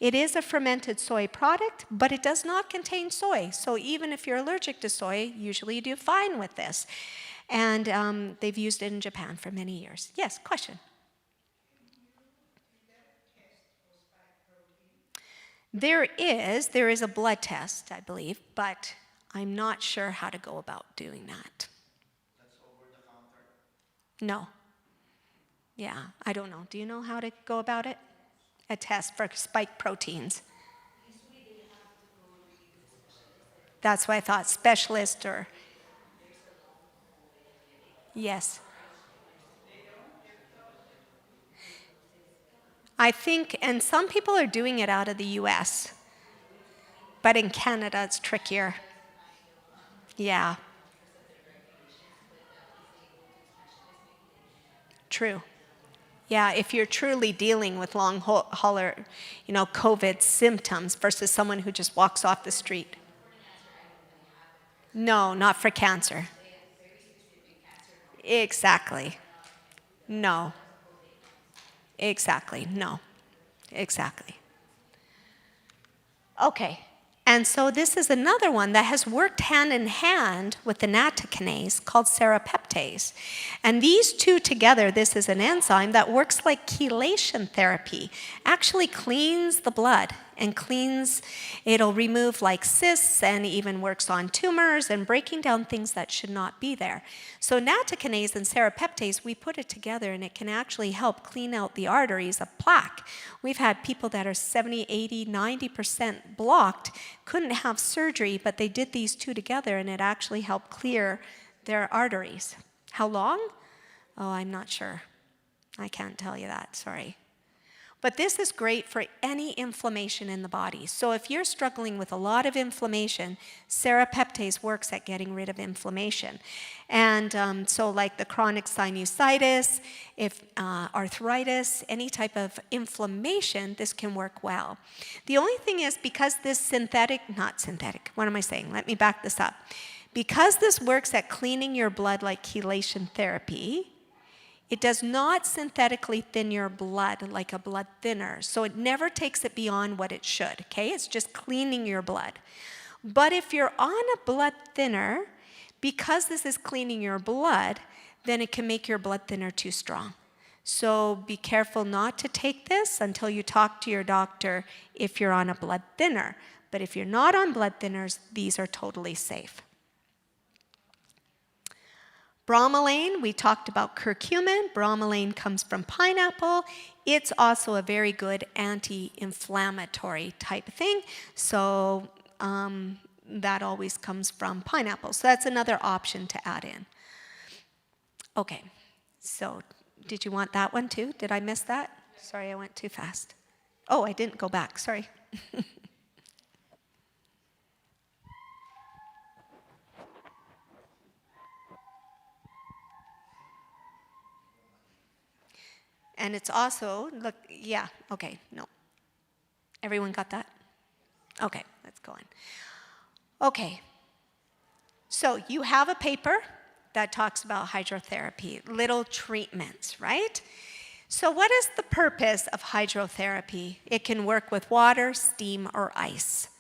Speaker 5: It is a fermented soy product, but it does not contain soy. So even if you're allergic to soy, usually you do fine with this. And they've used it in Japan for many years. Yes, question? There is a blood test, I believe, but I'm not sure how to go about doing that.
Speaker 3: That's over the counter?
Speaker 5: No. Yeah, I don't know. Do you know how to go about it? A test for spike proteins. That's why I thought specialist or... Yes. I think, and some people are doing it out of the US, but in Canada it's trickier. Yeah. True. Yeah, if you're truly dealing with long hauler, COVID symptoms versus someone who just walks off the street. No, not for cancer. Exactly. No. Exactly. No. Exactly. Okay. And so this is another one that has worked hand in hand with the nattokinase called serrapeptase. And these two together, this is an enzyme that works like chelation therapy, actually cleans the blood and it'll remove like cysts and even works on tumors and breaking down things that should not be there. So nattokinase and serrapeptase, we put it together and it can actually help clean out the arteries of plaque. We've had people that are 70, 80, 90% blocked, couldn't have surgery, but they did these two together and it actually helped clear their arteries. How long? Oh, I'm not sure. I can't tell you that, sorry. But this is great for any inflammation in the body. So if you're struggling with a lot of inflammation, serrapeptase works at getting rid of inflammation. And so like the chronic sinusitis, if arthritis, any type of inflammation, this can work well. The only thing is because this let me back this up. Because this works at cleaning your blood like chelation therapy, it does not synthetically thin your blood like a blood thinner. So it never takes it beyond what it should, okay? It's just cleaning your blood. But if you're on a blood thinner, because this is cleaning your blood, then it can make your blood thinner too strong. So be careful not to take this until you talk to your doctor if you're on a blood thinner. But if you're not on blood thinners, these are totally safe. Bromelain, we talked about curcumin. Bromelain comes from pineapple. It's also a very good anti-inflammatory type of thing. So that always comes from pineapple. So that's another option to add in. Okay, so did you want that one too? Did I miss that? Sorry, I went too fast. Oh, I didn't go back, sorry. And it's also, look, yeah, okay, no. Everyone got that? Okay, let's go on. Okay, so you have a paper that talks about hydrotherapy, little treatments, right? So what is the purpose of hydrotherapy? It can work with water, steam, or ice.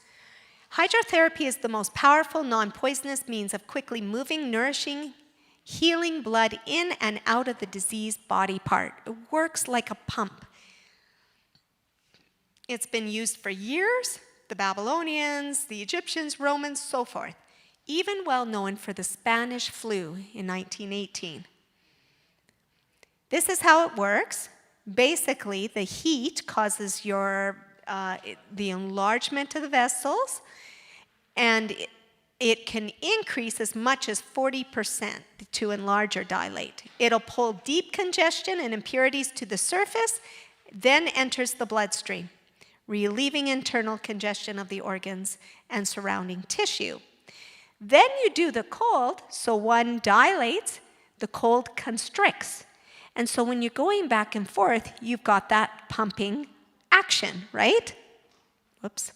Speaker 5: Hydrotherapy is the most powerful, non-poisonous means of quickly moving, nourishing, healing blood in and out of the diseased body part. It works like a pump. It's been used for years, the Babylonians, the Egyptians, Romans, so forth. Even well known for the Spanish flu in 1918. This is how it works. Basically, the heat causes the enlargement of the vessels, and it can increase as much as 40% to enlarge or dilate. It'll pull deep congestion and impurities to the surface, then enters the bloodstream, relieving internal congestion of the organs and surrounding tissue. Then you do the cold, so one dilates, the cold constricts. And so when you're going back and forth, you've got that pumping action, right? Whoops.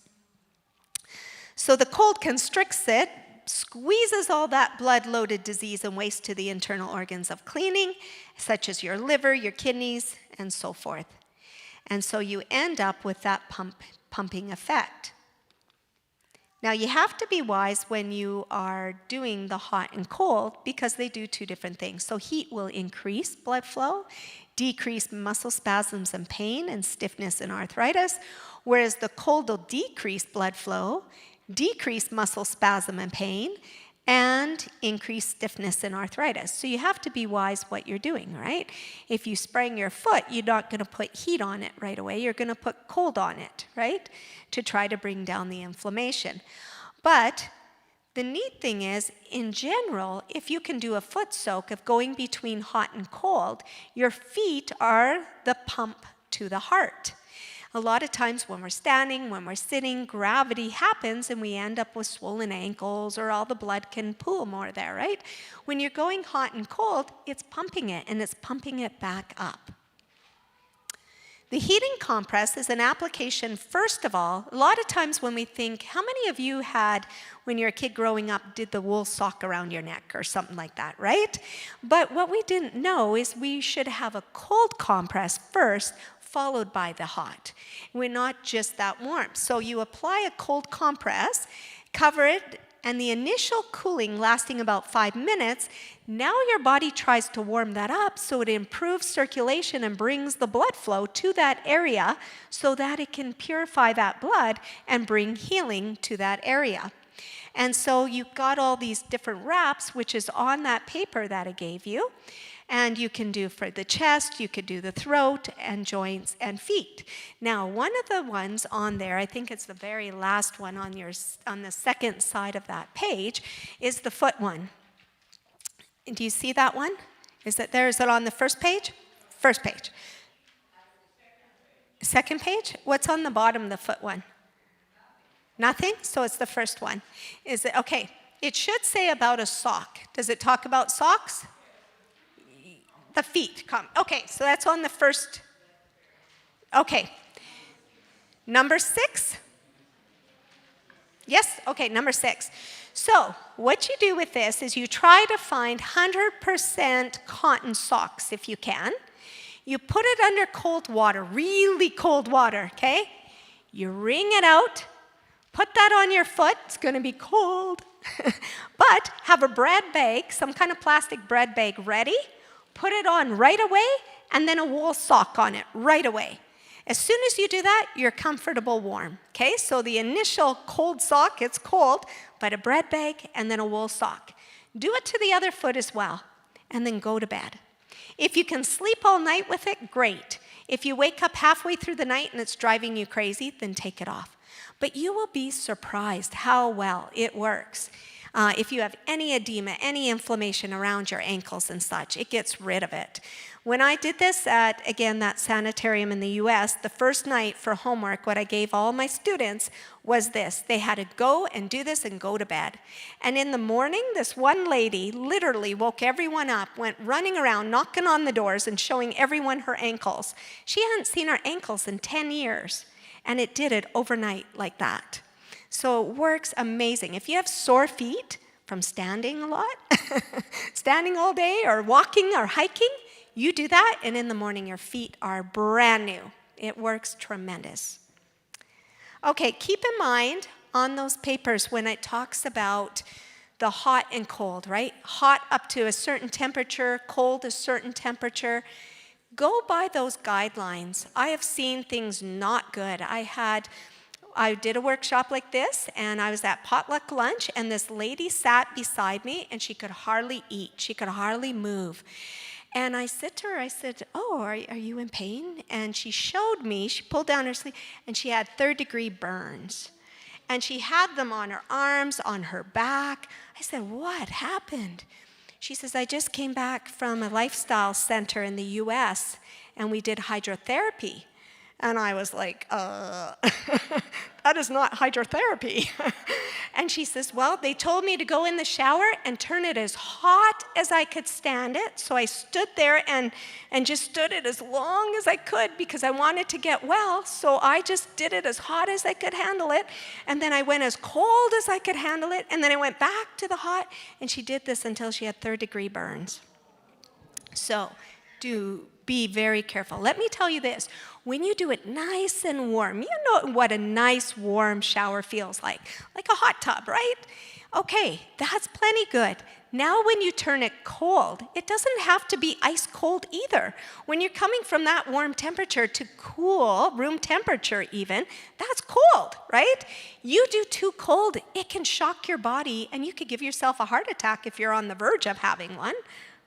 Speaker 5: So the cold constricts it, squeezes all that blood-loaded disease and waste to the internal organs of cleaning, such as your liver, your kidneys, and so forth. And so you end up with that pumping effect. Now you have to be wise when you are doing the hot and cold because they do two different things. So heat will increase blood flow, decrease muscle spasms and pain and stiffness and arthritis, whereas the cold will decrease blood flow, decrease muscle spasm and pain, and increase stiffness and arthritis. So you have to be wise what you're doing, right? If you sprain your foot, you're not going to put heat on it right away. You're going to put cold on it, right? To try to bring down the inflammation. But the neat thing is, in general, if you can do a foot soak of going between hot and cold, your feet are the pump to the heart. A lot of times when we're standing, when we're sitting, gravity happens and we end up with swollen ankles or all the blood can pool more there, right? When you're going hot and cold, it's pumping it and it's pumping it back up. The heating compress is an application, first of all, a lot of times when we think, how many of you had, when you were a kid growing up, did the wool sock around your neck or something like that, right? But what we didn't know is we should have a cold compress first, followed by the hot. We're not just that warm. So you apply a cold compress, cover it, and the initial cooling lasting about 5 minutes, now your body tries to warm that up so it improves circulation and brings the blood flow to that area so that it can purify that blood and bring healing to that area. And so you've got all these different wraps, which is on that paper that I gave you. And you can do for the chest, you could do the throat and joints and feet. Now, one of the ones on there, I think it's the very last one on the second side of that page, is the foot one. Do you see that one? Is it there? Is it on the first page? First page. Second page? What's on the bottom of the foot one? Nothing? So it's the first one. Is it okay? It should say about a sock. Does it talk about socks? The feet come. Okay, so that's on the first. Okay. Number 6. Yes? Okay, number 6. So what you do with this is you try to find 100% cotton socks if you can. You put it under cold water, really cold water, okay? You wring it out. Put that on your foot. It's going to be cold. But have a bread bag, some kind of plastic bread bag ready. Put it on right away, and then a wool sock on it right away. As soon as you do that, you're comfortable warm. Okay, so the initial cold sock, it's cold, but a bread bag and then a wool sock. Do it to the other foot as well, and then go to bed. If you can sleep all night with it, great. If you wake up halfway through the night and it's driving you crazy, then take it off. But you will be surprised how well it works. If you have any edema, any inflammation around your ankles and such, it gets rid of it. When I did this at, again, that sanitarium in the US, the first night for homework, what I gave all my students was this. They had to go and do this and go to bed. And in the morning, this one lady literally woke everyone up, went running around, knocking on the doors and showing everyone her ankles. She hadn't seen her ankles in 10 years, and it did it overnight like that. So it works amazing. If you have sore feet from standing a lot, standing all day or walking or hiking, you do that, and in the morning your feet are brand new. It works tremendous. Okay, keep in mind on those papers when it talks about the hot and cold, right? Hot up to a certain temperature, cold a certain temperature. Go by those guidelines. I have seen things not good. I did a workshop like this, and I was at potluck lunch, and this lady sat beside me, and she could hardly eat. She could hardly move. And I said to her, I said, oh, are you in pain? And she showed me, she pulled down her sleeve, and she had third-degree burns. And she had them on her arms, on her back. I said, what happened? She says, I just came back from a lifestyle center in the US, and we did hydrotherapy. And I was like, that is not hydrotherapy. And she says, well, they told me to go in the shower and turn it as hot as I could stand it. So I stood there and just stood it as long as I could because I wanted to get well. So I just did it as hot as I could handle it. And then I went as cold as I could handle it. And then I went back to the hot. And she did this until she had third-degree burns. So do be very careful. Let me tell you this. When you do it nice and warm, you know what a nice warm shower feels like a hot tub, right? Okay, that's plenty good. Now when you turn it cold, it doesn't have to be ice cold either. When you're coming from that warm temperature to cool, room temperature even, that's cold, right? You do too cold, it can shock your body, and you could give yourself a heart attack if you're on the verge of having one.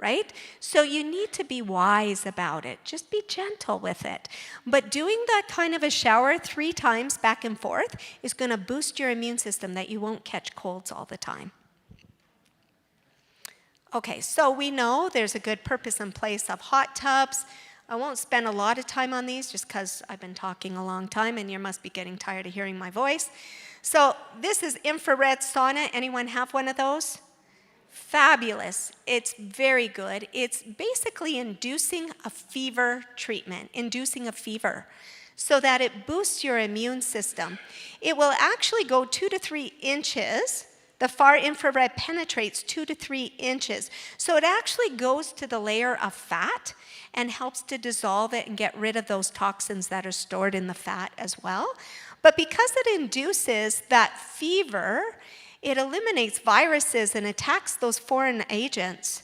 Speaker 5: Right? So you need to be wise about it. Just be gentle with it. But doing that kind of a shower 3 times back and forth is going to boost your immune system that you won't catch colds all the time. Okay, so we know there's a good purpose and place of hot tubs. I won't spend a lot of time on these just because I've been talking a long time and you must be getting tired of hearing my voice. So this is infrared sauna. Anyone have one of those? Fabulous. It's very good. It's basically inducing a fever treatment, inducing a fever, so that it boosts your immune system. It will actually go 2 to 3 inches. The far infrared penetrates 2 to 3 inches. So it actually goes to the layer of fat and helps to dissolve it and get rid of those toxins that are stored in the fat as well. But because it induces that fever, it eliminates viruses and attacks those foreign agents.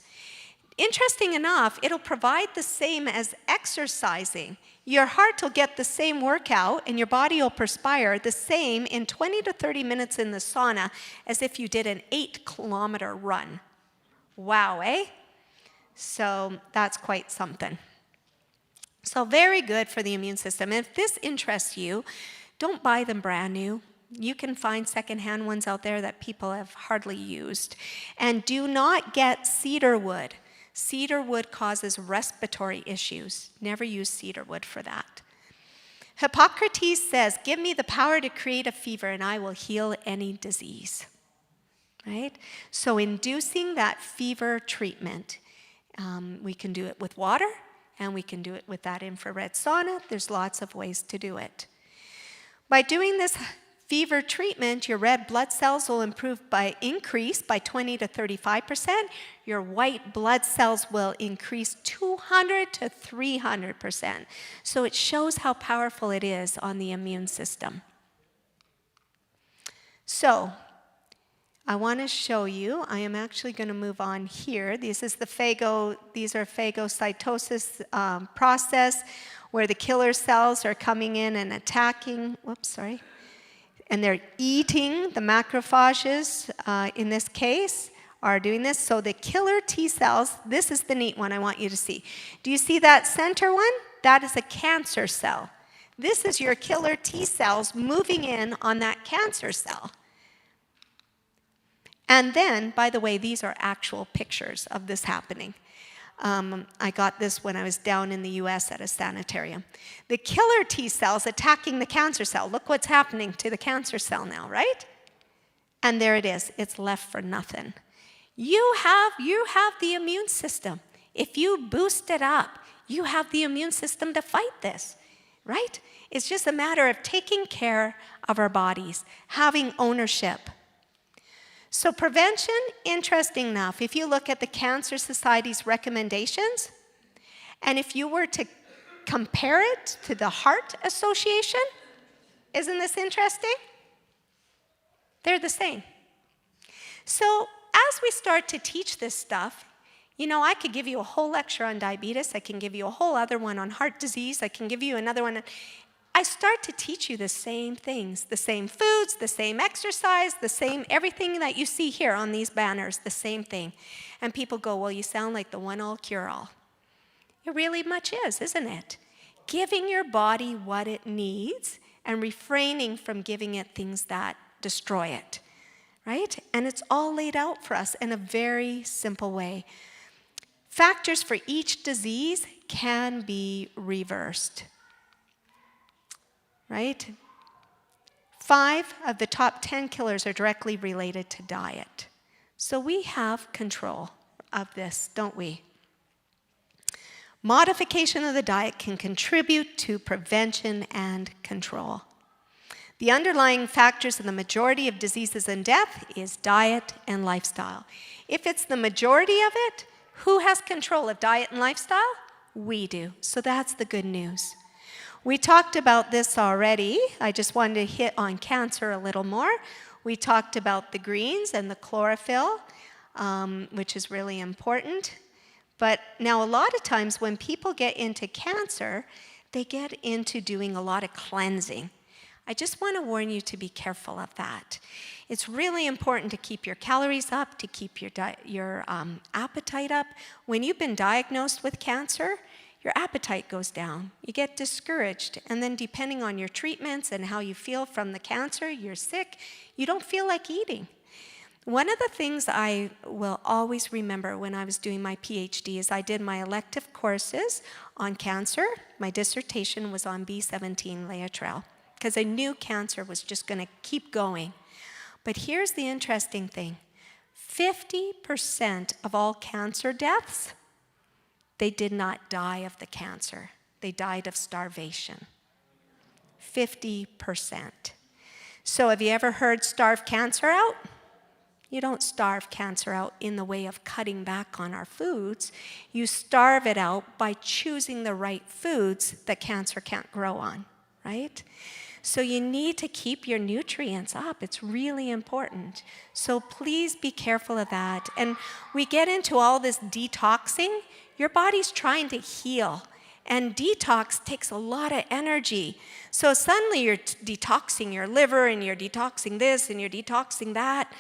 Speaker 5: Interesting enough, it'll provide the same as exercising. Your heart will get the same workout and your body will perspire the same in 20 to 30 minutes in the sauna as if you did an 8-kilometer run. Wow, eh? So that's quite something. So very good for the immune system. And if this interests you, don't buy them brand new. You can find secondhand ones out there that people have hardly used. And do not get cedar wood. Cedar wood causes respiratory issues. Never use cedar wood for that. Hippocrates says, give me the power to create a fever and I will heal any disease. Right? So inducing that fever treatment, we can do it with water and we can do it with that infrared sauna. There's lots of ways to do it. By doing this fever treatment, your red blood cells will increase by 20 to 35%. Your white blood cells will increase 200 to 300%. So it shows how powerful it is on the immune system. So I want to show you, I am actually going to move on here. These are phagocytosis process where the killer cells are coming in and attacking, and they're eating the macrophages, in this case, are doing this. So the killer T cells, this is the neat one I want you to see. Do you see that center one? That is a cancer cell. This is your killer T cells moving in on that cancer cell. And then, by the way, these are actual pictures of this happening. I got this when I was down in the US at a sanitarium. The killer T cells attacking the cancer cell. Look what's happening to the cancer cell now, right? And there it is. It's left for nothing. You have the immune system. If you boost it up, you have the immune system to fight this, right? It's just a matter of taking care of our bodies, having ownership. So prevention, interesting enough, if you look at the Cancer Society's recommendations, and if you were to compare it to the Heart Association, isn't this interesting? They're the same. So as we start to teach this stuff, you know, I could give you a whole lecture on diabetes. I can give you a whole other one on heart disease. I can give you another one. I start to teach you the same things, the same foods, the same exercise, the same everything that you see here on these banners, the same thing. And people go, well, you sound like the one-all cure-all. It really much is, isn't it? Giving your body what it needs and refraining from giving it things that destroy it, right? And it's all laid out for us in a very simple way. Factors for each disease can be reversed. Right? 5 of the top 10 killers are directly related to diet. So we have control of this, don't we? Modification of the diet can contribute to prevention and control. The underlying factors in the majority of diseases and death is diet and lifestyle. If it's the majority of it, who has control of diet and lifestyle? We do. So that's the good news. We talked about this already. I just wanted to hit on cancer a little more. We talked about the greens and the chlorophyll, which is really important. But now a lot of times when people get into cancer, they get into doing a lot of cleansing. I just want to warn you to be careful of that. It's really important to keep your calories up, to keep your appetite up. When you've been diagnosed with cancer, your appetite goes down. You get discouraged. And then depending on your treatments and how you feel from the cancer, you're sick, you don't feel like eating. One of the things I will always remember when I was doing my PhD is I did my elective courses on cancer. My dissertation was on B17 Laetrile because I knew cancer was just going to keep going. But here's the interesting thing. 50% of all cancer deaths, they did not die of the cancer. They died of starvation. 50%. So have you ever heard starve cancer out? You don't starve cancer out in the way of cutting back on our foods. You starve it out by choosing the right foods that cancer can't grow on, right? So you need to keep your nutrients up. It's really important. So please be careful of that. And we get into all this detoxing. Your body's trying to heal. And detox takes a lot of energy. So suddenly you're detoxing your liver and you're detoxing this and you're detoxing that.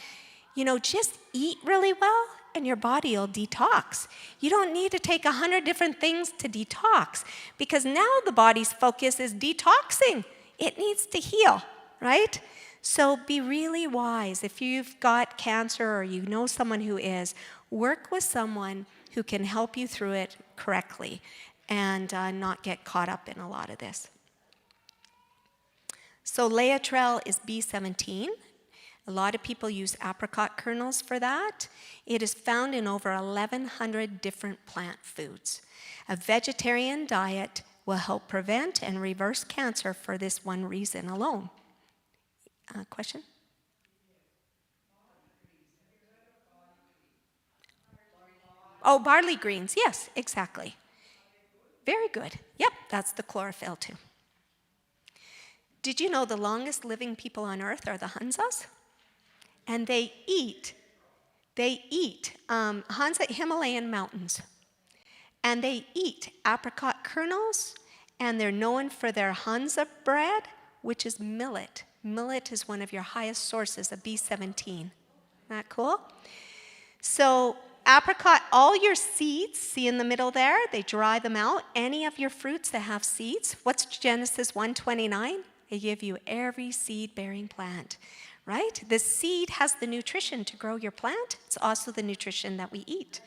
Speaker 5: Just eat really well and your body will detox. You don't need to take 100 different things to detox because now the body's focus is detoxing. It needs to heal, right? So be really wise. If you've got cancer or you know someone who is, work with someone who can help you through it correctly and not get caught up in a lot of this. So Laetrile is B17. A lot of people use apricot kernels for that. It is found in over 1,100 different plant foods. A vegetarian diet will help prevent and reverse cancer for this one reason alone. Question? Oh, barley greens. Yes, exactly. Very good. Yep, that's the chlorophyll too. Did you know the longest living people on earth are the Hunzas? And they eat Hunza Himalayan mountains. And they eat apricot kernels, and they're known for their Hunza bread, which is millet. Millet is one of your highest sources of B17. Isn't that cool? So apricot, all your seeds, see in the middle there, they dry them out. Any of your fruits that have seeds, what's Genesis 1:29? They give you every seed-bearing plant. Right? The seed has the nutrition to grow your plant. It's also the nutrition that we eat.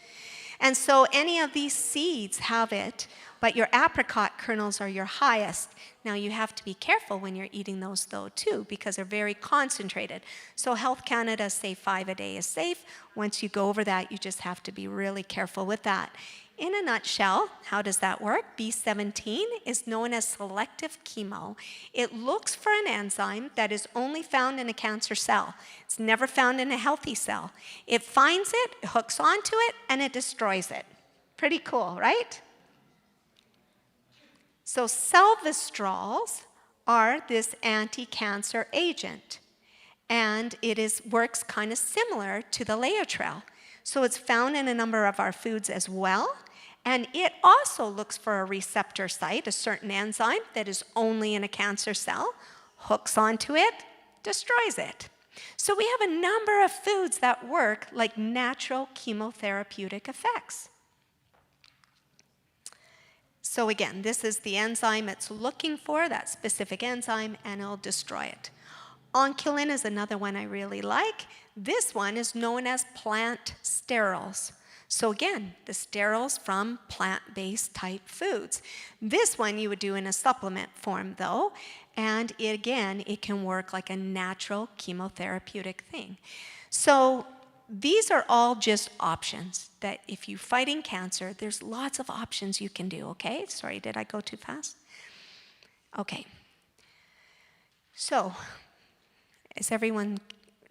Speaker 5: And so any of these seeds have it, but your apricot kernels are your highest. Now you have to be careful when you're eating those though too, because they're very concentrated. So Health Canada say 5 a day is safe. Once you go over that, you just have to be really careful with that. In a nutshell, how does that work? B17 is known as selective chemo. It looks for an enzyme that is only found in a cancer cell. It's never found in a healthy cell. It finds it, hooks onto it, and it destroys it. Pretty cool, right? So salvestrols are this anti-cancer agent, and it works kind of similar to the Laetrile. So it's found in a number of our foods as well. And it also looks for a receptor site, a certain enzyme that is only in a cancer cell, hooks onto it, destroys it. So we have a number of foods that work like natural chemotherapeutic effects. So again, this is the enzyme it's looking for, that specific enzyme, and it'll destroy it. Onculin is another one I really like. This one is known as plant sterols. So again, the sterols from plant-based type foods. This one you would do in a supplement form though, and it can work like a natural chemotherapeutic thing. So these are all just options that if you're fighting cancer, there's lots of options you can do, okay? Sorry, did I go too fast? Okay. So, is everyone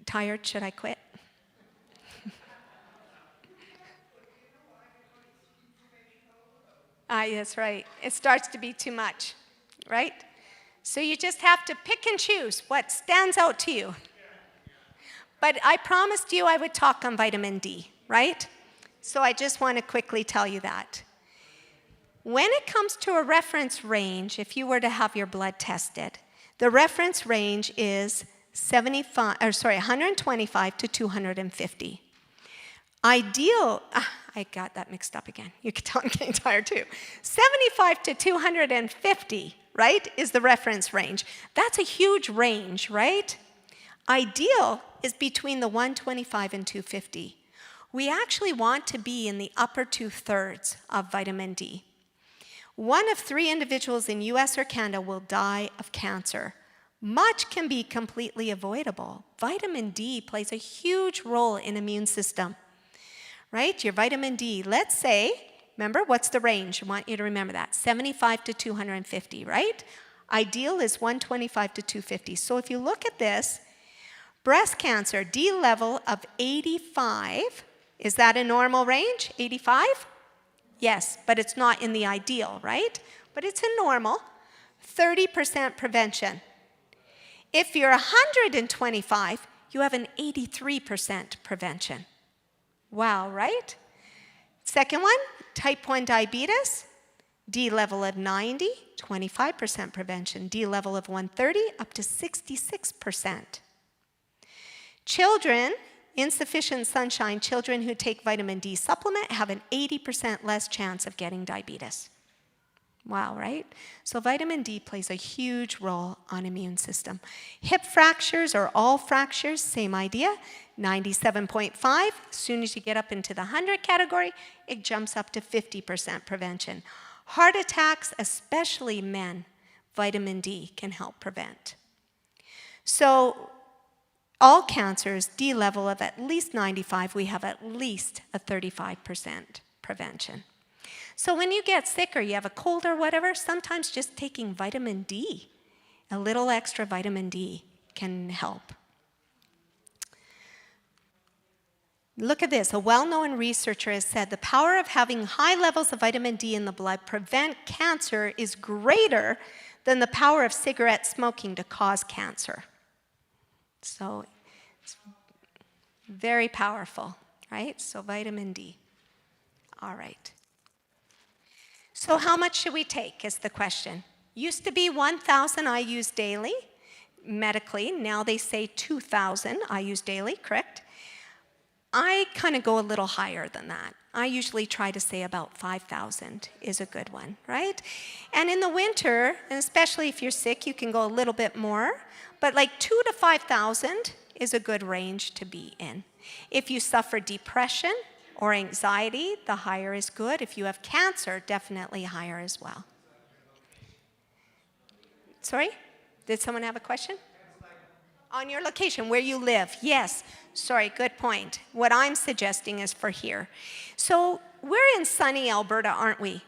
Speaker 5: tired? Should I quit? That's right. It starts to be too much, right? So you just have to pick and choose what stands out to you. But I promised you I would talk on vitamin D, right? So I just want to quickly tell you that. When it comes to a reference range, if you were to have your blood tested, the reference range is 125 to 250. Ideal, I got that mixed up again. You can tell I'm getting tired too. 75 to 250, right, is the reference range. That's a huge range, right? Ideal is between the 125 and 250. We actually want to be in the upper 2/3 of vitamin D. 1 of 3 individuals in US or Canada will die of cancer. Much can be completely avoidable. Vitamin D plays a huge role in immune system, right? Your vitamin D, let's say, remember, what's the range? I want you to remember that, 75 to 250, right? Ideal is 125 to 250. So if you look at this, breast cancer, D level of 85, is that a normal range, 85? Yes, but it's not in the ideal, right? But it's a normal, 30% prevention. If you're 125, you have an 83% prevention. Wow, right? Second one, type 1 diabetes, D level of 90, 25% prevention. D level of 130, up to 66%. Children, insufficient sunshine, children who take vitamin D supplement have an 80% less chance of getting diabetes. Wow, right? So vitamin D plays a huge role on immune system. Hip fractures or all fractures, same idea, 97.5. As soon as you get up into the 100 category, it jumps up to 50% prevention. Heart attacks, especially men, vitamin D can help prevent. So all cancers, D level of at least 95, we have at least a 35% prevention. So when you get sick or you have a cold or whatever, sometimes just taking vitamin D, a little extra vitamin D can help. Look at this. A well-known researcher has said the power of having high levels of vitamin D in the blood prevent cancer is greater than the power of cigarette smoking to cause cancer. So it's very powerful, right? So vitamin D. All right. So how much should we take is the question. Used to be 1,000 IUs daily, medically. Now they say 2,000 IUs daily, correct? I kind of go a little higher than that. I usually try to say about 5,000 is a good one, right? And in the winter, and especially if you're sick, you can go a little bit more. But like 2,000 to 5,000 is a good range to be in. If you suffer depression or anxiety, the higher is good. If you have cancer, definitely higher as well. Sorry? Did someone have a question? On your location, where you live, yes. Sorry, good point. What I'm suggesting is for here. So we're in sunny Alberta, aren't we?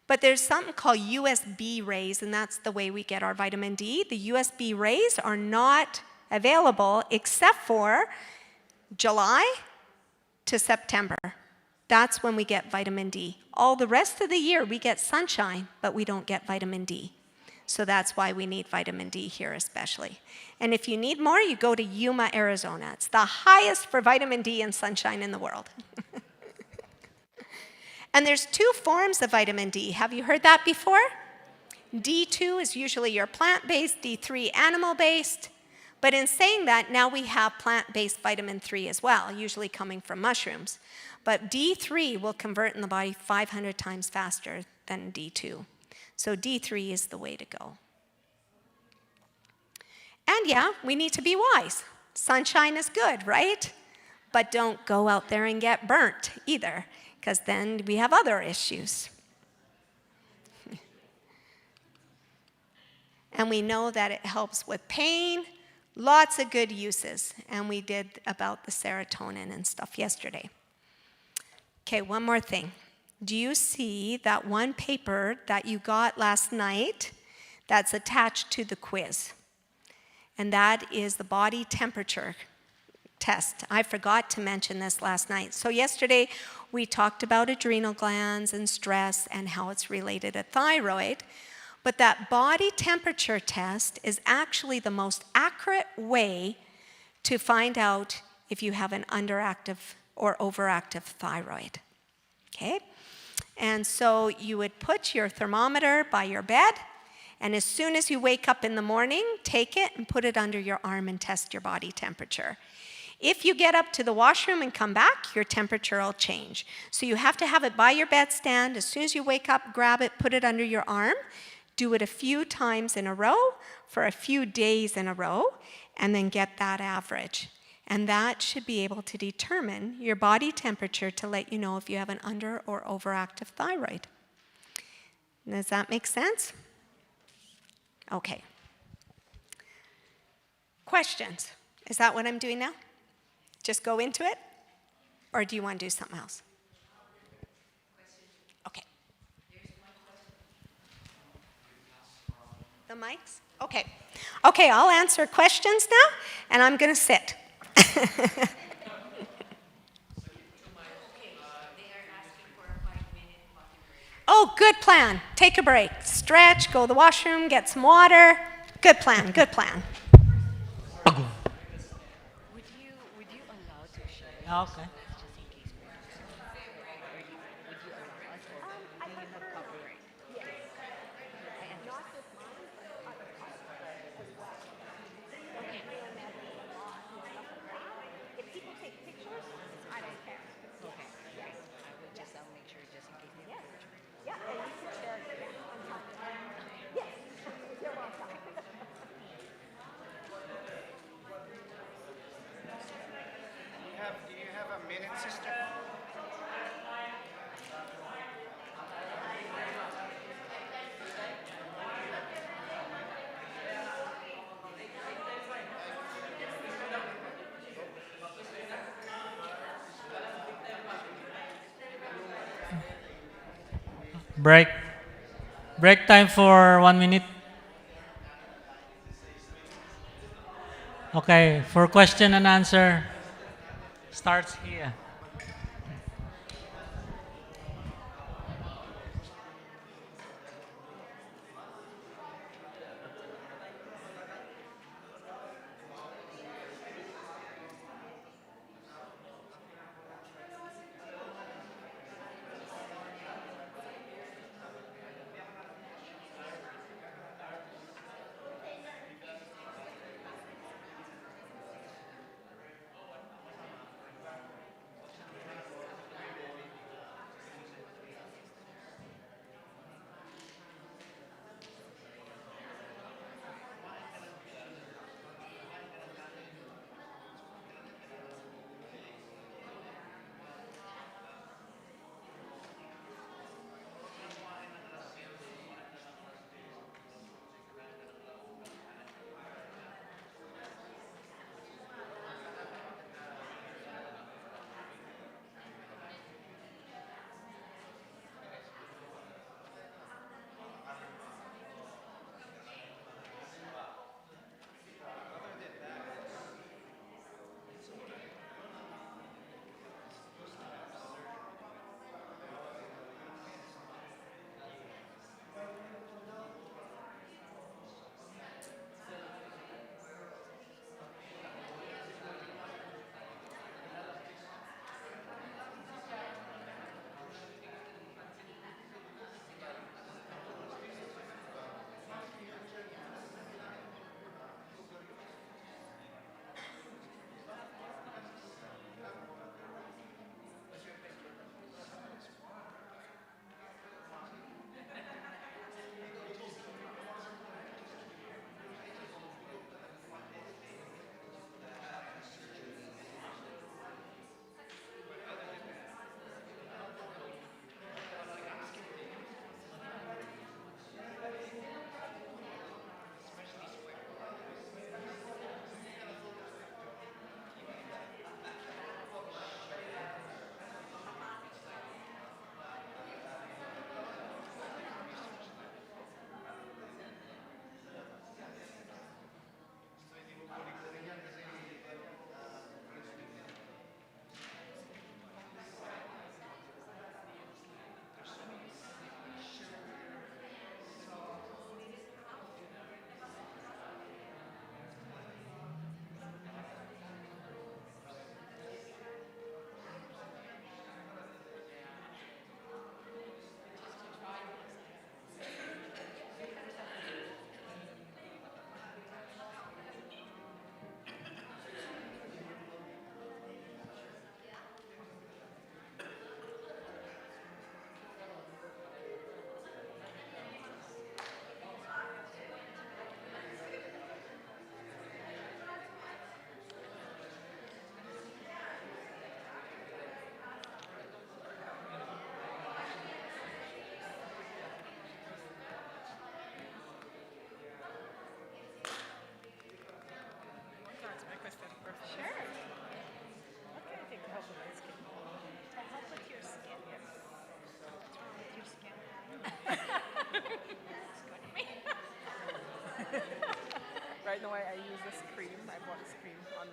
Speaker 5: But there's something called USB rays, and that's the way we get our vitamin D. The USB rays are not available except for July to September. That's when we get vitamin D. All the rest of the year, we get sunshine, but we don't get vitamin D. So that's why we need vitamin D here especially. And if you need more, you go to Yuma, Arizona. It's the highest for vitamin D and sunshine in the world. And there's 2 forms of vitamin D. Have you heard that before? D2 is usually your plant-based, D3 animal-based. But in saying that, now we have plant-based vitamin 3 as well, usually coming from mushrooms. But D3 will convert in the body 500 times faster than D2. So D3 is the way to go. And yeah, we need to be wise. Sunshine is good, right? But don't go out there and get burnt either, because then we have other issues. And we know that it helps with pain, lots of good uses. And we did about the serotonin and stuff yesterday. Okay, one more thing. Do you see that one paper that you got last night that's attached to the quiz? And that is the body temperature test. I forgot to mention this last night. So yesterday we talked about adrenal glands and stress and how it's related to thyroid. But that body temperature test is actually the most accurate way to find out if you have an underactive or overactive thyroid. Okay? And so you would put your thermometer by your bed, and as soon as you wake up in the morning, take it and put it under your arm and test your body temperature. If you get up to the washroom and come back, your temperature will change. So you have to have it by your bedstand. As soon as you wake up, grab it, put it under your arm. Do it a few times in a row for a few days in a row. and then get that average. And that should be able to determine your body temperature to let you know if you have an under or overactive thyroid. Does that make sense? Okay. Questions? Is that what I'm doing now? Just go into it? Or do you want to do something else? Okay. The mics? Okay. Okay, I'll answer questions now, and I'm going to sit. Oh, good plan. Take a break. Stretch, go to the washroom, get some water. Good plan, good plan.
Speaker 2: Okay.
Speaker 7: Do you have a minute, sister?
Speaker 2: Break. Break time for 1 minute. Okay, for question and answer, starts here.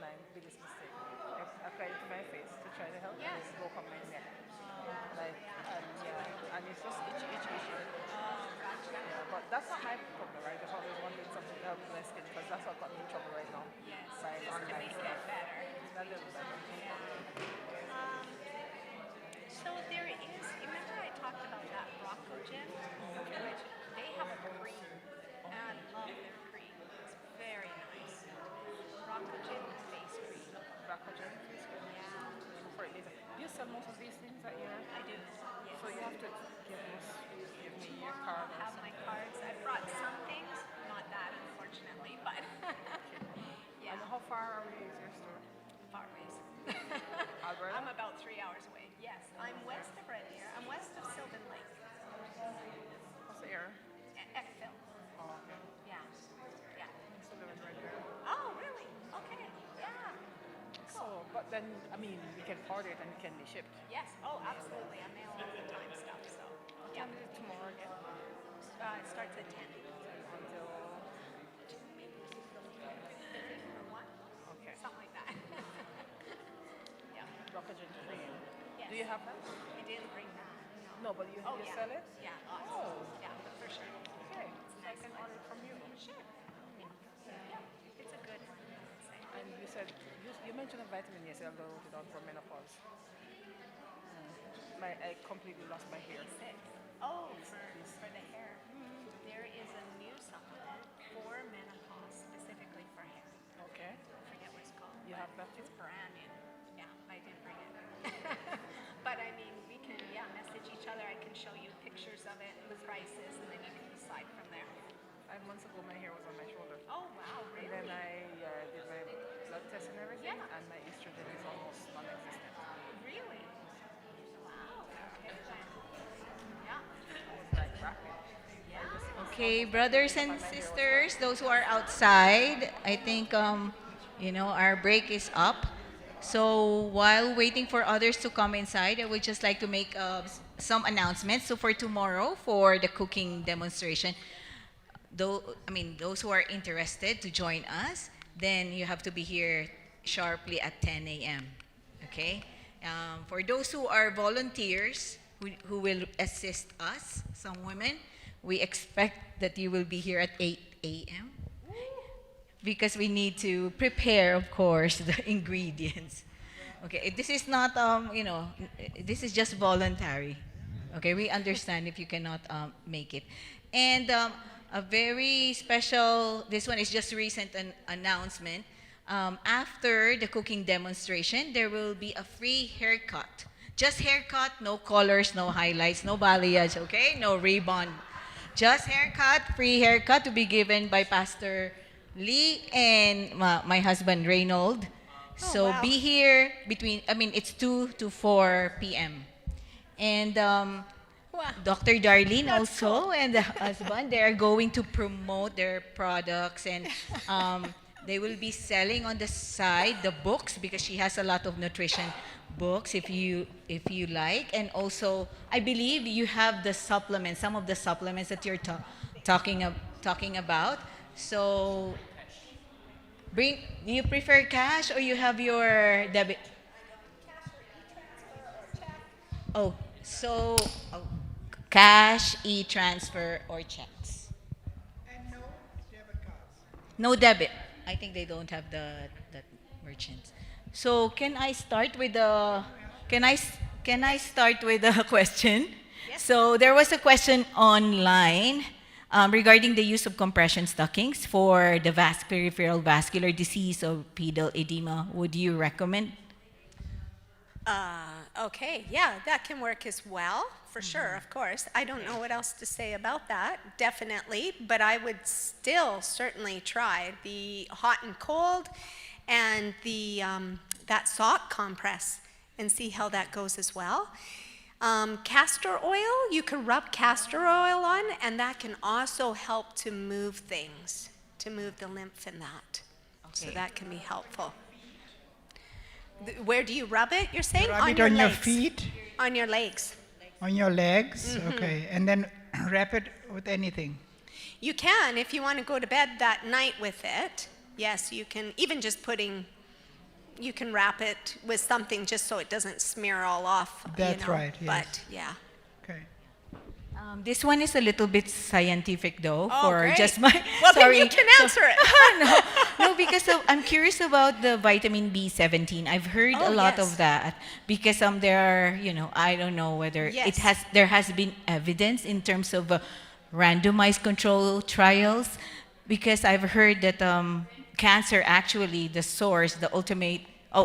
Speaker 8: my biggest mistake. I cried to my face to try to help, and
Speaker 5: Yes.
Speaker 8: it broke up my neck. Like, yeah, and it's just itchy, itchy, itchy. Yeah, but that's not my problem. I just always wanted something to help my skin because that's what got me in trouble right now.
Speaker 5: Yes,
Speaker 8: By
Speaker 5: just to
Speaker 8: online
Speaker 5: make
Speaker 8: stuff.
Speaker 5: it better.
Speaker 8: A little better.
Speaker 5: So there is, remember I talked about that Rockogen, which they have a cream, and I love their cream. It's very nice. Rockogen face cream.
Speaker 8: Bacogen.
Speaker 5: Yeah,
Speaker 8: For it later. Do you sell most of these things at your?
Speaker 5: I do. Yes.
Speaker 8: So you have to give me your card.
Speaker 5: Have my cards. I brought some things, not that unfortunately, but yeah,
Speaker 8: And how far away is your store?
Speaker 5: far ways.
Speaker 8: Alberta?
Speaker 5: I'm about 3 hours away. Yes, I'm west of Red Deer. I'm west of Sylvan Lake.
Speaker 8: What's the area?
Speaker 5: Eckville.
Speaker 8: Oh, okay.
Speaker 5: Yeah. Yeah.
Speaker 8: So they're in Red Deer.
Speaker 5: Oh, really? Okay. Yeah.
Speaker 8: So, but then, I mean, we can order it and it can be shipped.
Speaker 5: Yes. Oh, absolutely. I mail all the time stuff. So. Yeah.
Speaker 8: Can we do it tomorrow again?
Speaker 5: It starts at 10.
Speaker 8: Until,
Speaker 5: Or 1.
Speaker 8: okay.
Speaker 5: Something like that. Yeah.
Speaker 8: Bacogen cream.
Speaker 5: Yes.
Speaker 8: Do you have that?
Speaker 5: I didn't bring that.
Speaker 8: No, but you,
Speaker 5: Oh,
Speaker 8: you
Speaker 5: yeah.
Speaker 8: sell it?
Speaker 5: Yeah.
Speaker 8: Oh.
Speaker 5: Yeah, for sure.
Speaker 8: Okay.
Speaker 5: It's a
Speaker 8: So I
Speaker 5: nice
Speaker 8: can
Speaker 5: one.
Speaker 8: order it from you.
Speaker 5: Sure. Yeah. Yeah. It's a good one, I would say.
Speaker 8: And you said, you mentioned a vitamin yesterday, I wrote it down for menopause. I completely lost my hair.
Speaker 5: B6. Oh, for the hair. There is a new supplement for menopause, specifically for hair.
Speaker 8: Okay.
Speaker 5: I forget what it's called.
Speaker 8: You
Speaker 5: but
Speaker 8: have that too?
Speaker 5: It's brand new. Yeah, I did bring it. But I mean, we can, message each other. I can show you pictures of it, the prices, and then you can decide from there.
Speaker 8: 5 months ago, my hair was on my shoulder.
Speaker 5: Oh, wow,
Speaker 8: And
Speaker 5: really?
Speaker 8: then I did my blood test and everything,
Speaker 5: Yeah.
Speaker 8: and my estrogen is almost non-existent.
Speaker 5: Really? Wow. Okay, then. Yeah.
Speaker 8: It was like rapid.
Speaker 2: Okay, brothers and sisters, those who are outside, I think our break is up. So while waiting for others to come inside, I would just like to make some announcements. So for tomorrow, for the cooking demonstration, those who are interested to join us, then you have to be here sharply at 10 a.m. Okay? For those who are volunteers who will assist us, some women, we expect that you will be here at 8 a.m. because we need to prepare, of course, the ingredients. Okay, this is not, this is just voluntary. Okay, we understand if you cannot make it. And a very special, this one is just recent announcement. After the cooking demonstration, there will be a free haircut. Just haircut, no colors, no highlights, no balayage, okay? No ribbon. Just haircut, free haircut to be given by Pastor Lee and my husband Reynold. So
Speaker 5: wow.
Speaker 2: be here it's 2 to 4 p.m. And Dr. Darlene also and the husband, they are going to promote their products, and they will be selling on the side the books because she has a lot of nutrition books if you like. And also I believe you have the supplements, some of the supplements that you're talking about. So do you prefer cash or you have your debit? Oh, so cash, e-transfer, or checks?
Speaker 7: And no debit cards.
Speaker 2: No debit. I think they don't have that merchants. So can I start with the question?
Speaker 5: Yes.
Speaker 2: So there was a question online regarding the use of compression stockings for the peripheral vascular disease of pedal edema. Would you recommend?
Speaker 5: Okay, yeah, that can work as well, for sure, of course. I don't know what else to say about that, definitely, but I would still certainly try the hot and cold and the that sock compress and see how that goes as well. Castor oil, you can rub castor oil on, and that can also help to move things, to move the lymph in that. So
Speaker 2: Okay.
Speaker 5: that can be helpful. Where do you rub it, you're saying?
Speaker 7: Rub it on your
Speaker 5: legs.
Speaker 7: feet,
Speaker 5: On your legs.
Speaker 7: on your legs, okay, and then wrap it with anything.
Speaker 5: You can, if you want to go to bed that night with it. Yes, you can, even just putting you can wrap it with something just so it doesn't smear all off.
Speaker 7: That's right, yes.
Speaker 5: But yeah.
Speaker 7: Okay.
Speaker 2: This one is a little bit scientific though,
Speaker 5: Oh,
Speaker 2: for
Speaker 5: great.
Speaker 2: just my.
Speaker 5: Well,
Speaker 2: sorry.
Speaker 5: then you can answer it.
Speaker 2: No, because I'm curious about the vitamin B17. I've heard a
Speaker 5: Oh,
Speaker 2: lot
Speaker 5: yes.
Speaker 2: of that because there are, I don't know whether
Speaker 5: Yes.
Speaker 2: there has been evidence in terms of randomized control trials, because I've heard that cancer actually the source, the ultimate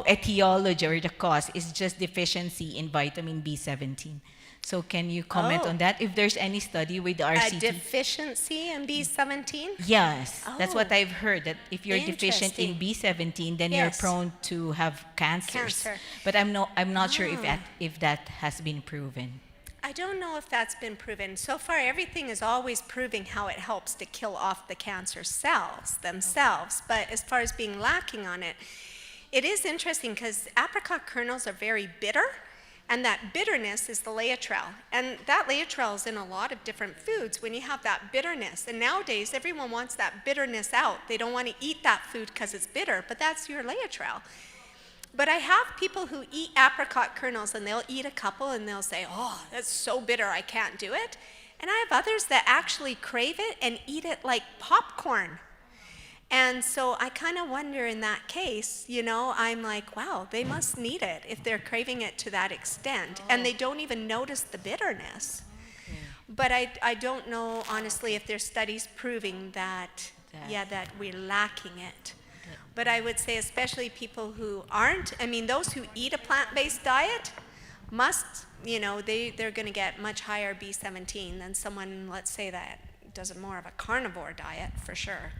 Speaker 2: etiology or the cause is just deficiency in vitamin B17. So can you comment
Speaker 5: Oh.
Speaker 2: on that? If there's any study with the
Speaker 5: A
Speaker 2: RCT?
Speaker 5: deficiency in B17?
Speaker 2: Yes, that's what
Speaker 5: Oh.
Speaker 2: I've heard, that if you're deficient in
Speaker 5: Interesting.
Speaker 2: B17, then
Speaker 5: Yes.
Speaker 2: you're prone to have cancers.
Speaker 5: Cancer.
Speaker 2: But I'm not sure
Speaker 5: Ah.
Speaker 2: if that has been proven.
Speaker 5: I don't know if that's been proven. So far, everything is always proving how it helps to kill off the cancer cells themselves. But as far as being lacking on it, it is interesting because apricot kernels are very bitter, and that bitterness is the laetrile. And that laetrile is in a lot of different foods when you have that bitterness. And nowadays, everyone wants that bitterness out. They don't want to eat that food because it's bitter, but that's your laetrile. But I have people who eat apricot kernels, and they'll eat a couple and they'll say, oh, that's so bitter, I can't do it. And I have others that actually crave it and eat it like popcorn. And so I kind of wonder in that case, I'm like, wow, they must need it if they're craving it to that extent. And they don't even notice the bitterness. But I don't know, honestly, if there's studies proving that we're lacking it. But I would say especially people who aren't, those who eat a plant-based diet must, they're going to get much higher B17 than someone, let's say, that does more of a carnivore diet, for sure.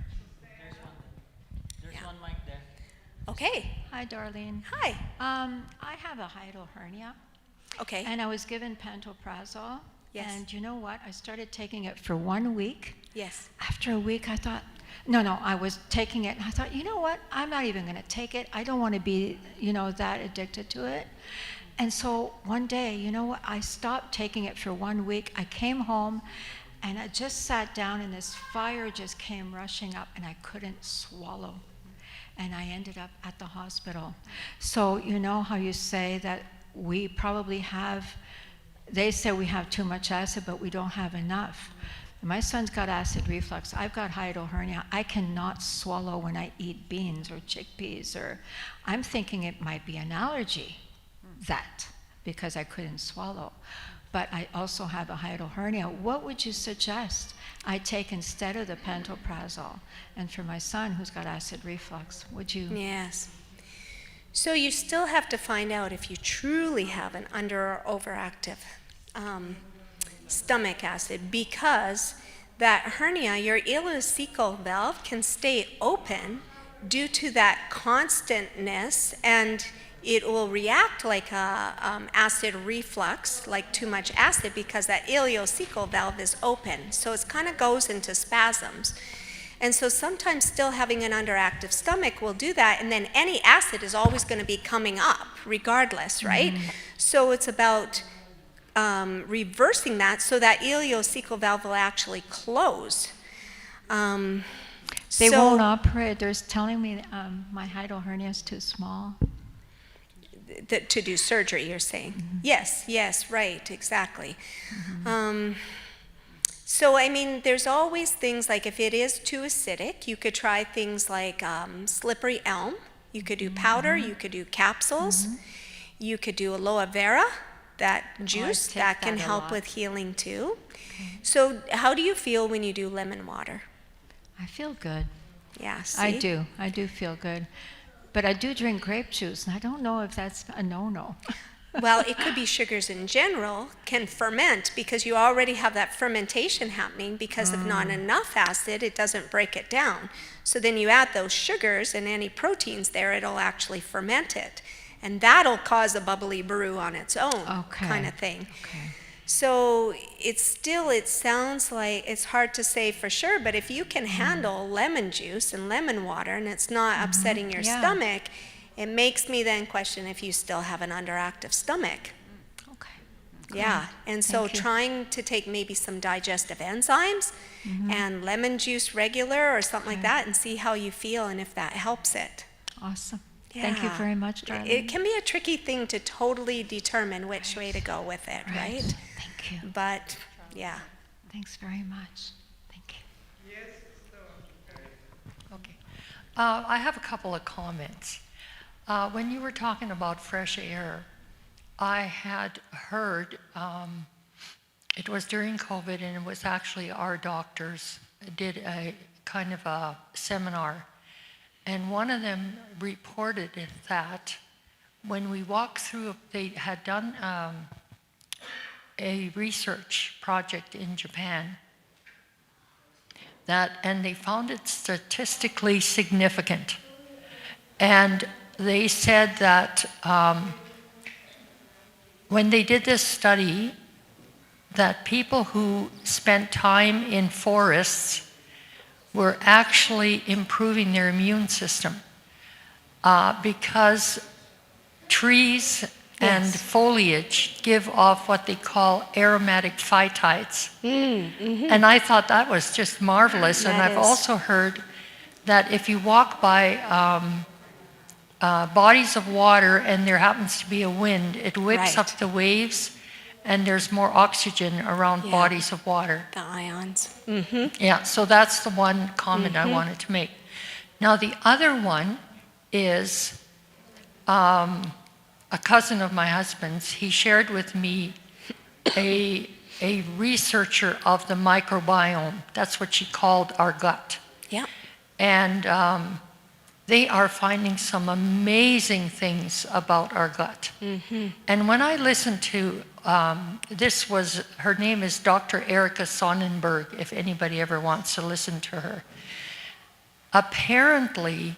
Speaker 2: There's one mic there.
Speaker 5: Okay.
Speaker 9: Hi, Darlene.
Speaker 5: Hi.
Speaker 9: I have a hiatal hernia,
Speaker 5: Okay.
Speaker 9: and I was given pantoprazole.
Speaker 5: Yes.
Speaker 9: And you know what? I started taking it for 1 week.
Speaker 5: Yes.
Speaker 9: After a week, I thought, I was taking it, and I thought, you know what? I'm not even going to take it. I don't want to be, that addicted to it. And so one day, you know what? I stopped taking it for 1 week. I came home, and I just sat down, and this fire just came rushing up, and I couldn't swallow. And I ended up at the hospital. So you know how you say that we probably have, they say we have too much acid, but we don't have enough. My son's got acid reflux. I've got hiatal hernia. I cannot swallow when I eat beans or chickpeas, or I'm thinking it might be an allergy, because I couldn't swallow. But I also have a hiatal hernia. What would you suggest I take instead of the pantoprazole? And for my son who's got acid reflux, would you?
Speaker 5: Yes. So you still have to find out if you truly have an under or overactive stomach acid, because that hernia, your ileocecal valve, can stay open due to that constantness, and it will react like a acid reflux, like too much acid, because that ileocecal valve is open. So it kind of goes into spasms. And so sometimes still having an underactive stomach will do that, and then any acid is always going to be coming up regardless, right? So it's about reversing that so that ileocecal valve will actually close.
Speaker 9: They won't operate. They're telling me my hiatal hernia is too small.
Speaker 5: To do surgery, you're saying? Yes, right, exactly. So, there's always things like if it is too acidic, you could try things like slippery elm. You could do powder, you could do capsules, you could do aloe vera, that juice,
Speaker 9: take
Speaker 5: that can
Speaker 9: that a
Speaker 5: help
Speaker 9: lot.
Speaker 5: with healing too. So, how do you feel when you do lemon water?
Speaker 9: I feel good.
Speaker 5: Yeah, see?
Speaker 9: I do feel good. But I do drink grape juice, and I don't know if that's a no-no.
Speaker 5: Well, it could be sugars in general can ferment because you already have that fermentation happening because of not enough acid, it doesn't break it down. So then you add those sugars and any proteins there, it'll actually ferment it. And that'll cause a bubbly brew on its own kind of thing.
Speaker 9: Okay.
Speaker 5: So it sounds like, it's hard to say for sure, but if you can handle lemon juice and lemon water and it's not upsetting your stomach, it makes me then question if you still have an underactive stomach.
Speaker 9: Okay.
Speaker 5: Yeah, and so
Speaker 9: Thank you.
Speaker 5: trying to take maybe some digestive enzymes and lemon juice regular or something like that and see how you feel and if that helps it.
Speaker 9: Awesome. Thank you
Speaker 5: Yeah.
Speaker 9: very much, darling.
Speaker 5: It can be a tricky thing to totally determine which way to go with it, right?
Speaker 9: Thank you.
Speaker 5: But yeah.
Speaker 9: Thanks very much. Thank you.
Speaker 2: Okay. I have a couple of comments. When you were talking about fresh air, I had heard, it was during COVID, and it was actually our doctors did a kind of a seminar. And one of them reported that when we walked through, they had done a research project in Japan, and they found it statistically significant. And they said that when they did this study, that people who spent time in forests were actually improving their immune system because trees and foliage give off what they call aromatic phytides. And I thought that was just marvelous. And I've also heard that if you walk by bodies of water and there happens to be a wind, it whips up the waves and there's more oxygen around bodies of water.
Speaker 5: The ions.
Speaker 2: Yeah, so that's the one comment I wanted to make. Now the other one is a cousin of my husband's. He shared with me a researcher of the microbiome. That's what she called our gut.
Speaker 5: Yeah.
Speaker 2: And they are finding some amazing things about our gut. And when I listened to, her name is Dr. Erika Sonnenberg, if anybody ever wants to listen to her. Apparently,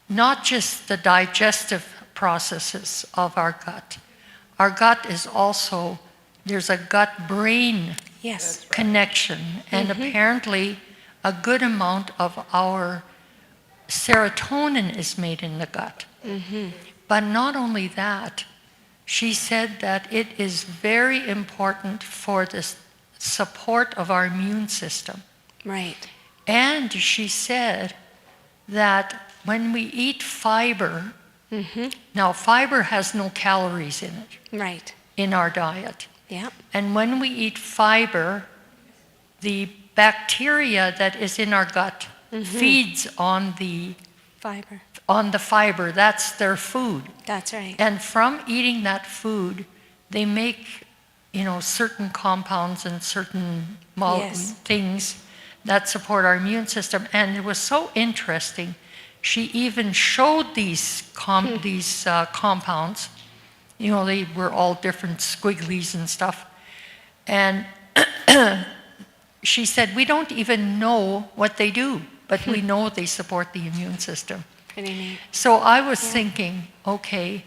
Speaker 2: not just the digestive processes of our gut is also, there's a gut-brain connection, and apparently a good amount of our serotonin is made in the gut. But not only that, she said that it is very important for the support of our immune system.
Speaker 5: Right.
Speaker 2: And she said that when we eat fiber, now fiber has no calories in it.
Speaker 5: Right.
Speaker 2: In our diet.
Speaker 5: Yeah.
Speaker 2: And when we eat fiber, the bacteria that is in our gut feeds on the fiber. That's their food.
Speaker 5: That's right.
Speaker 2: And from eating that food, they make, certain compounds and certain things that support our immune system. And it was so interesting. She even showed these compounds. They were all different squigglies and stuff. And she said, we don't even know what they do, but we know they support the immune system.
Speaker 5: Pretty neat.
Speaker 2: So I was thinking, okay,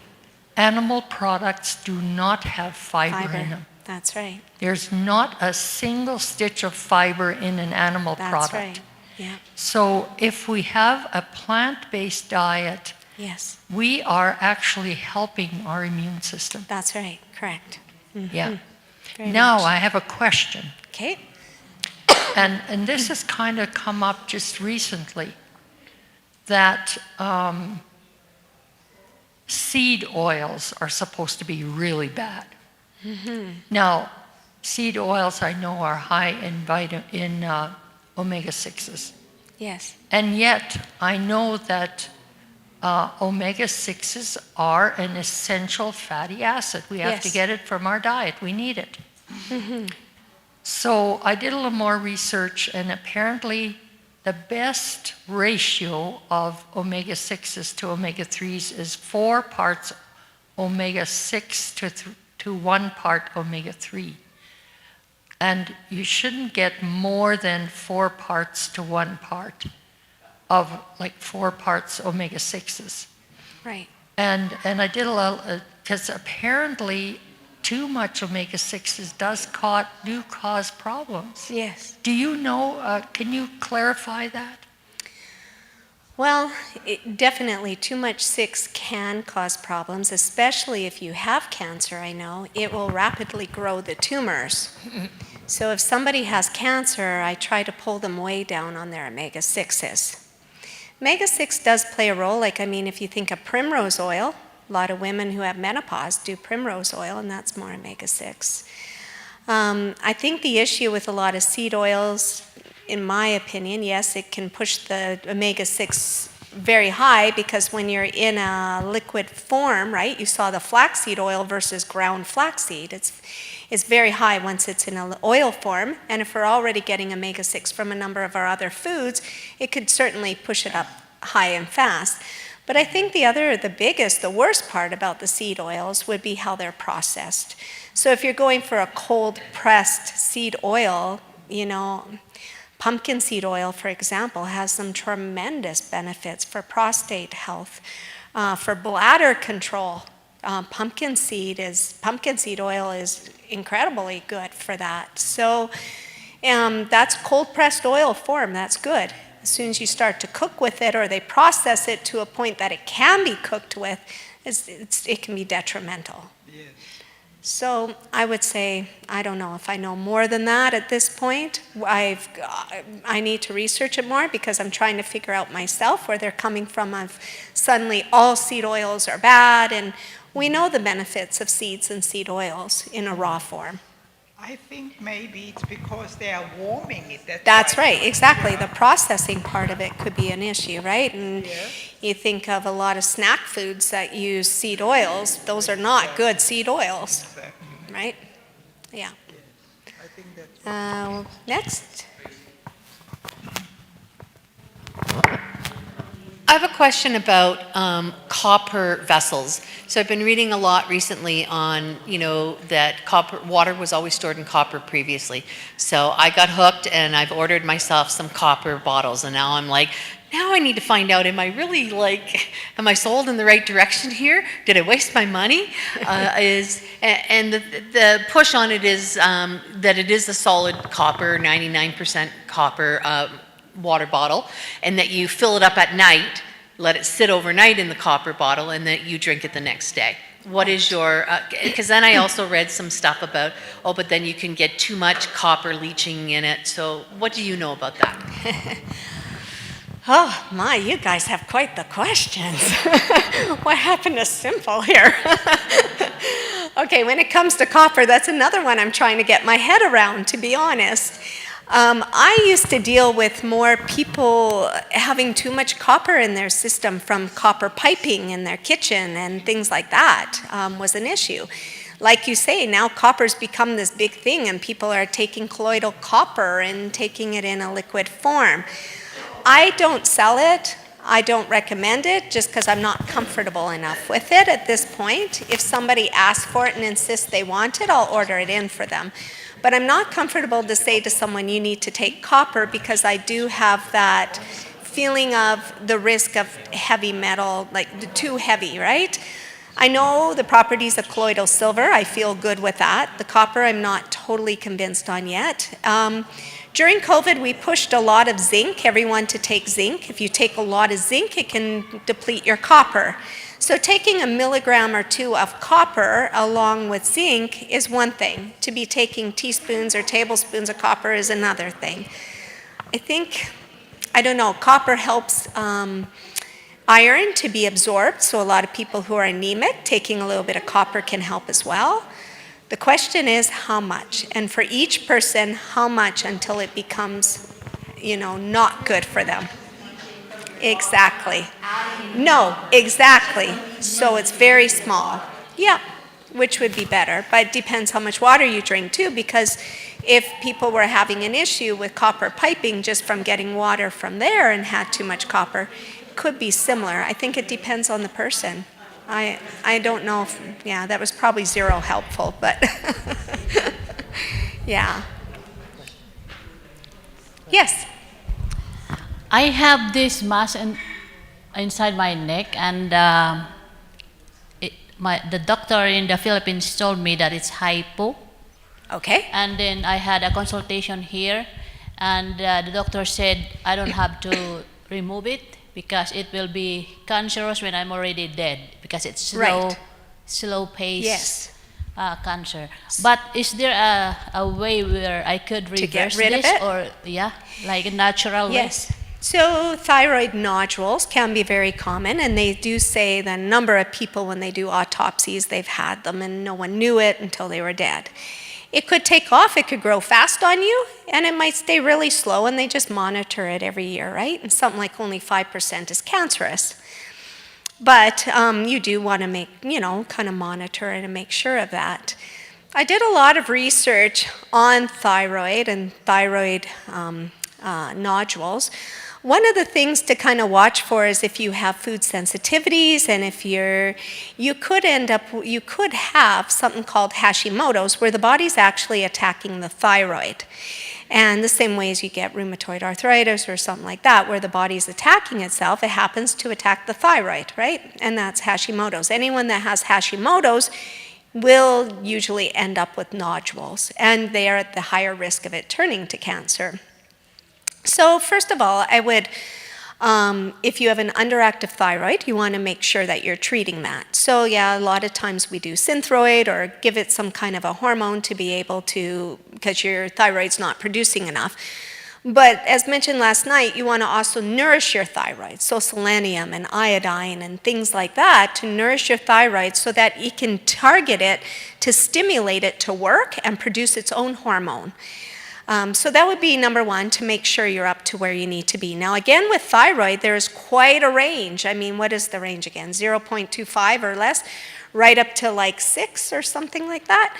Speaker 2: animal products do not have fiber in them.
Speaker 5: That's right.
Speaker 2: There's not a single stitch of fiber in an animal product.
Speaker 5: That's right. Yeah.
Speaker 2: So if we have a plant-based diet, we are actually helping our immune system.
Speaker 5: That's right. Correct.
Speaker 2: Yeah.
Speaker 5: Very
Speaker 2: Now
Speaker 5: much.
Speaker 2: I have a question.
Speaker 5: Okay.
Speaker 2: And this has kind of come up just recently, that seed oils are supposed to be really bad. Now, seed oils I know are high in omega-6s.
Speaker 5: Yes.
Speaker 2: And yet, I know that omega-6s are an essential fatty acid. We have to get it from our diet. We need it. So I did a little more research, and apparently the best ratio of omega-6s to omega-3s is 4 parts omega-6 to 1 part omega-3. And you shouldn't get more than 4 parts to 1 part of 4 parts omega-6s.
Speaker 5: Right.
Speaker 2: And I did a little, because apparently too much omega-6s do cause problems.
Speaker 5: Yes.
Speaker 2: Do you know, can you clarify that?
Speaker 5: Well, definitely too much 6 can cause problems, especially if you have cancer, I know. It will rapidly grow the tumors. So if somebody has cancer, I try to pull them way down on their omega-6s. Omega-6 does play a role. Like, I mean, if you think of primrose oil, a lot of women who have menopause do primrose oil, and that's more omega-6. I think the issue with a lot of seed oils, in my opinion, yes, it can push the omega-6 very high, because when you're in a liquid form, right, you saw the flaxseed oil versus ground flaxseed. It's very high once it's in an oil form, and if we're already getting omega-6 from a number of our other foods, it could certainly push it up high and fast. But I think the worst part about the seed oils would be how they're processed. So if you're going for a cold pressed seed oil, pumpkin seed oil, for example, has some tremendous benefits for prostate health, for bladder control. Pumpkin seed oil is incredibly good for that. So that's cold pressed oil form, that's good. As soon as you start to cook with it, or they process it to a point that it can be cooked with, it can be detrimental.
Speaker 7: Yes.
Speaker 5: So I would say, I don't know if I know more than that at this point. I need to research it more, because I'm trying to figure out myself where they're coming from. Suddenly all seed oils are bad, and we know the benefits of seeds and seed oils in a raw form.
Speaker 7: I think maybe it's because they are warming it.
Speaker 5: That's
Speaker 7: why.
Speaker 5: right, exactly. The processing part of it could be an issue, right? And
Speaker 7: Yes.
Speaker 5: you think of a lot of snack foods that use seed oils. Those are not good seed oils,
Speaker 7: Exactly.
Speaker 5: right? Yeah.
Speaker 7: I think that's
Speaker 5: Next.
Speaker 10: I have a question about copper vessels. So I've been reading a lot recently on, that water was always stored in copper previously. So I got hooked, and I've ordered myself some copper bottles, and now I'm like, now I need to find out, am I sold in the right direction here? Did I waste my money? And the push on it is that it is a solid copper, 99% copper water bottle, and that you fill it up at night, let it sit overnight in the copper bottle, and that you drink it the next day. What is your, because then I also read some stuff about, but then you can get too much copper leaching in it. So what do you know about that?
Speaker 5: Oh my, you guys have quite the questions. What happened to simple here? Okay, when it comes to copper, that's another one I'm trying to get my head around, to be honest. I used to deal with more people having too much copper in their system from copper piping in their kitchen, and things like that was an issue. Like you say, now copper's become this big thing, and people are taking colloidal copper and taking it in a liquid form. I don't sell it. I don't recommend it, just because I'm not comfortable enough with it at this point. If somebody asks for it and insists they want it, I'll order it in for them. But I'm not comfortable to say to someone, you need to take copper, because I do have that feeling of the risk of heavy metal, like too heavy, right? I know the properties of colloidal silver. I feel good with that. The copper, I'm not totally convinced on yet. During COVID, we pushed a lot of zinc, everyone to take zinc. If you take a lot of zinc, it can deplete your copper. So taking a milligram or two of copper along with zinc is one thing. To be taking teaspoons or tablespoons of copper is another thing. I don't know, copper helps iron to be absorbed, so a lot of people who are anemic, taking a little bit of copper can help as well. The question is how much, and for each person, how much until it becomes, not good for them. Exactly. No, exactly. So it's very small. Yeah, which would be better, but it depends how much water you drink too, because if people were having an issue with copper piping just from getting water from there and had too much copper, it could be similar. I think it depends on the person. I don't know if, that was probably zero helpful, but yeah. Yes.
Speaker 2: I have this mass inside my neck, and the doctor in the Philippines told me that it's hypo.
Speaker 5: Okay.
Speaker 2: And then I had a consultation here, and the doctor said I don't have to remove it because it will be cancerous when I'm already dead, because it's slow pace.
Speaker 5: Yes.
Speaker 2: Cancer. But is there a way where I could reverse
Speaker 5: get rid
Speaker 2: this,
Speaker 5: of it?
Speaker 2: or like a natural way?
Speaker 5: Yes. So thyroid nodules can be very common, and they do say that a number of people, when they do autopsies, they've had them and no one knew it until they were dead. It could take off, it could grow fast on you, and it might stay really slow, and they just monitor it every year, right? And something like only 5% is cancerous. But you do want to make, kind of monitor it and make sure of that. I did a lot of research on thyroid and thyroid nodules. One of the things to kind of watch for is if you have food sensitivities, and if you could have something called Hashimoto's, where the body's actually attacking the thyroid. And the same way as you get rheumatoid arthritis or something like that, where the body's attacking itself, it happens to attack the thyroid, right? And that's Hashimoto's. Anyone that has Hashimoto's will usually end up with nodules, and they are at the higher risk of it turning to cancer. So first of all, I would, if you have an underactive thyroid, you want to make sure that you're treating that. So yeah, a lot of times we do Synthroid or give it some kind of a hormone to be able to, because your thyroid's not producing enough. But as mentioned last night, you want to also nourish your thyroid. So selenium and iodine and things like that to nourish your thyroid so that you can target it to stimulate it to work and produce its own hormone. So that would be number one, to make sure you're up to where you need to be. Now again, with thyroid, there's quite a range. I mean, what is the range again? 0.25 or less, right up to like 6 or something like that.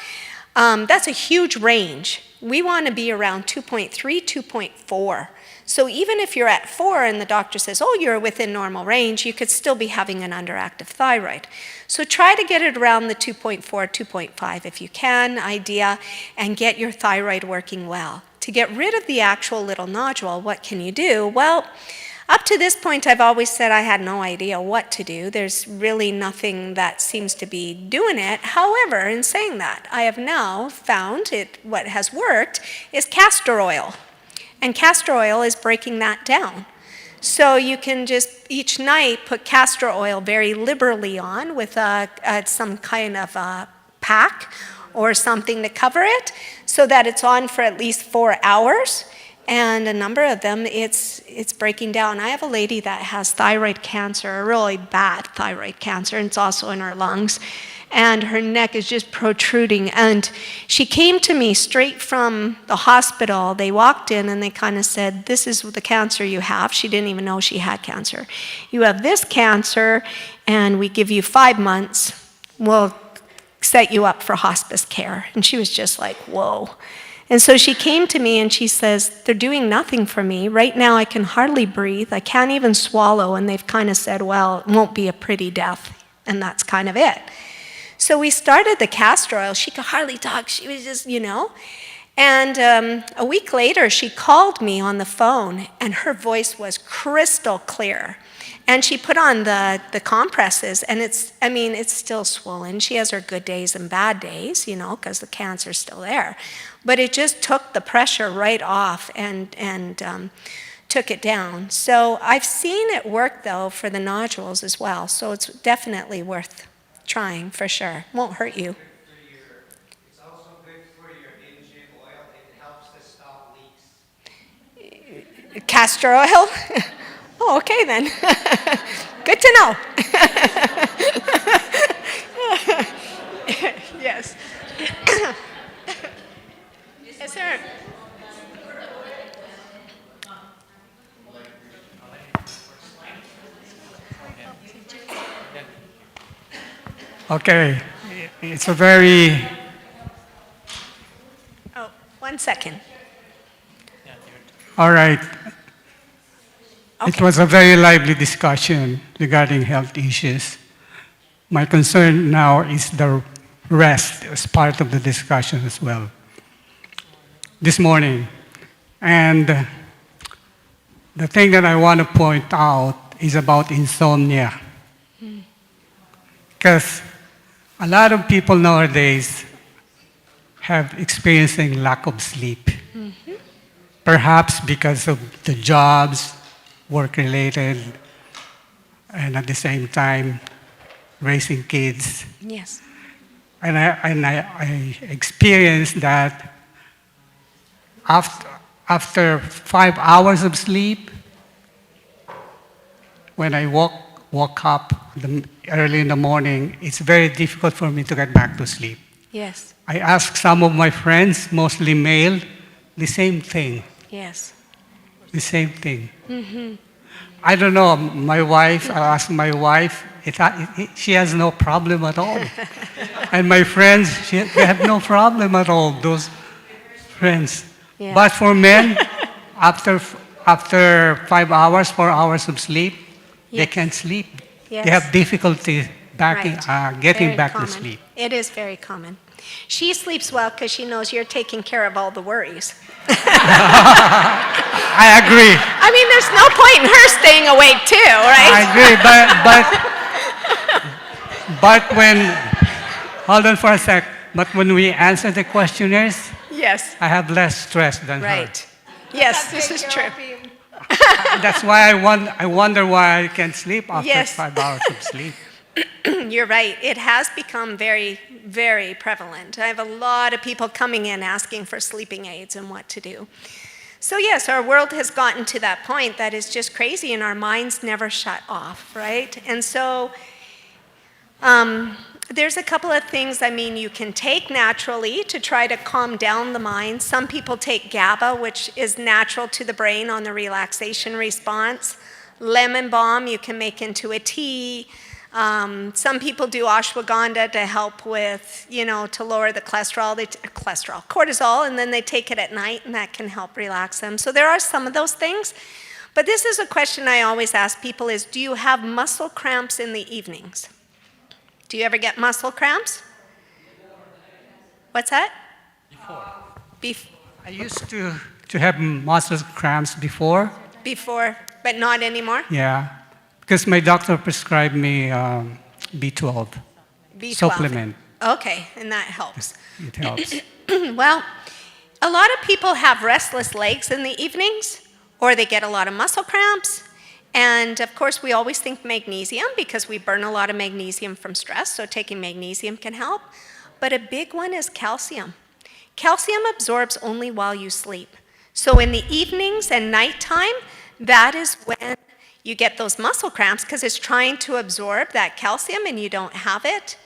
Speaker 5: That's a huge range. We want to be around 2.3, 2.4. So even if you're at 4 and the doctor says, oh, you're within normal range, you could still be having an underactive thyroid. So try to get it around the 2.4, 2.5 if you can, idea, and get your thyroid working well. To get rid of the actual little nodule, what can you do? Well, up to this point, I've always said I had no idea what to do. There's really nothing that seems to be doing it. However, in saying that, I have now found what has worked is castor oil. And castor oil is breaking that down. So you can just each night put castor oil very liberally on with some kind of a pack or something to cover it so that it's on for at least 4 hours. And a number of them, it's breaking down. I have a lady that has thyroid cancer, a really bad thyroid cancer, and it's also in her lungs. And her neck is just protruding. And she came to me straight from the hospital. They walked in and they kind of said, this is the cancer you have. She didn't even know she had cancer. You have this cancer, and we give you 5 months. We'll set you up for hospice care. And she was just like, whoa. And so she came to me and she says, they're doing nothing for me. Right now I can hardly breathe. I can't even swallow. And they've kind of said, well, it won't be a pretty death. And that's kind of it. So we started the castor oil. She could hardly talk. She was just, And a week later, she called me on the phone, and her voice was crystal clear. And she put on the compresses, and it's still swollen. She has her good days and bad days, because the cancer's still there. But it just took the pressure right off and took it down. So I've seen it work, though, for the nodules as well. So it's definitely worth trying, for sure. Won't hurt you.
Speaker 11: It's also good for your engine oil. It helps to stop leaks.
Speaker 5: Castor oil? Oh, okay then. Good to know. Yes. Yes, sir.
Speaker 12: Okay, it's a very...
Speaker 5: Oh, 1 second.
Speaker 12: All right.
Speaker 5: Okay.
Speaker 12: It was a very lively discussion regarding health issues. My concern now is the rest as part of the discussion as well. This morning. And the thing that I want to point out is about insomnia. Because a lot of people nowadays have experiencing lack of sleep.
Speaker 5: Mm-hmm.
Speaker 12: Perhaps because of the jobs, work-related, and at the same time, raising kids.
Speaker 5: Yes.
Speaker 12: And I experienced that after 5 hours of sleep, when I woke up early in the morning, it's very difficult for me to get back to sleep.
Speaker 5: Yes.
Speaker 12: I asked some of my friends, mostly male, the same thing.
Speaker 5: Yes.
Speaker 12: The same thing.
Speaker 5: Mm-hmm.
Speaker 12: I don't know, my wife, I asked my wife, she has no problem at all. And my friends, they have no problem at all, those friends.
Speaker 5: Yeah.
Speaker 12: But for men, after 5 hours, 4 hours of sleep, they
Speaker 5: Yes.
Speaker 12: can't sleep.
Speaker 5: Yes.
Speaker 12: They have difficulty getting
Speaker 5: Very
Speaker 12: back
Speaker 5: common.
Speaker 12: to sleep.
Speaker 5: It is very common. She sleeps well because she knows you're taking care of all the worries.
Speaker 12: I agree.
Speaker 5: I mean, there's no point in her staying awake too, right?
Speaker 12: I agree, but when, hold on for a sec, but when we answer the questionnaires,
Speaker 5: Yes.
Speaker 12: I have less stress than her.
Speaker 5: Right. Yes, this is true.
Speaker 12: That's why I wonder why I can't sleep after
Speaker 5: Yes.
Speaker 12: 5 hours of sleep.
Speaker 5: You're right. It has become very, very prevalent. I have a lot of people coming in asking for sleeping aids and what to do. So yes, our world has gotten to that point that is just crazy and our minds never shut off, right? And so there's a couple of things, you can take naturally to try to calm down the mind. Some people take GABA, which is natural to the brain on the relaxation response. Lemon balm you can make into a tea. Some people do ashwagandha to help with, to lower the cortisol, and then they take it at night, and that can help relax them. So there are some of those things. But this is a question I always ask people is, do you have muscle cramps in the evenings? Do you ever get muscle cramps? What's that? Before.
Speaker 12: I used to have muscle cramps before.
Speaker 5: Before, but not anymore?
Speaker 12: Yeah, because my doctor prescribed me B12
Speaker 5: B12.
Speaker 12: supplement.
Speaker 5: Okay, and that helps.
Speaker 12: It helps.
Speaker 5: Well, a lot of people have restless legs in the evenings, or they get a lot of muscle cramps. And of course, we always think magnesium because we burn a lot of magnesium from stress, so taking magnesium can help. But a big one is calcium. Calcium absorbs only while you sleep. So in the evenings and nighttime, that is when you get those muscle cramps because it's trying to absorb that calcium and you don't have it.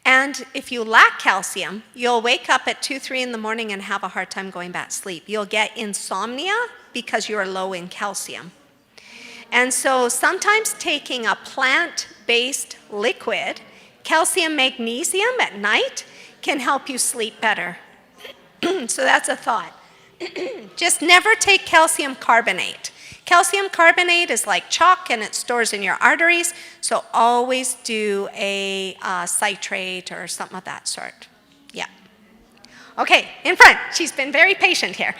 Speaker 5: And if you lack calcium, you'll wake up at 2, 3 in the morning and have a hard time going back to sleep. You'll get insomnia because you're low in calcium. And so sometimes taking a plant-based liquid, calcium magnesium at night, can help you sleep better. So that's a thought. Just never take calcium carbonate. Calcium carbonate is like chalk and it stores in your arteries, so always do a citrate or something of that sort. Yeah. Okay, in front. She's been very patient here.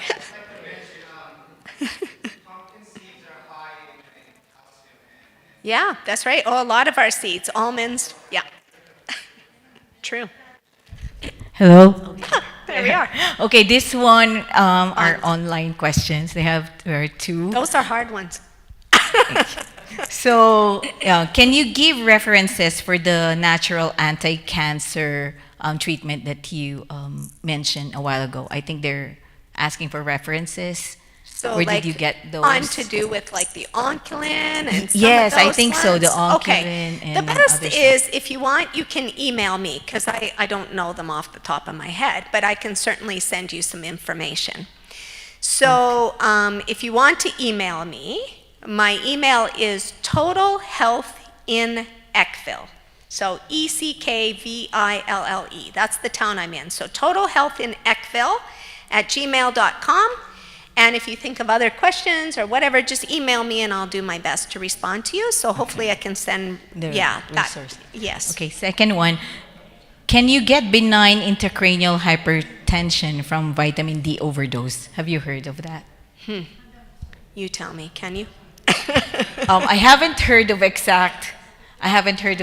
Speaker 5: Yeah, that's right. Oh, a lot of our seeds, almonds, yeah. True.
Speaker 13: Hello.
Speaker 5: There we are.
Speaker 13: Okay, this one are online questions. There are two.
Speaker 5: Those are hard ones.
Speaker 13: So, can you give references for the natural anti-cancer treatment that you mentioned a while ago? I think they're asking for references.
Speaker 5: So
Speaker 13: Where
Speaker 5: like
Speaker 13: did you get those?
Speaker 5: on to do with like the onculin and some
Speaker 13: Yes,
Speaker 5: of those
Speaker 13: I think so, the
Speaker 5: ones?
Speaker 13: onculin
Speaker 5: Okay.
Speaker 13: and
Speaker 5: The best
Speaker 13: other
Speaker 5: is if you want, you can email me because I don't know them off the top of my head, but I can certainly send you some information. So if you want to email me, my email is Total Health in Eckville. So ECKVILLE. That's the town I'm in. So Total Health in Eckville @gmail.com. And if you think of other questions or whatever, just email me and I'll do my best to respond to you. So hopefully I can send, that. Yes.
Speaker 13: Okay, second one. Can you get benign intracranial hypertension from vitamin D overdose? Have you heard of that?
Speaker 5: You tell me, can you?
Speaker 13: I haven't heard of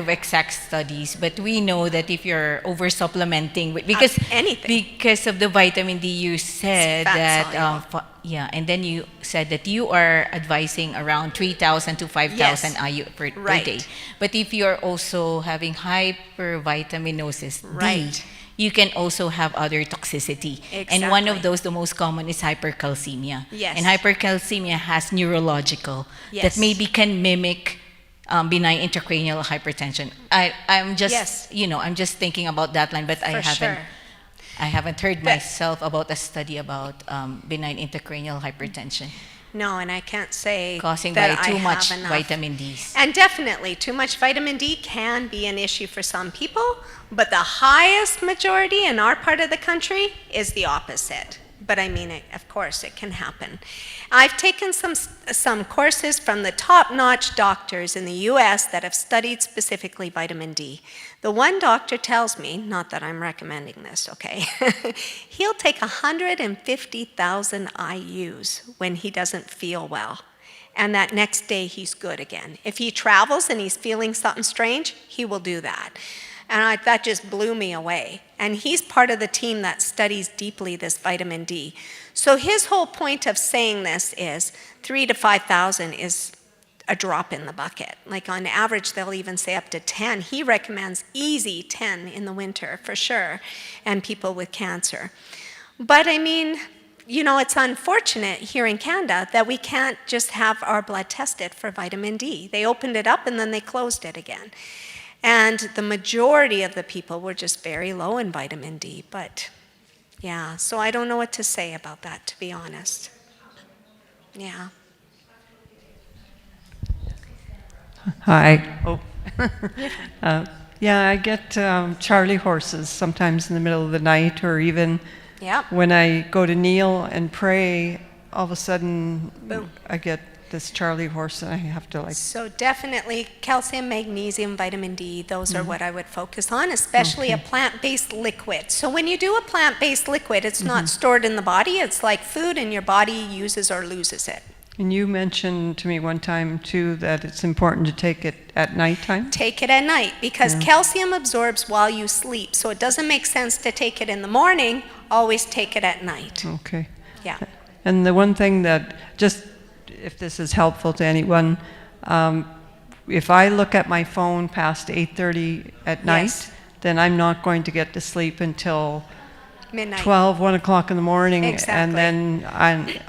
Speaker 13: exact studies, but we know that if you're over supplementing because of the vitamin D, you said that and then you said that you are advising around 3,000 to 5,000 IU per day. But if you're also having hypervitaminosis D, you can also have other toxicity. And one of those, the most common, is hypercalcemia.
Speaker 5: Yes.
Speaker 13: And hypercalcemia has neurological that maybe can mimic benign intracranial hypertension. I'm just,
Speaker 5: Yes.
Speaker 13: I'm just thinking about that line, but
Speaker 5: For sure.
Speaker 13: I haven't heard myself about a study about benign intracranial hypertension.
Speaker 5: No, and I can't say
Speaker 13: Causing
Speaker 5: that
Speaker 13: by too
Speaker 5: I
Speaker 13: much
Speaker 5: have enough.
Speaker 13: vitamin Ds.
Speaker 5: And definitely, too much vitamin D can be an issue for some people, but the highest majority in our part of the country is the opposite. But I mean, of course, it can happen. I've taken some courses from the top-notch doctors in the US that have studied specifically vitamin D. The one doctor tells me, not that I'm recommending this, okay, he'll take 150,000 IUs when he doesn't feel well. And that next day he's good again. If he travels and he's feeling something strange, he will do that. And that just blew me away. And he's part of the team that studies deeply this vitamin D. So his whole point of saying this is 3,000 to 5,000 is a drop in the bucket. Like on average, they'll even say up to 10. He recommends easy 10 in the winter for sure, and people with cancer. But I mean, it's unfortunate here in Canada that we can't just have our blood tested for vitamin D. They opened it up and then they closed it again. And the majority of the people were just very low in vitamin D. But yeah, so I don't know what to say about that, to be honest. Yeah.
Speaker 14: Hi. Oh. Yeah, I get Charlie horses sometimes in the middle of the night, or even when I go to kneel and pray, all of a sudden I get this Charlie horse and I have to like...
Speaker 5: So definitely calcium, magnesium, vitamin D, those are what I would focus on, especially a plant-based liquid. So when you do a plant-based liquid, it's not stored in the body, it's like food and your body uses or loses it.
Speaker 14: And you mentioned to me one time too that it's important to take it at nighttime?
Speaker 5: Take it at night because calcium absorbs while you sleep. So it doesn't make sense to take it in the morning, always take it at night.
Speaker 14: Okay.
Speaker 5: Yeah.
Speaker 14: And the one thing that, just if this is helpful to anyone, if I look at my phone past 8:30 at night, then I'm not going to get to sleep until
Speaker 5: midnight.
Speaker 14: 12, 1 o'clock in the morning,
Speaker 5: Exactly.
Speaker 14: and then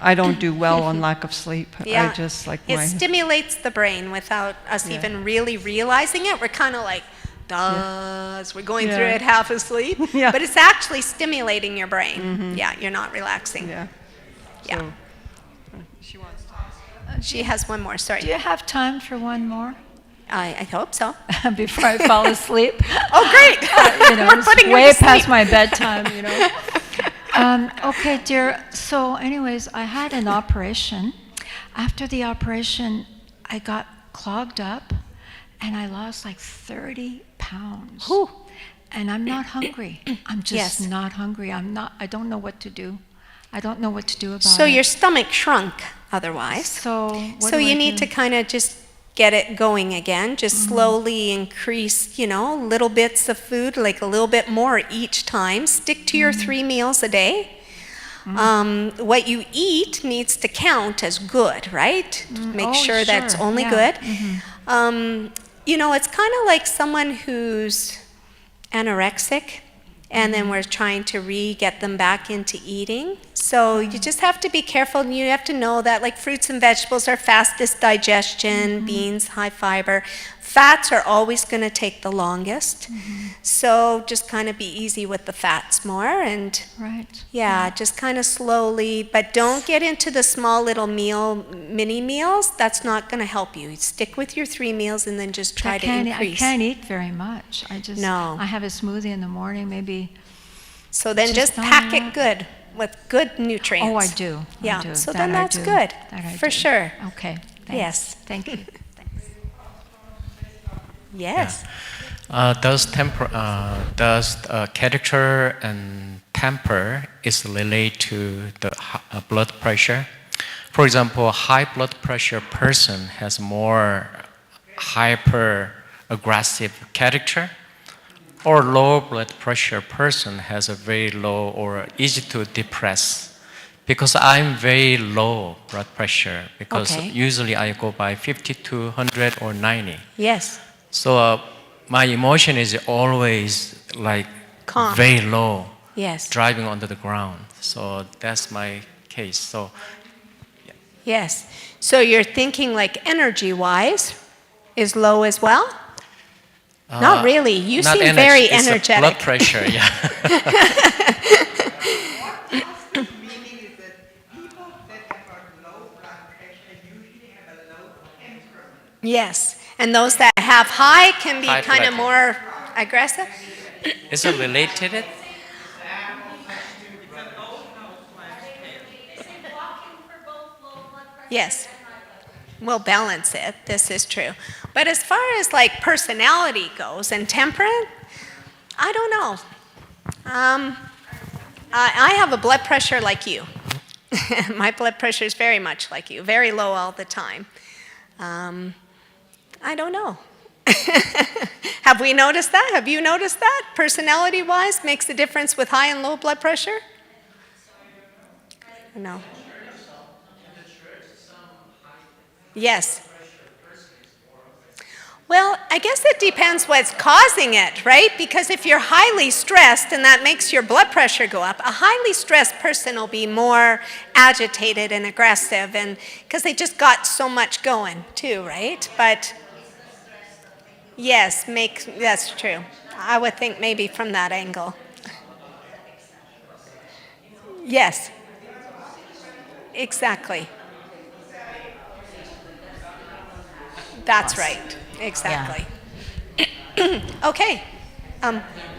Speaker 14: I don't do well on lack of sleep.
Speaker 5: Yeah.
Speaker 14: I just like
Speaker 5: it stimulates the brain without us even really realizing it. We're kind of like, we're going through it half asleep, but it's actually stimulating your brain. Yeah, you're not relaxing.
Speaker 14: Yeah.
Speaker 5: So,
Speaker 14: she wants to.
Speaker 5: She has one more, sorry.
Speaker 9: Do you have time for one more?
Speaker 5: I hope so.
Speaker 9: Before I fall asleep.
Speaker 5: Oh, great. We're putting
Speaker 9: it's way
Speaker 5: her to
Speaker 9: past
Speaker 5: sleep.
Speaker 9: my bedtime, Okay, dear. So anyways, I had an operation. After the operation, I got clogged up and I lost like 30 pounds.
Speaker 5: Ooh.
Speaker 9: And I'm not hungry. I'm just not hungry. I don't know what to do. I don't know what to do about it.
Speaker 5: So your stomach shrunk otherwise.
Speaker 9: So
Speaker 5: you need to kind of just get it going again. Just slowly increase, little bits of food, like a little bit more each time. Stick to your 3 meals a day. What you eat needs to count as good, right? Make sure that's only good. It's kind of like someone who's anorexic, and then we're trying to get them back into eating. So you just have to be careful, and you have to know that like fruits and vegetables are fastest digestion, beans, high fiber. Fats are always going to take the longest. So just kind of be easy with the fats more, and just kind of slowly, but don't get into the small little mini meals. That's not going to help you. Stick with your 3 meals and then just try to increase.
Speaker 9: I can't eat very much. I have a smoothie in the morning, maybe.
Speaker 5: So then just pack it good with good nutrients.
Speaker 9: Oh, I do.
Speaker 5: Yeah,
Speaker 9: I do.
Speaker 5: so
Speaker 9: That
Speaker 5: then
Speaker 9: I
Speaker 5: that's
Speaker 9: do.
Speaker 5: good,
Speaker 9: That I
Speaker 5: for
Speaker 9: do.
Speaker 5: sure.
Speaker 9: Okay, thanks.
Speaker 5: Yes.
Speaker 9: Thank you.
Speaker 5: Yes.
Speaker 2: Does character and temper is related to the blood pressure? For example, a high blood pressure person has more hyper aggressive character, or low blood pressure person has a very low or easy to depress. Because I'm very low blood pressure, because usually I go by 52, 100 or 90.
Speaker 5: Yes.
Speaker 2: So my emotion is always like
Speaker 5: calm,
Speaker 2: very low,
Speaker 5: driving
Speaker 2: onto the ground. So that's my case. So
Speaker 5: yes. So you're thinking like energy-wise, is low as well? Not really. You
Speaker 2: Not
Speaker 5: seem
Speaker 2: energy,
Speaker 5: very
Speaker 2: it's
Speaker 5: energetic.
Speaker 2: blood pressure, yeah.
Speaker 5: Yes, and those that have high can be
Speaker 2: High
Speaker 5: kind of
Speaker 2: blood.
Speaker 5: more aggressive.
Speaker 2: Is it related to it?
Speaker 5: Yes, we'll balance it. This is true. But as far as like personality goes and temperament, I don't know. I have a blood pressure like you. My blood pressure is very much like you, very low all the time. I don't know. Have we noticed that? Have you noticed that? Personality-wise, makes a difference with high and low blood pressure? No. Yes. Well, I guess it depends what's causing it, right? Because if you're highly stressed and that makes your blood pressure go up, a highly stressed person will be more agitated and aggressive, and because they just got so much going too, right? But yes, that's true. I would think maybe from that angle. Yes. Exactly. That's right. Exactly. Okay.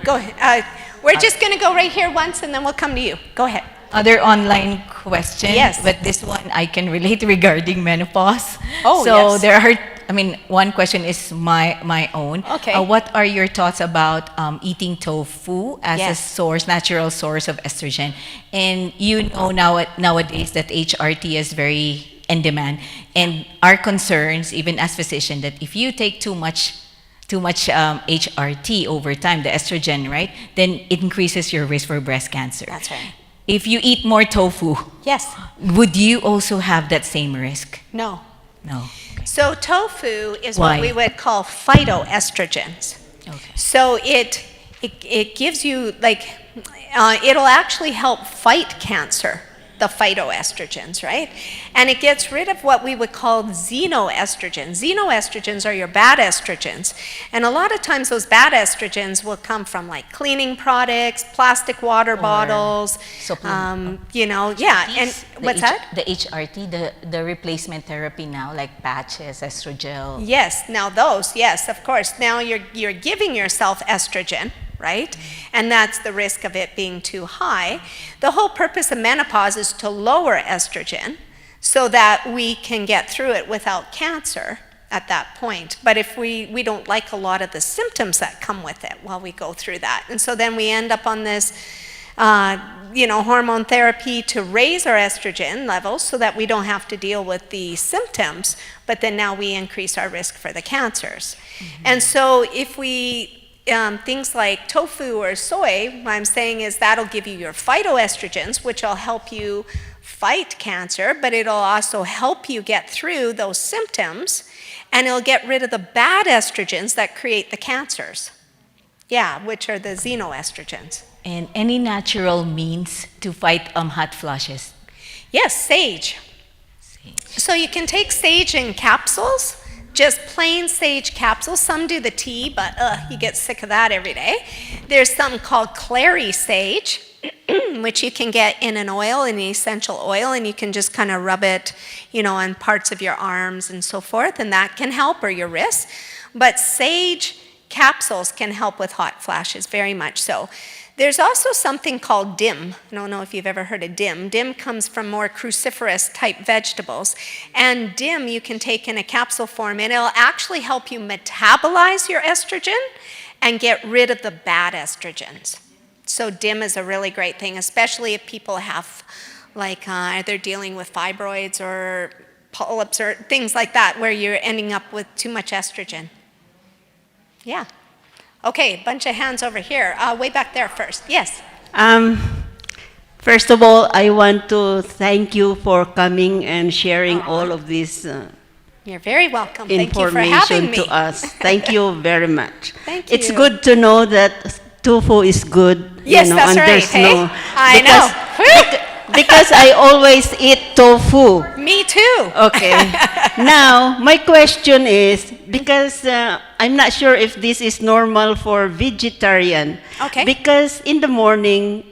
Speaker 5: Go ahead. We're just going to go right here once and then we'll come to you. Go ahead.
Speaker 13: Other online question.
Speaker 5: Yes.
Speaker 13: But this one I can relate regarding menopause.
Speaker 5: Oh,
Speaker 13: so
Speaker 5: yes.
Speaker 13: there are, one question is my own.
Speaker 5: Okay.
Speaker 13: What are your thoughts about eating tofu as
Speaker 5: Yes.
Speaker 13: a natural source of estrogen? And nowadays that HRT is very in demand, and our concerns, even as physician, that if you take too much HRT over time, the estrogen, right, then it increases your risk for breast cancer.
Speaker 5: That's right.
Speaker 13: If you eat more tofu,
Speaker 5: Yes.
Speaker 13: would you also have that same risk?
Speaker 5: No.
Speaker 13: No.
Speaker 5: So tofu is
Speaker 13: Why?
Speaker 5: what we would call phytoestrogens.
Speaker 13: Okay.
Speaker 5: So it gives you it'll actually help fight cancer, the phytoestrogens, right? And it gets rid of what we would call xenoestrogens. Xenoestrogens are your bad estrogens. And a lot of times those bad estrogens will come from like cleaning products, plastic water bottles, yeah. And what's that?
Speaker 13: The HRT, the replacement therapy now, like patches, estrogel.
Speaker 5: Yes, now those, yes, of course. Now you're giving yourself estrogen, right? And that's the risk of it being too high. The whole purpose of menopause is to lower estrogen so that we can get through it without cancer at that point. But if we don't like a lot of the symptoms that come with it while we go through that. And so then we end up on this hormone therapy to raise our estrogen levels so that we don't have to deal with the symptoms, but then now we increase our risk for the cancers. Mm-hmm. And so if we things like tofu or soy, what I'm saying is that'll give you your phytoestrogens, which will help you fight cancer, but it'll also help you get through those symptoms, and it'll get rid of the bad estrogens that create the cancers. Yeah, which are the xenoestrogens.
Speaker 13: And any natural means to fight hot flushes?
Speaker 5: Yes, sage. So you can take sage in capsules. Just plain sage capsules. Some do the tea, but you get sick of that every day. There's something called clary sage, which you can get in an oil, an essential oil, and you can just kind of rub it, on parts of your arms and so forth, and that can help, or your wrists. But sage capsules can help with hot flashes, very much so. There's also something called dim. I don't know if you've ever heard of dim. Dim comes from more cruciferous type vegetables. And dim you can take in a capsule form, and it'll actually help you metabolize your estrogen and get rid of the bad estrogens. So dim is a really great thing, especially if people have, they're dealing with fibroids or polyps or things like that, where you're ending up with too much estrogen. Yeah. Okay, bunch of hands over here. Way back there first. Yes.
Speaker 15: First of all, I want to thank you for coming and sharing all of this
Speaker 5: You're very welcome. Thank you for having
Speaker 15: information
Speaker 5: me.
Speaker 15: to us. Thank you very much.
Speaker 5: Thank you.
Speaker 15: It's good to know that tofu is good.
Speaker 5: Yes, that's
Speaker 15: and
Speaker 5: right.
Speaker 15: there's
Speaker 5: Hey?
Speaker 15: no,
Speaker 5: I know.
Speaker 15: because I always eat tofu.
Speaker 5: Me too.
Speaker 15: Okay. Now, my question is, because I'm not sure if this is normal for vegetarian.
Speaker 5: Okay.
Speaker 15: Because in the morning,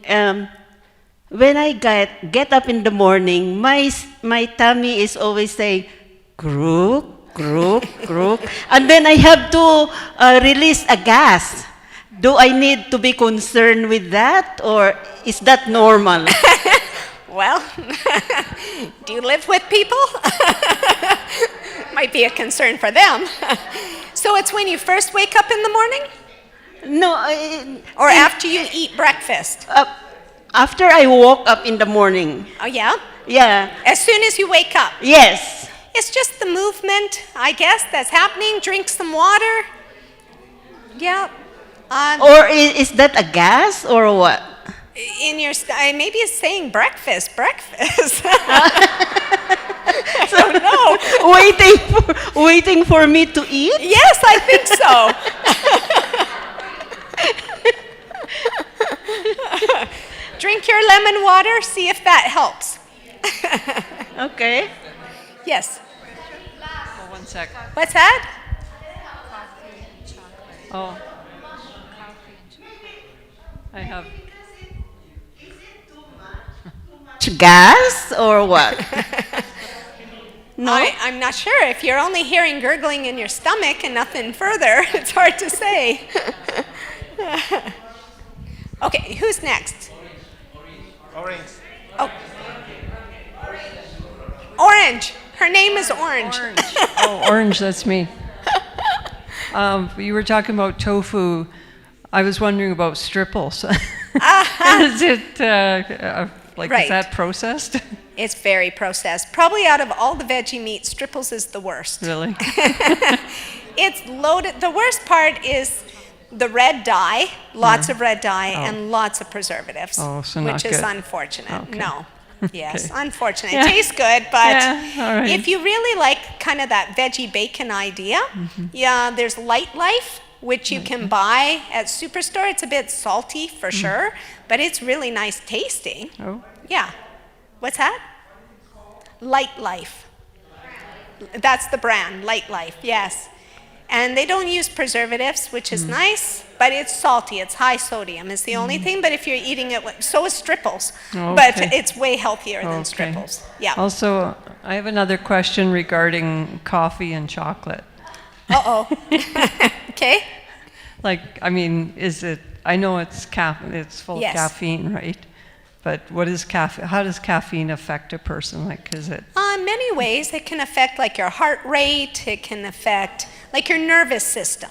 Speaker 15: when I get up in the morning, my tummy is always saying, crook, crook, crook. And then I have to release a gas. Do I need to be concerned with that, or is that normal?
Speaker 5: Well, do you live with people? Might be a concern for them. So it's when you first wake up in the morning?
Speaker 15: No.
Speaker 5: Or after you eat breakfast?
Speaker 15: After I woke up in the morning.
Speaker 5: Oh, yeah?
Speaker 15: Yeah.
Speaker 5: As soon as you wake up?
Speaker 15: Yes.
Speaker 5: It's just the movement, I guess, that's happening. Drink some water. Yeah.
Speaker 15: Or is that a gas or what?
Speaker 5: In your maybe it's saying breakfast. So no.
Speaker 15: Waiting for me to eat?
Speaker 5: Yes, I think so. Drink your lemon water, see if that helps.
Speaker 15: Okay.
Speaker 5: Yes.
Speaker 14: Oh, 1 sec.
Speaker 5: What's that?
Speaker 14: Oh. I have.
Speaker 15: Gas or what? No?
Speaker 5: I'm not sure. If you're only hearing gurgling in your stomach and nothing further, it's hard to say. Okay, who's next?
Speaker 11: Orange.
Speaker 5: Oh. Orange. Her name is Orange.
Speaker 14: Oh, Orange, that's me. You were talking about tofu. I was wondering about stripples. Is it is that processed?
Speaker 5: It's very processed. Probably out of all the veggie meat, stripples is the worst.
Speaker 14: Really?
Speaker 5: It's loaded. The worst part is the red dye, lots of red dye, and lots of preservatives, which is unfortunate.
Speaker 14: Okay.
Speaker 5: No. Yes,
Speaker 14: Okay.
Speaker 5: unfortunate.
Speaker 14: Yeah.
Speaker 5: It tastes good, but
Speaker 14: all right.
Speaker 5: if you really like kind of that veggie bacon idea, yeah, there's Light Life, which you can buy at Superstore. It's a bit salty for sure, but it's really nice tasting.
Speaker 14: Oh.
Speaker 5: Yeah. What's that? Light Life. That's the brand, Light Life, yes. And they don't use preservatives, which is nice, but it's salty. It's high sodium is the only thing, but if you're eating it, so is Stripples. But it's way healthier than Stripples. Yeah.
Speaker 14: Also, I have another question regarding coffee and chocolate.
Speaker 5: Uh-oh. Okay.
Speaker 14: I mean, I know it's full
Speaker 5: Yes.
Speaker 14: of caffeine, right? But how does caffeine affect a person? Is it?
Speaker 5: Many ways. It can affect your heart rate. It can affect your nervous system,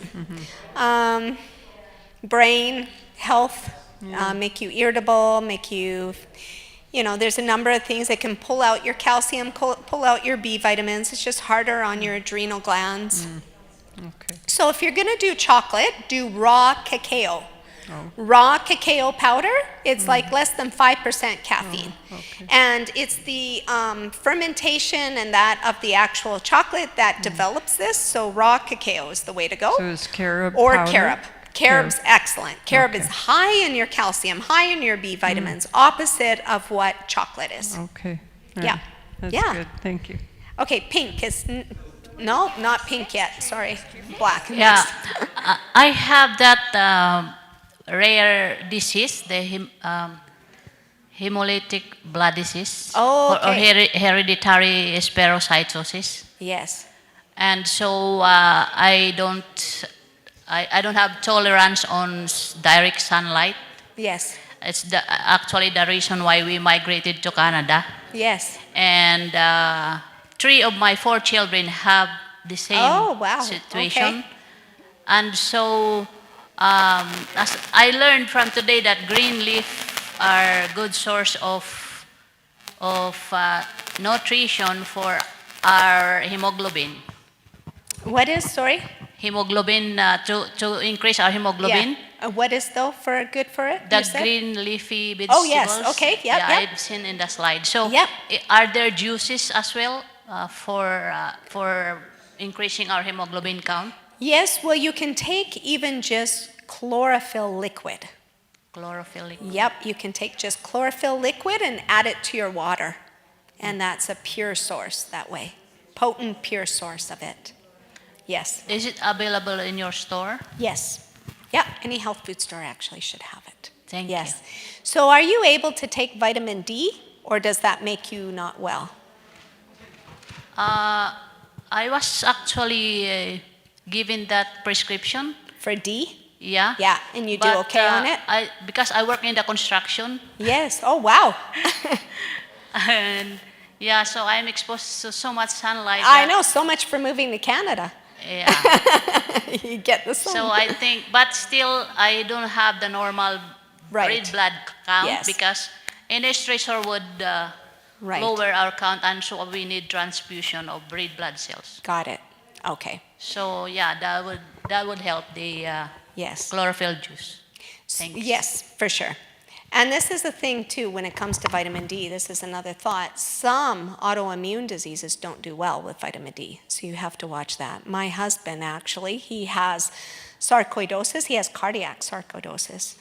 Speaker 5: brain health, make you irritable, make you, there's a number of things that can pull out your calcium, pull out your B vitamins. It's just harder on your adrenal glands.
Speaker 14: Okay.
Speaker 5: So if you're going to do chocolate, do raw cacao. Raw cacao powder, it's less than 5% caffeine.
Speaker 14: Okay.
Speaker 5: And it's the fermentation and that of the actual chocolate that develops this. So raw cacao is the way to go.
Speaker 14: So is carob
Speaker 5: Or
Speaker 14: powder?
Speaker 5: carob. Carob's excellent. Carob
Speaker 14: Okay.
Speaker 5: is high in your calcium, high in your B vitamins, opposite of what chocolate is.
Speaker 14: Okay. All
Speaker 5: Yeah.
Speaker 14: right. That's
Speaker 5: Yeah.
Speaker 14: good. Thank you.
Speaker 5: Okay, pink is, no, not pink yet, sorry, black.
Speaker 16: Yeah,
Speaker 5: Next.
Speaker 16: I have that rare disease, the hemolytic blood disease,
Speaker 5: Oh,
Speaker 16: or
Speaker 5: okay.
Speaker 16: hereditary spherocytosis.
Speaker 5: Yes.
Speaker 16: And so I don't have tolerance on direct sunlight.
Speaker 5: Yes.
Speaker 16: It's actually the reason why we migrated to Canada.
Speaker 5: Yes.
Speaker 16: And 3 of my 4 children have the same situation.
Speaker 5: Okay.
Speaker 16: And so as I learned from today that green leaf are a good source of nutrition for our hemoglobin.
Speaker 5: What is, sorry?
Speaker 16: Hemoglobin, to increase our hemoglobin.
Speaker 5: Yeah. What is though good for it?
Speaker 16: The
Speaker 5: you said?
Speaker 16: green leafy vegetables.
Speaker 5: Oh yes, okay, yep,
Speaker 16: Yeah,
Speaker 5: yep.
Speaker 16: I've seen in the slide. So
Speaker 5: Yep.
Speaker 16: are there juices as well for increasing our hemoglobin count?
Speaker 5: Yes, well you can take even just chlorophyll liquid.
Speaker 16: Chlorophyll liquid.
Speaker 5: Yep, you can take just chlorophyll liquid and add it to your water. And that's a pure source that way. Potent, pure source of it. Yes.
Speaker 16: Is it available in your store?
Speaker 5: Yes. Yeah, any health food store actually should have it.
Speaker 16: Thank
Speaker 5: yes.
Speaker 16: you.
Speaker 5: So are you able to take vitamin D, or does that make you not well?
Speaker 16: I was actually given that prescription.
Speaker 5: For D?
Speaker 16: Yeah.
Speaker 5: Yeah, and you do okay on it?
Speaker 16: Because I work in the construction.
Speaker 5: Yes. Oh, wow.
Speaker 16: And yeah, so I'm exposed to so much sunlight.
Speaker 5: I know, so much for moving to Canada.
Speaker 16: Yeah.
Speaker 5: You get the sun.
Speaker 16: So I think, but still, I don't have the normal red blood count because any stressor would lower our count, and so we need transfusion of red blood cells.
Speaker 5: Got it. Okay.
Speaker 16: So yeah, that would help the chlorophyll juice. Thanks.
Speaker 5: Yes, for sure. And this is the thing too when it comes to vitamin D. This is another thought. Some autoimmune diseases don't do well with vitamin D, so you have to watch that. My husband actually, he has sarcoidosis. He has cardiac sarcoidosis.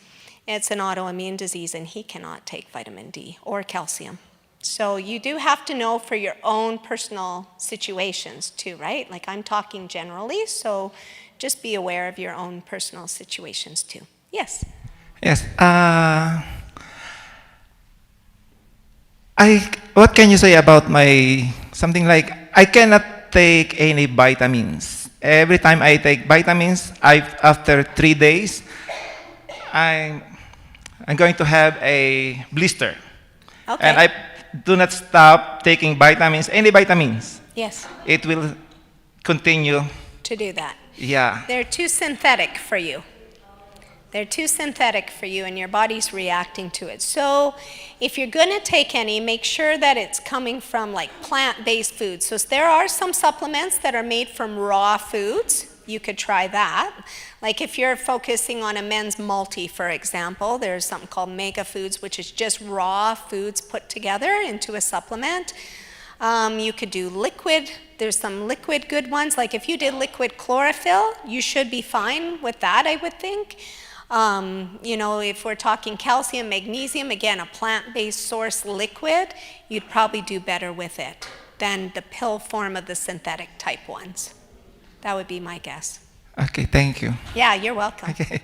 Speaker 5: It's an autoimmune disease, and he cannot take vitamin D or calcium. So you do have to know for your own personal situations too, right? Like I'm talking generally, so just be aware of your own personal situations too. Yes?
Speaker 17: Yes. What can you say about something like, I cannot take any vitamins. Every time I take vitamins, after 3 days, I'm going to have a blister.
Speaker 5: Okay.
Speaker 17: And I do not stop taking vitamins, any vitamins.
Speaker 5: Yes.
Speaker 17: It will continue.
Speaker 5: To do that.
Speaker 17: Yeah.
Speaker 5: They're too synthetic for you. They're too synthetic for you, and your body's reacting to it. So if you're going to take any, make sure that it's coming from like plant-based foods. So there are some supplements that are made from raw foods. You could try that. Like if you're focusing on a men's multi, for example, there's something called Mega Foods, which is just raw foods put together into a supplement. You could do liquid. There's some liquid good ones. Like if you did liquid chlorophyll, you should be fine with that, I would think. You know, if we're talking calcium, magnesium, again, a plant-based source liquid, you'd probably do better with it than the pill form of the synthetic type ones. That would be my guess.
Speaker 17: Okay, thank you.
Speaker 5: Yeah, you're welcome.
Speaker 17: Okay.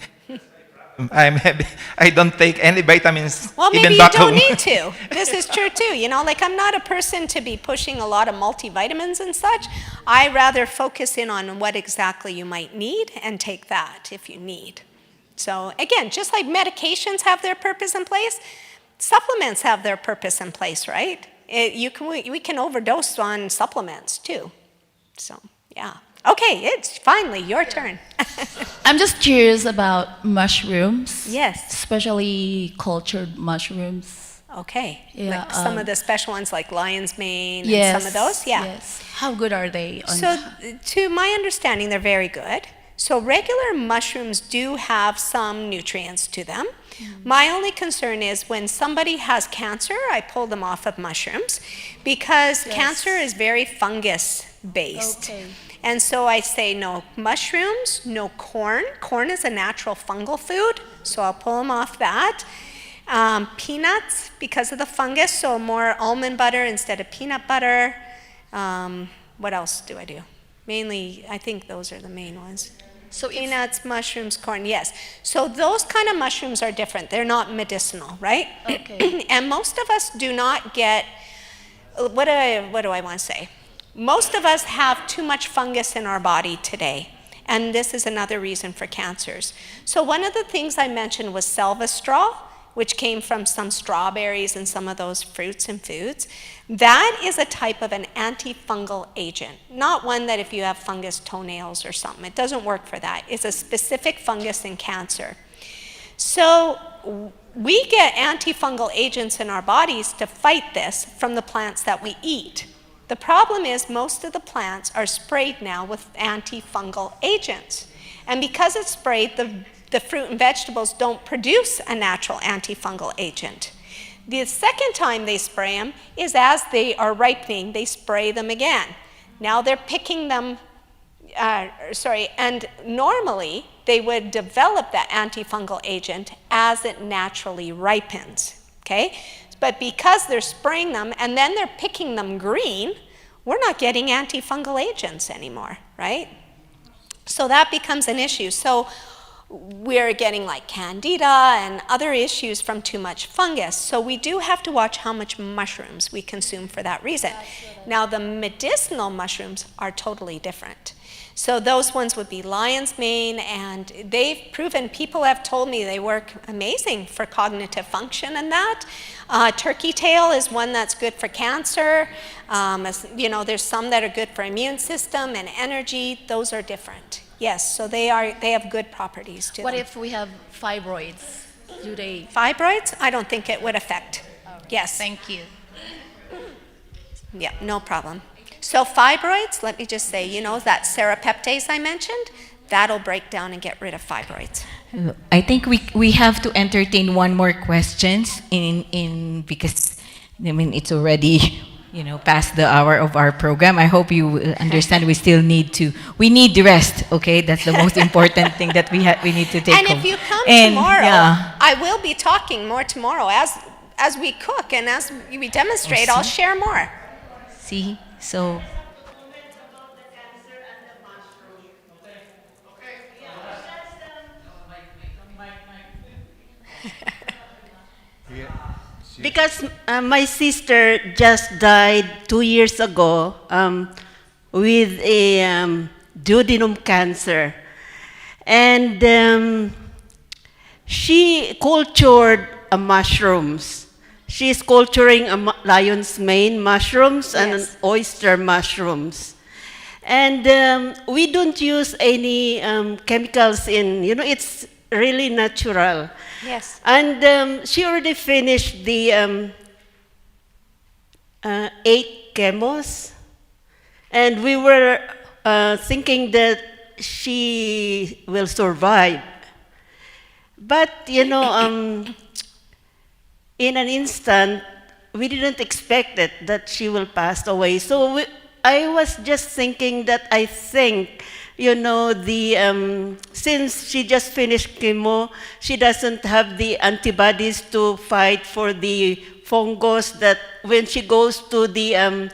Speaker 17: I don't take any vitamins.
Speaker 5: Well, maybe
Speaker 17: even
Speaker 5: you
Speaker 17: back
Speaker 5: don't
Speaker 17: home.
Speaker 5: need to. This is true too. You know, like I'm not a person to be pushing a lot of multivitamins and such. I rather focus in on what exactly you might need and take that if you need. So again, just like medications have their purpose in place, supplements have their purpose in place, right? We can overdose on supplements too. So yeah. Okay, it's finally your turn.
Speaker 18: I'm just curious about mushrooms.
Speaker 5: Yes.
Speaker 18: Especially cultured mushrooms.
Speaker 5: Okay.
Speaker 18: Yeah,
Speaker 5: like some of the special ones like lion's mane
Speaker 18: yes,
Speaker 5: and some of those? Yeah.
Speaker 18: Yes. How good are they?
Speaker 5: So to my understanding, they're very good. So regular mushrooms do have some nutrients to them. My only concern is when somebody has cancer, I pull them off of mushrooms because cancer is very fungus based.
Speaker 18: Okay.
Speaker 5: And so I say no mushrooms, no corn. Corn is a natural fungal food, so I'll pull them off that. Peanuts, because of the fungus, so more almond butter instead of peanut butter. What else do I do? Mainly, I think those are the main ones. So peanuts, mushrooms, corn, yes. So those kind of mushrooms are different. They're not medicinal, right?
Speaker 18: Okay.
Speaker 5: And most of us do not get, what do I want to say? Most of us have too much fungus in our body today. And this is another reason for cancers. So one of the things I mentioned was selva-straw, which came from some strawberries and some of those fruits and foods. That is a type of an antifungal agent, not one that if you have fungus toenails or something, it doesn't work for that. It's a specific fungus in cancer. So we get antifungal agents in our bodies to fight this from the plants that we eat. The problem is most of the plants are sprayed now with antifungal agents. And because it's sprayed, the fruit and vegetables don't produce a natural antifungal agent. The second time they spray them is as they are ripening, they spray them again. Now they're picking them, and normally they would develop that antifungal agent as it naturally ripens, okay? But because they're spraying them and then they're picking them green, we're not getting antifungal agents anymore, right? So that becomes an issue. So we're getting like candida and other issues from too much fungus. So we do have to watch how much mushrooms we consume for that reason. Now the medicinal mushrooms are totally different. So those ones would be lion's mane, and they've proven, people have told me they work amazing for cognitive function and that. Turkey tail is one that's good for cancer. There's some that are good for immune system and energy. Those are different. Yes, so they have good properties to them.
Speaker 18: What if we have fibroids? Do they?
Speaker 5: Fibroids? I don't think it would affect. Yes.
Speaker 18: Thank you.
Speaker 5: Yeah, no problem. So fibroids, let me just say, that serapeptase I mentioned, that'll break down and get rid of fibroids.
Speaker 13: I think we have to entertain one more questions because it's already past the hour of our program. I hope you understand we need the rest, okay? That's the most important thing that we need to take
Speaker 5: and
Speaker 13: home.
Speaker 5: If you come tomorrow, I will be talking more tomorrow as we cook and as we demonstrate. I'll share more.
Speaker 13: See? So
Speaker 15: because my sister just died 2 years ago with a duodenum cancer. And she cultured mushrooms. She's culturing lion's mane mushrooms and oyster mushrooms. And we don't use any chemicals it's really natural.
Speaker 5: Yes.
Speaker 15: And she already finished the 8 chemos. And we were thinking that she will survive. But, in an instant, we didn't expect it, that she will pass away. So I was just thinking that I think, since she just finished chemo, she doesn't have the antibodies to fight for the fungus that when she goes to the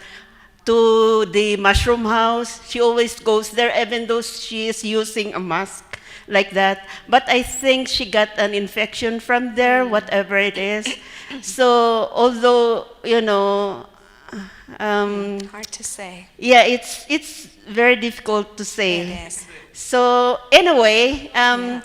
Speaker 15: mushroom house, she always goes there, even though she is using a mask like that. But I think she got an infection from there, whatever it is. So although,
Speaker 5: hard to say.
Speaker 15: Yeah, it's very difficult to say.
Speaker 5: It is.
Speaker 15: So anyway, I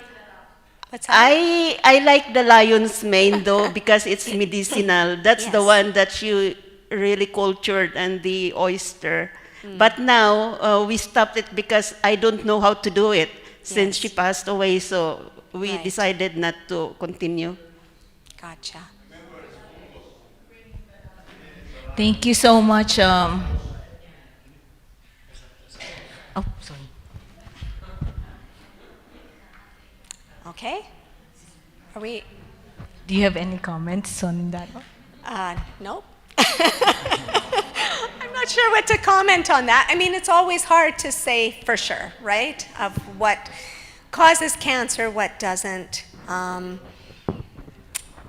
Speaker 15: like the lion's mane though because it's medicinal. That's the one that she really cultured, and the oyster. But now we stopped it because I don't know how to do it since she passed away. So we decided not to continue.
Speaker 5: Gotcha.
Speaker 13: thank you so much. Oh, sorry.
Speaker 5: Okay. Are we?
Speaker 13: Do you have any comments on that one?
Speaker 5: Nope. I'm not sure what to comment on that. I mean, it's always hard to say for sure, right? Of what causes cancer, what doesn't.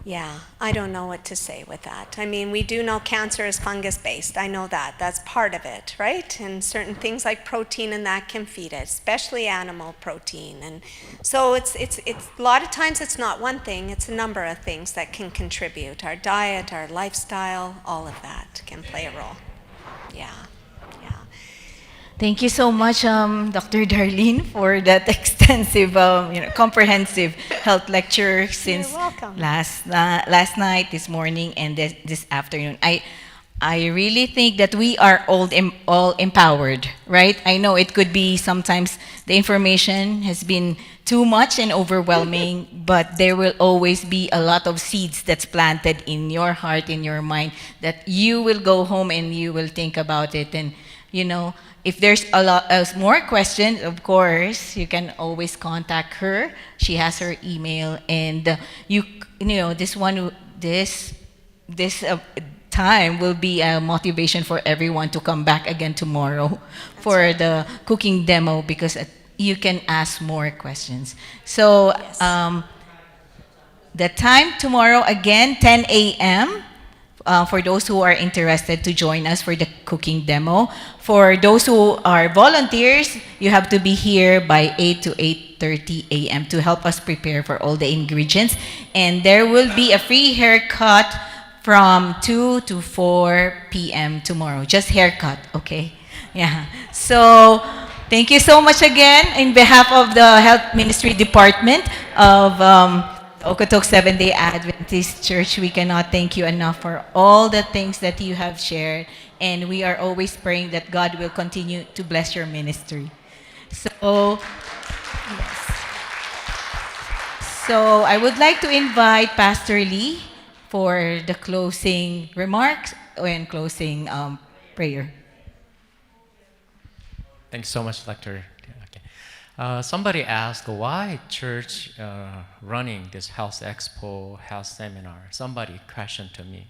Speaker 5: Yeah, I don't know what to say with that. I mean, we do know cancer is fungus-based. I know that. That's part of it, right? And certain things like protein and that can feed it, especially animal protein. And so it's a lot of times it's not one thing, it's a number of things that can contribute. Our diet, our lifestyle, all of that can play a role. Yeah.
Speaker 13: Thank you so much, Dr. Darlene, for that extensive, comprehensive health lecture since last night, this morning, and this afternoon. I really think that we are all empowered, right? I know it could be sometimes the information has been too much and overwhelming, but there will always be a lot of seeds that's planted in your heart, in your mind, that you will go home and you will think about it. And if there's a lot more questions, of course, you can always contact her. She has her email, and this time will be a motivation for everyone to come back again tomorrow for the cooking demo, because you can ask more questions. So the time tomorrow, again, 10 a.m., for those who are interested to join us for the cooking demo. For those who are volunteers, you have to be here by 8 to 8:30 a.m. to help us prepare for all the ingredients. And there will be a free haircut from 2 to 4 p.m. tomorrow. Just haircut, okay? Yeah. So thank you so much again in behalf of the Health Ministry Department of Okotoks SDA Adventist Church. We cannot thank you enough for all the things that you have shared, and we are always praying that God will continue to bless your ministry. So, yes. So I would like to invite Pastor Lee for the closing remarks and closing prayer.
Speaker 19: Thanks so much, Dr. Okay. Somebody asked why church running this health expo, health seminar. Somebody questioned to me.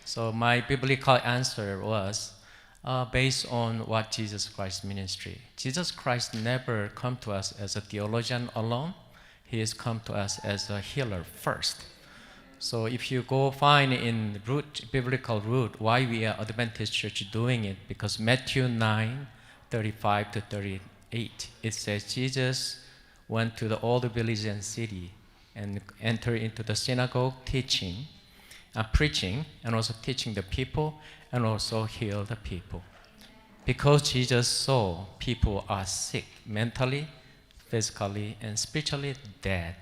Speaker 19: So my biblical answer was based on what Jesus Christ ministry. Jesus Christ never come to us as a theologian alone. He has come to us as a healer first. So if you go find in biblical root why we are Adventist church doing it, because Matthew 9:35 to 38, it says Jesus went to all the villages and city and entered into the synagogue teaching, preaching, and also teaching the people, and also heal the people. Because Jesus saw people are sick mentally, physically, and spiritually dead.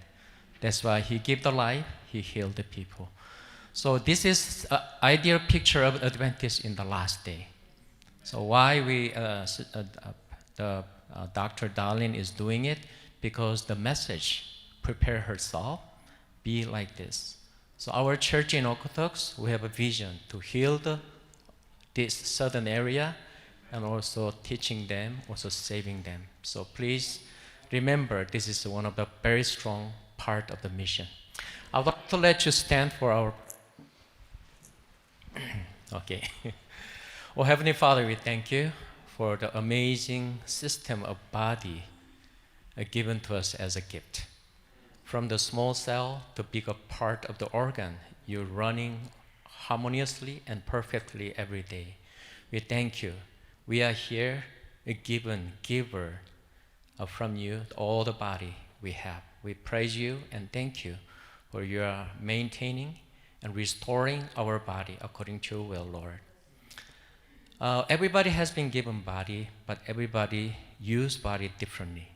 Speaker 19: That's why he gave the life, he healed the people. So this is an ideal picture of Adventists in the last day. So why Dr. Darlene is doing it? Because the message, prepare herself, be like this. So our church in Okotoks, we have a vision to heal this certain area and also teaching them, also saving them. So please remember, this is one of the very strong part of the mission. I would like to let you stand for our... Okay. Oh, Heavenly Father, we thank you for the amazing system of body given to us as a gift. From the small cell to bigger part of the organ, you're running harmoniously and perfectly every day. We thank you. We are here a giver from you, all the body we have. We praise you and thank you for your maintaining and restoring our body according to your will, Lord. Everybody has been given body, but everybody use body differently.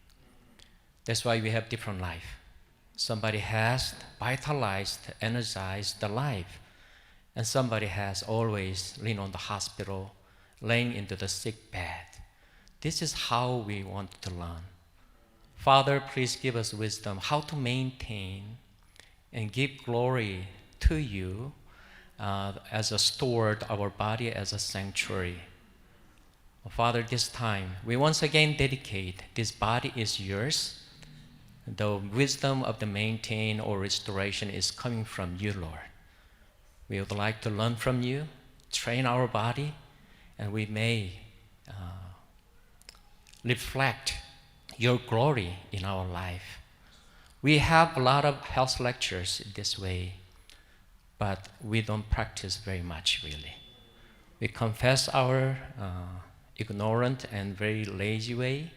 Speaker 19: That's why we have different life. Somebody has vitalized, energized the life, and somebody has always leaned on the hospital, laying into the sick bed. This is how we want to learn. Father, please give us wisdom how to maintain and give glory to you as a steward, our body as a sanctuary. Father, this time, we once again dedicate this body is yours. The wisdom of the maintain or restoration is coming from you, Lord. We would like to learn from you, train our body, and we may reflect your glory in our life. We have a lot of health lectures this way, but we don't practice very much, really. We confess our ignorant and very lazy way.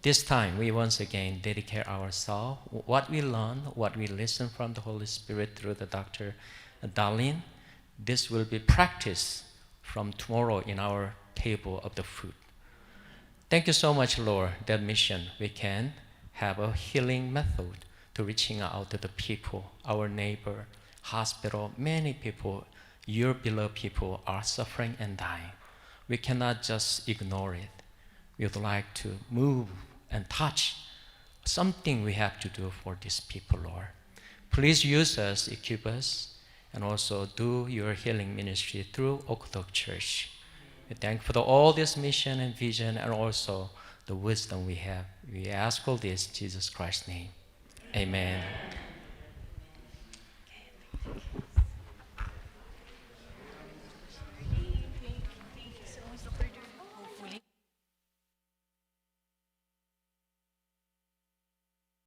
Speaker 19: This time, we once again dedicate ourselves, what we learn, what we listen from the Holy Spirit through the Dr. Darlene. This will be practiced from tomorrow in our table of the food. Thank you so much, Lord, that mission we can have a healing method to reaching out to the people, our neighbor, hospital, many people, your beloved people are suffering and dying. We cannot just ignore it. We would like to move and touch something we have to do for these people, Lord. Please use us, equip us, and also do your healing ministry through Okotoks Church. We thank you for all this mission and vision and also the wisdom we have. We ask all this in Jesus Christ's name. Amen.